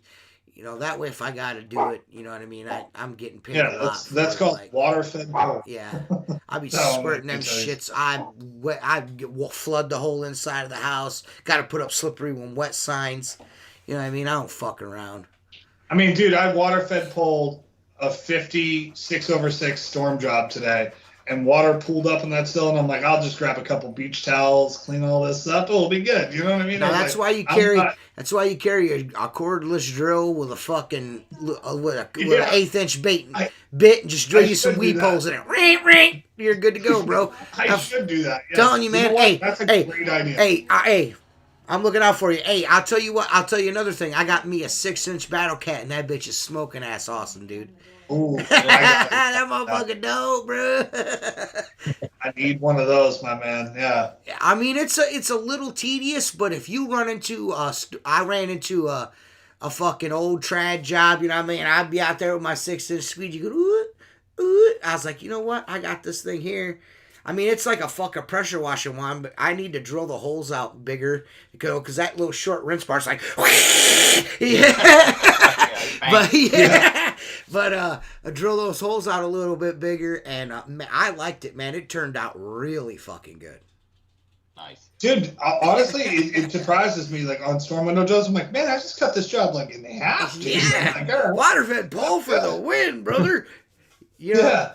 you know, that way if I got to do it, you know what I mean? I'm getting paid a lot. That's called water-fed pole. Yeah. I'll be squirting them shits. I flood the whole inside of the house. Got to put up slippery when wet signs. You know what I mean? I don't fuck around. I mean, dude, I water-fed poled a 50 6/6 storm job today, and water pooled up in that sill, and I'm like, I'll just grab a couple beach towels, clean all this up, it'll be good. You know what I mean? Now, that's why you carry a cordless drill with a fucking with an 1/8-inch bit, and just drill you some weed poles in it. Ring, ring. You're good to go, bro. I should do that. Yes. Telling you, man. Hey, that's a great idea. Hey. I'm looking out for you. Hey, I'll tell you what. I'll tell you another thing. I got me a 6-inch battle cat, and that bitch is smoking ass awesome, dude. Ooh, that motherfucker dope, bro. I need one of those, my man. Yeah. I mean, it's a little tedious, but if you run into I ran into a fucking old trad job, you know what I mean? I'd be out there with my 6-inch squeegee, go ooh, ooh. I was like, you know what? I got this thing here. I mean, it's like a fucking pressure washing one, but I need to drill the holes out bigger because that little short rinse bar's like, yeah. But I drill those holes out a little bit bigger, and I liked it, man. It turned out really fucking good. Nice. Dude, honestly, it surprises me, like, on storm window jobs. I'm like, man, I just cut this job, like, in half. Yeah. Like, water-fed pole for the win, brother. You know? Yeah.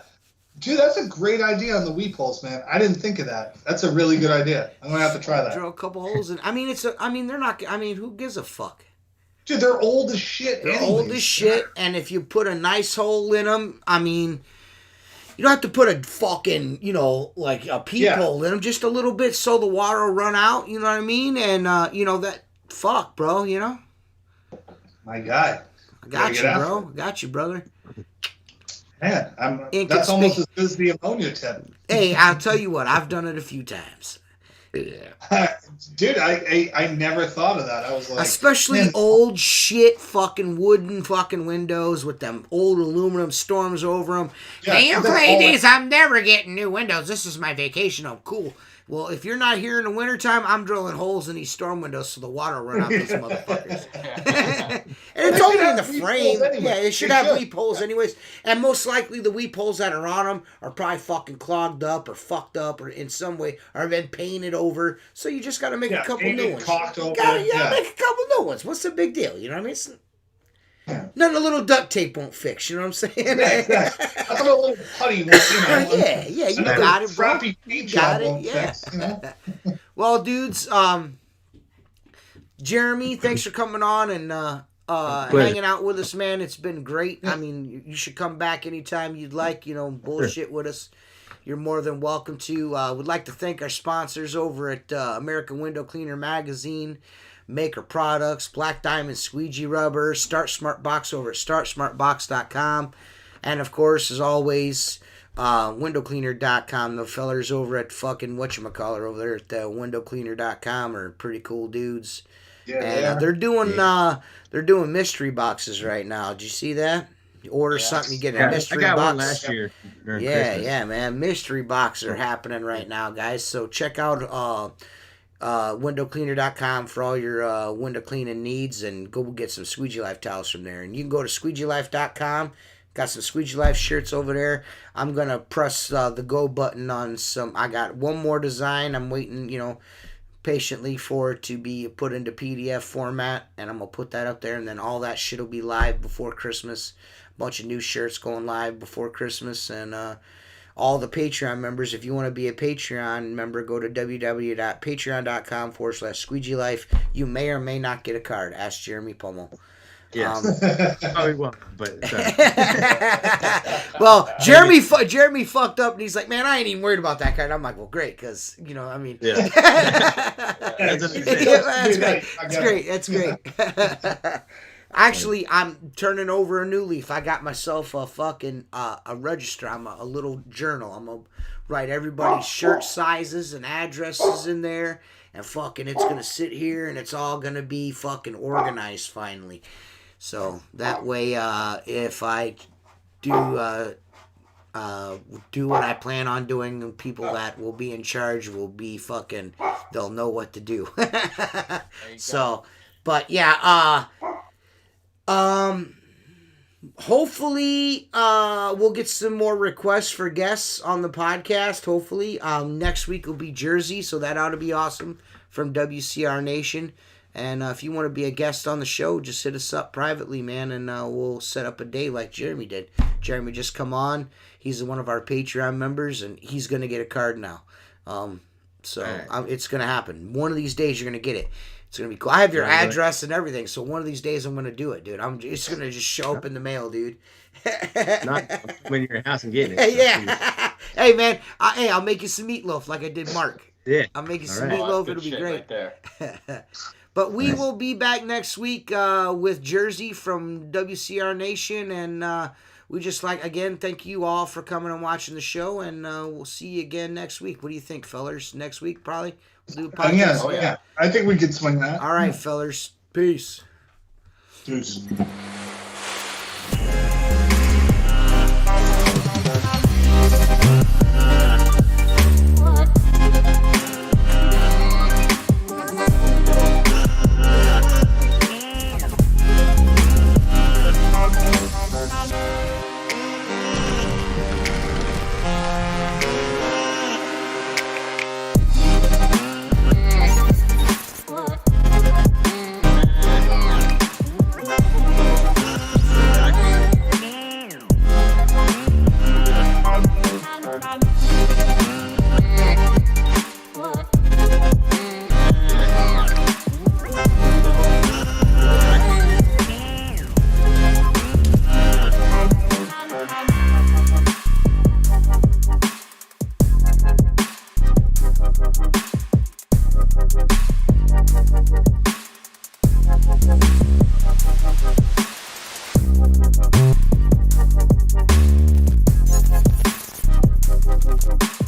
Dude, that's a great idea on the weep holes, man. I didn't think of that. That's a really good idea. I'm gonna have to try that. Drill a couple holes in. I mean, they're not. I mean, who gives a fuck? Dude, they're old as shit. They're old as shit, and if you put a nice hole in them, I mean, you don't have to put a fucking, like a peephole in them, just a little bit so the water will run out. You know what I mean? And fuck, bro. My guy. I got you, bro. I got you, brother. Man, that's almost as good as the ammonia tip. Hey, I'll tell you what, I've done it a few times. Yeah. Dude, I never thought of that. I was like, especially old shit fucking wooden fucking windows with them old aluminum storms over them. Yeah, hey, you ladies, I'm never getting new windows. This is my vacation. Oh, cool. Well, if you're not here in the wintertime, I'm drilling holes in these storm windows so the water will run out those motherfuckers. And it's only in the frame. Anyway. Yeah, it should have weep holes anyways. And most likely the weep holes that are on them are probably fucking clogged up or fucked up or in some way or been painted over. So you just got to make a couple new ones. Caulked over. Make a couple new ones. What's the big deal? You know what I mean? Nothing a little duct tape won't fix, you know what I'm saying? Yeah. I thought a little putty won't, Yeah, you got it, bro. You got it, yeah. Fix, Well, dudes, Jeremy, thanks for coming on and hanging out with us, man. It's been great. I mean, you should come back anytime you'd like, bullshit with us. You're more than welcome to. Would like to thank our sponsors over at American Window Cleaner Magazine, Maker Products, Black Diamond Squeegee Rubber, Start Smart Box over at startsmartbox.com, and of course, as always, windowcleaner.com. The fellers over at fucking whatchamacallit over there at windowcleaner.com are pretty cool dudes. Yeah, and they're doing mystery boxes right now. Did you see that? You order something, you get a mystery box. I got one last year. Yeah, man. Mystery boxes are happening right now, guys. So check out windowcleaner.com for all your window cleaning needs, and go get some Squeegee Life towels from there. And you can go to squeegeelife.com. Got some Squeegee Life shirts over there. I'm going to press the go button on some. I got one more design. I'm waiting, patiently for it to be put into PDF format, and I'm going to put that up there, and then all that shit will be live before Christmas. A bunch of new shirts going live before Christmas, and all the Patreon members, if you want to be a Patreon member, go to www.patreon.com/Squeegee Life. You may or may not get a card. Ask Jeremy Pummell. Yes. Probably won't, but well, Jeremy fucked up, and he's like, man, I ain't even worried about that card. I'm like, well, great, because I mean, yeah. That's great. Actually, I'm turning over a new leaf. I got myself a fucking a register. I'm a little journal. I'm gonna write everybody's shirt sizes and addresses in there, and fucking it's gonna sit here, and it's all gonna be fucking organized finally. So that way, if I do what I plan on doing, and people that will be in charge will be fucking, they'll know what to do. So, but yeah, hopefully, we'll get some more requests for guests on the podcast. Hopefully, next week will be Jersey, so that ought to be awesome from WCR Nation. And if you want to be a guest on the show, just hit us up privately, man, and we'll set up a day like Jeremy did. Jeremy just come on. He's one of our Patreon members, and he's going to get a card now. It's going to happen. One of these days, you're going to get it. It's going to be cool. I have your address and everything, so one of these days, I'm going to do it, dude. It's going to just show up in the mail, dude. Not when you're in your house and getting it. Yeah. Hey, man. I'll make you some meatloaf like I did Mark. Yeah. I'll make you some meatloaf. It'll be great. Right there. But we will be back next week with Jersey from WCR Nation. And we just again, thank you all for coming and watching the show. And we'll see you again next week. What do you think, fellers? Next week, probably? We'll do a podcast. Yeah. I think we could swing that. All right, fellers. Peace. Peace. Bye.